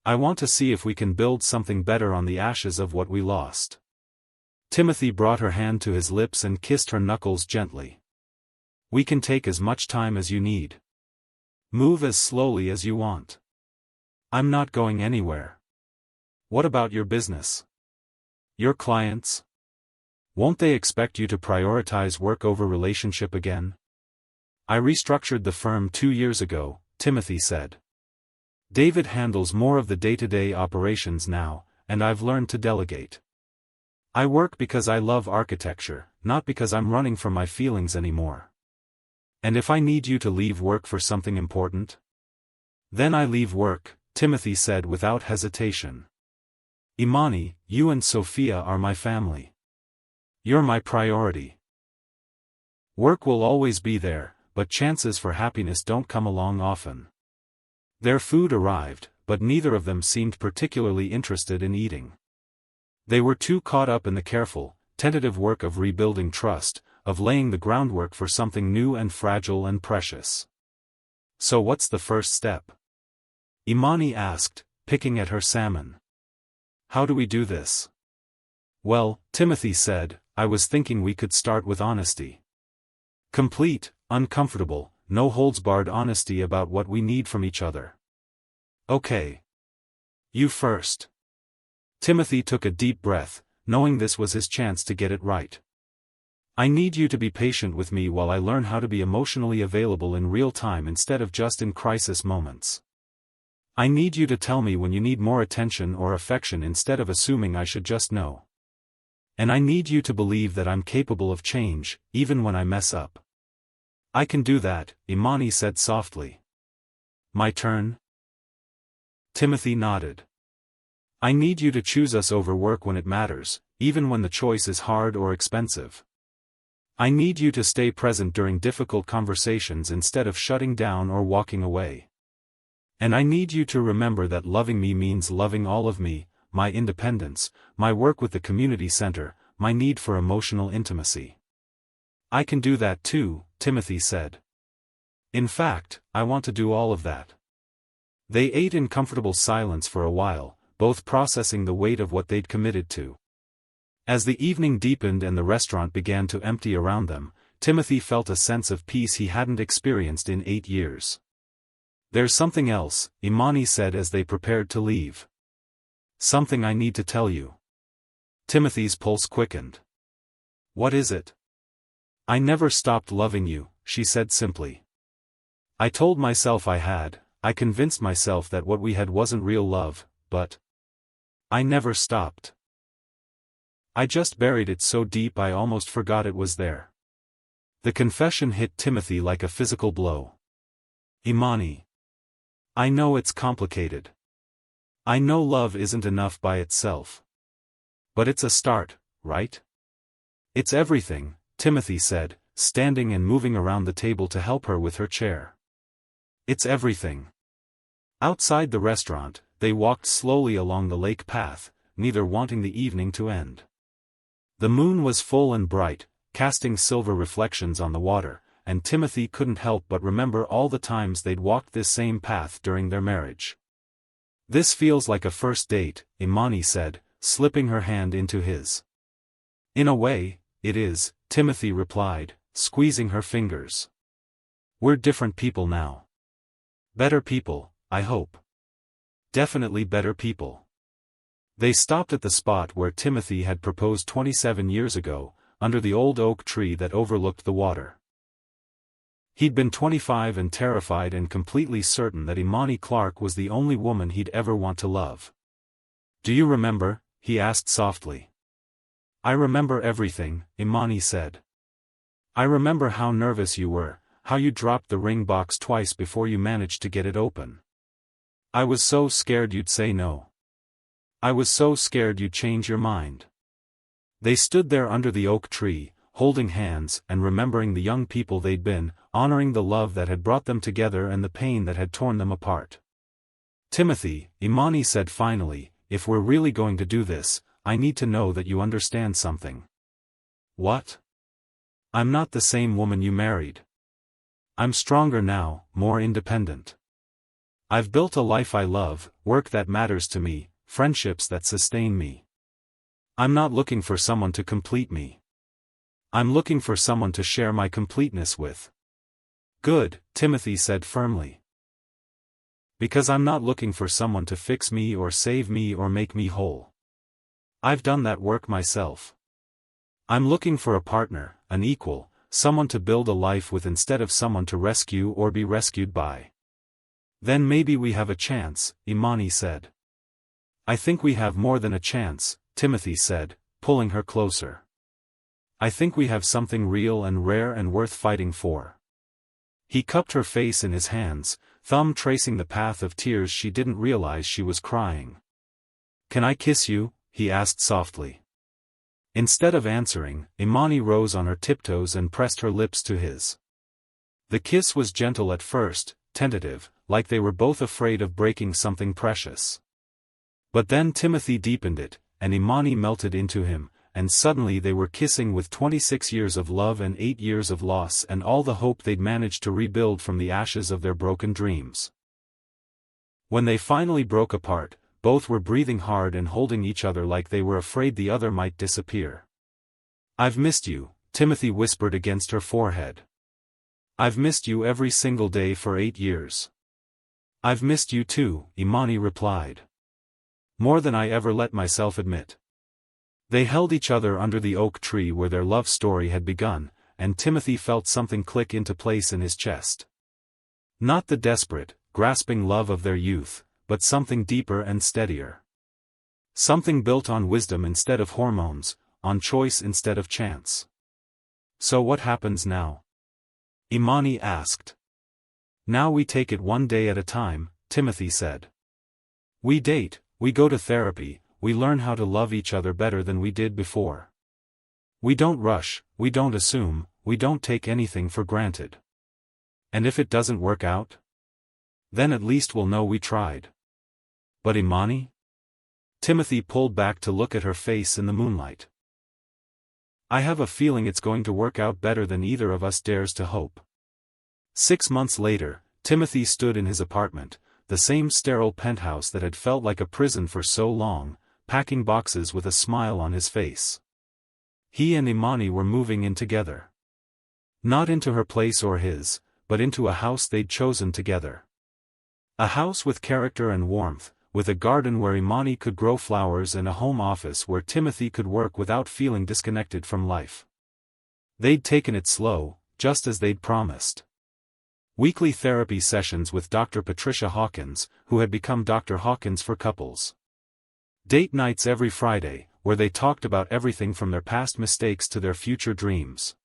I want to see if we can build something better on the ashes of what we lost. Timothy brought her hand to his lips and kissed her knuckles gently. We can take as much time as you need. Move as slowly as you want. I'm not going anywhere. What about your business? Your clients? Won't they expect you to prioritize work over relationship again? I restructured the firm 2 years ago, Timothy said. David handles more of the day-to-day operations now, and I've learned to delegate. I work because I love architecture, not because I'm running from my feelings anymore. And if I need you to leave work for something important? Then I leave work, Timothy said without hesitation. Imani, you and Sophia are my family. You're my priority. Work will always be there, but chances for happiness don't come along often. Their food arrived, but neither of them seemed particularly interested in eating. They were too caught up in the careful, tentative work of rebuilding trust, of laying the groundwork for something new and fragile and precious. So what's the first step? Imani asked, picking at her salmon. How do we do this? Well, Timothy said, I was thinking we could start with honesty. Complete, uncomfortable, no-holds-barred honesty about what we need from each other. Okay. You first. Timothy took a deep breath, knowing this was his chance to get it right. I need you to be patient with me while I learn how to be emotionally available in real time instead of just in crisis moments. I need you to tell me when you need more attention or affection instead of assuming I should just know. And I need you to believe that I'm capable of change, even when I mess up. I can do that, Imani said softly. My turn? Timothy nodded. I need you to choose us over work when it matters, even when the choice is hard or expensive. I need you to stay present during difficult conversations instead of shutting down or walking away. And I need you to remember that loving me means loving all of me, my independence, my work with the community center, my need for emotional intimacy. I can do that too, Timothy said. In fact, I want to do all of that. They ate in comfortable silence for a while, both processing the weight of what they'd committed to. As the evening deepened and the restaurant began to empty around them, Timothy felt a sense of peace he hadn't experienced in 8 years. There's something else, Imani said as they prepared to leave. Something I need to tell you. Timothy's pulse quickened. What is it? I never stopped loving you, she said simply. I told myself I had, I convinced myself that what we had wasn't real love, but I never stopped. I just buried it so deep I almost forgot it was there. The confession hit Timothy like a physical blow. Imani. I know it's complicated. I know love isn't enough by itself. But it's a start, right? It's everything, Timothy said, standing and moving around the table to help her with her chair. It's everything. Outside the restaurant, they walked slowly along the lake path, neither wanting the evening to end. The moon was full and bright, casting silver reflections on the water, and Timothy couldn't help but remember all the times they'd walked this same path during their marriage. This feels like a first date, Imani said, slipping her hand into his. In a way, it is, Timothy replied, squeezing her fingers. We're different people now. Better people, I hope. Definitely better people. They stopped at the spot where Timothy had proposed 27 years ago, under the old oak tree that overlooked the water. He'd been 25 and terrified and completely certain that Imani Clark was the only woman he'd ever want to love. Do you remember? He asked softly. I remember everything, Imani said. I remember how nervous you were, how you dropped the ring box twice before you managed to get it open. I was so scared you'd say no. I was so scared you'd change your mind. They stood there under the oak tree, holding hands and remembering the young people they'd been, honoring the love that had brought them together and the pain that had torn them apart. Timothy, Imani said finally, if we're really going to do this, I need to know that you understand something. What? I'm not the same woman you married. I'm stronger now, more independent. I've built a life I love, work that matters to me, friendships that sustain me. I'm not looking for someone to complete me. I'm looking for someone to share my completeness with. Good, Timothy said firmly. Because I'm not looking for someone to fix me or save me or make me whole. I've done that work myself. I'm looking for a partner, an equal, someone to build a life with instead of someone to rescue or be rescued by. Then maybe we have a chance, Imani said. I think we have more than a chance, Timothy said, pulling her closer. I think we have something real and rare and worth fighting for. He cupped her face in his hands, thumb tracing the path of tears she didn't realize she was crying. Can I kiss you? He asked softly. Instead of answering, Imani rose on her tiptoes and pressed her lips to his. The kiss was gentle at first, tentative, like they were both afraid of breaking something precious. But then Timothy deepened it, and Imani melted into him, and suddenly they were kissing with 26 years of love and 8 years of loss and all the hope they'd managed to rebuild from the ashes of their broken dreams. When they finally broke apart, both were breathing hard and holding each other like they were afraid the other might disappear. I've missed you, Timothy whispered against her forehead. I've missed you every single day for 8 years. I've missed you too, Imani replied. More than I ever let myself admit. They held each other under the oak tree where their love story had begun, and Timothy felt something click into place in his chest. Not the desperate, grasping love of their youth, but something deeper and steadier. Something built on wisdom instead of hormones, on choice instead of chance. So what happens now? Imani asked. Now we take it one day at a time, Timothy said. We date, we go to therapy, we learn how to love each other better than we did before. We don't rush, we don't assume, we don't take anything for granted. And if it doesn't work out? Then at least we'll know we tried. But Imani? Timothy pulled back to look at her face in the moonlight. I have a feeling it's going to work out better than either of us dares to hope. 6 months later, Timothy stood in his apartment, the same sterile penthouse that had felt like a prison for so long, packing boxes with a smile on his face. He and Imani were moving in together. Not into her place or his, but into a house they'd chosen together. A house with character and warmth, with a garden where Imani could grow flowers and a home office where Timothy could work without feeling disconnected from life. They'd taken it slow, just as they'd promised. Weekly therapy sessions with Dr. Patricia Hawkins, who had become Dr. Hawkins for couples. Date nights every Friday, where they talked about everything from their past mistakes to their future dreams.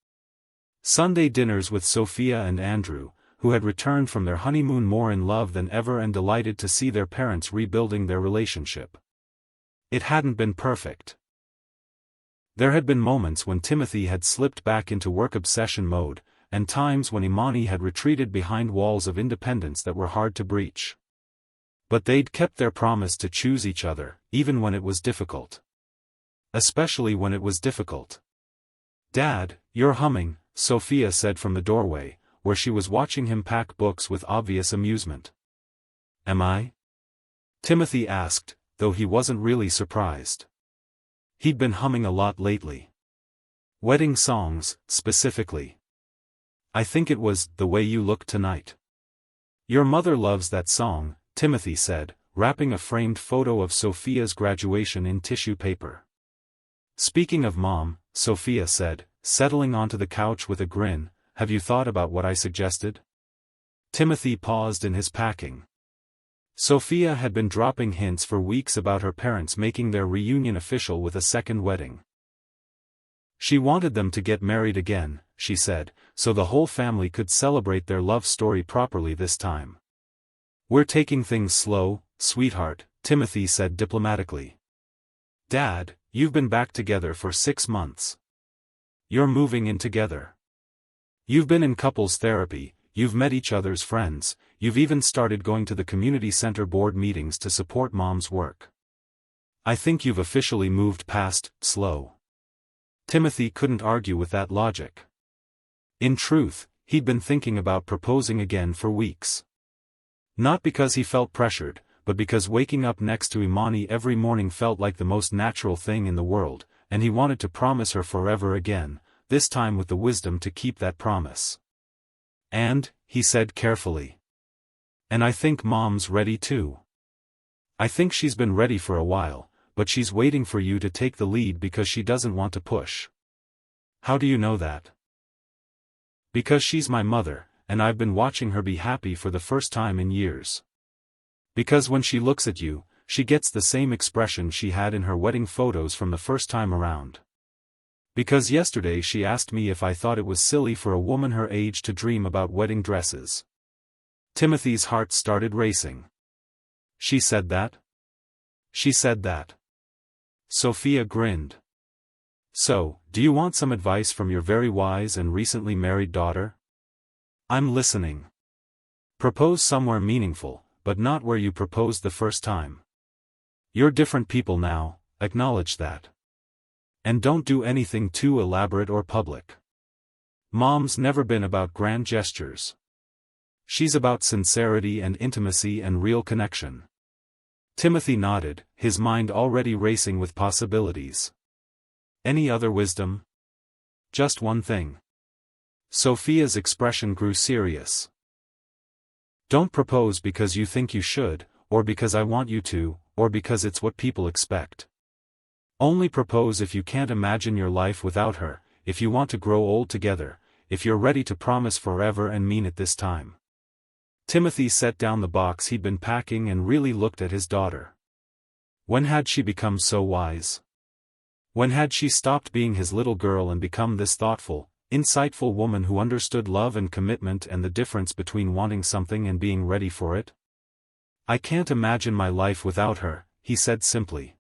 Sunday dinners with Sophia and Andrew, who had returned from their honeymoon more in love than ever and delighted to see their parents rebuilding their relationship. It hadn't been perfect. There had been moments when Timothy had slipped back into work obsession mode, and times when Imani had retreated behind walls of independence that were hard to breach. But they'd kept their promise to choose each other, even when it was difficult. Especially when it was difficult. Dad, you're humming, Sophia said from the doorway, where she was watching him pack books with obvious amusement. Am I? Timothy asked, though he wasn't really surprised. He'd been humming a lot lately. Wedding songs, specifically. I think it was The Way You Look Tonight. Your mother loves that song, Timothy said, wrapping a framed photo of Sophia's graduation in tissue paper. Speaking of Mom, Sophia said, settling onto the couch with a grin, have you thought about what I suggested? Timothy paused in his packing. Sophia had been dropping hints for weeks about her parents making their reunion official with a second wedding. She wanted them to get married again, she said, so the whole family could celebrate their love story properly this time. We're taking things slow, sweetheart, Timothy said diplomatically. Dad, you've been back together for 6 months. You're moving in together. You've been in couples therapy, you've met each other's friends, you've even started going to the community center board meetings to support Mom's work. I think you've officially moved past slow. Timothy couldn't argue with that logic. In truth, he'd been thinking about proposing again for weeks. Not because he felt pressured, but because waking up next to Imani every morning felt like the most natural thing in the world, and he wanted to promise her forever again, this time with the wisdom to keep that promise. And, he said carefully. And I think Mom's ready too. I think she's been ready for a while, but she's waiting for you to take the lead because she doesn't want to push. How do you know that? Because she's my mother, and I've been watching her be happy for the first time in years. Because when she looks at you, she gets the same expression she had in her wedding photos from the first time around. Because yesterday she asked me if I thought it was silly for a woman her age to dream about wedding dresses. Timothy's heart started racing. She said that? She said that. Sophia grinned. So, do you want some advice from your very wise and recently married daughter? I'm listening. Propose somewhere meaningful, but not where you proposed the first time. You're different people now, acknowledge that. And don't do anything too elaborate or public. Mom's never been about grand gestures. She's about sincerity and intimacy and real connection. Timothy nodded, his mind already racing with possibilities. Any other wisdom? Just one thing. Sophia's expression grew serious. Don't propose because you think you should, or because I want you to, or because it's what people expect. Only propose if you can't imagine your life without her, if you want to grow old together, if you're ready to promise forever and mean it this time. Timothy set down the box he'd been packing and really looked at his daughter. When had she become so wise? When had she stopped being his little girl and become this thoughtful, insightful woman who understood love and commitment and the difference between wanting something and being ready for it? I can't imagine my life without her, he said simply.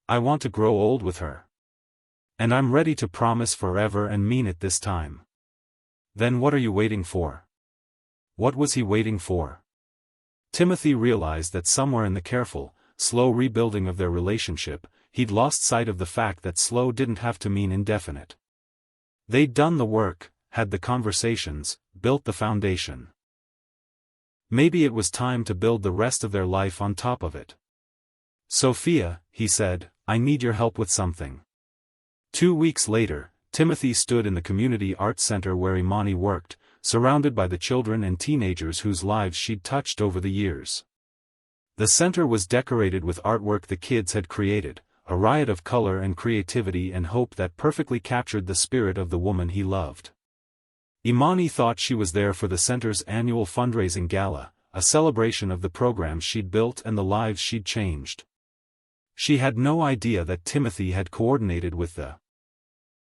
I want to grow old with her. And I'm ready to promise forever and mean it this time. Then what are you waiting for? What was he waiting for? Timothy realized that somewhere in the careful, slow rebuilding of their relationship, he'd lost sight of the fact that slow didn't have to mean indefinite. They'd done the work, had the conversations, built the foundation. Maybe it was time to build the rest of their life on top of it. Sophia, he said, I need your help with something. 2 weeks later, Timothy stood in the community arts center where Imani worked, surrounded by the children and teenagers whose lives she'd touched over the years. The center was decorated with artwork the kids had created, a riot of color and creativity and hope that perfectly captured the spirit of the woman he loved. Imani thought she was there for the center's annual fundraising gala, a celebration of the programs she'd built and the lives she'd changed. She had no idea that Timothy had coordinated with the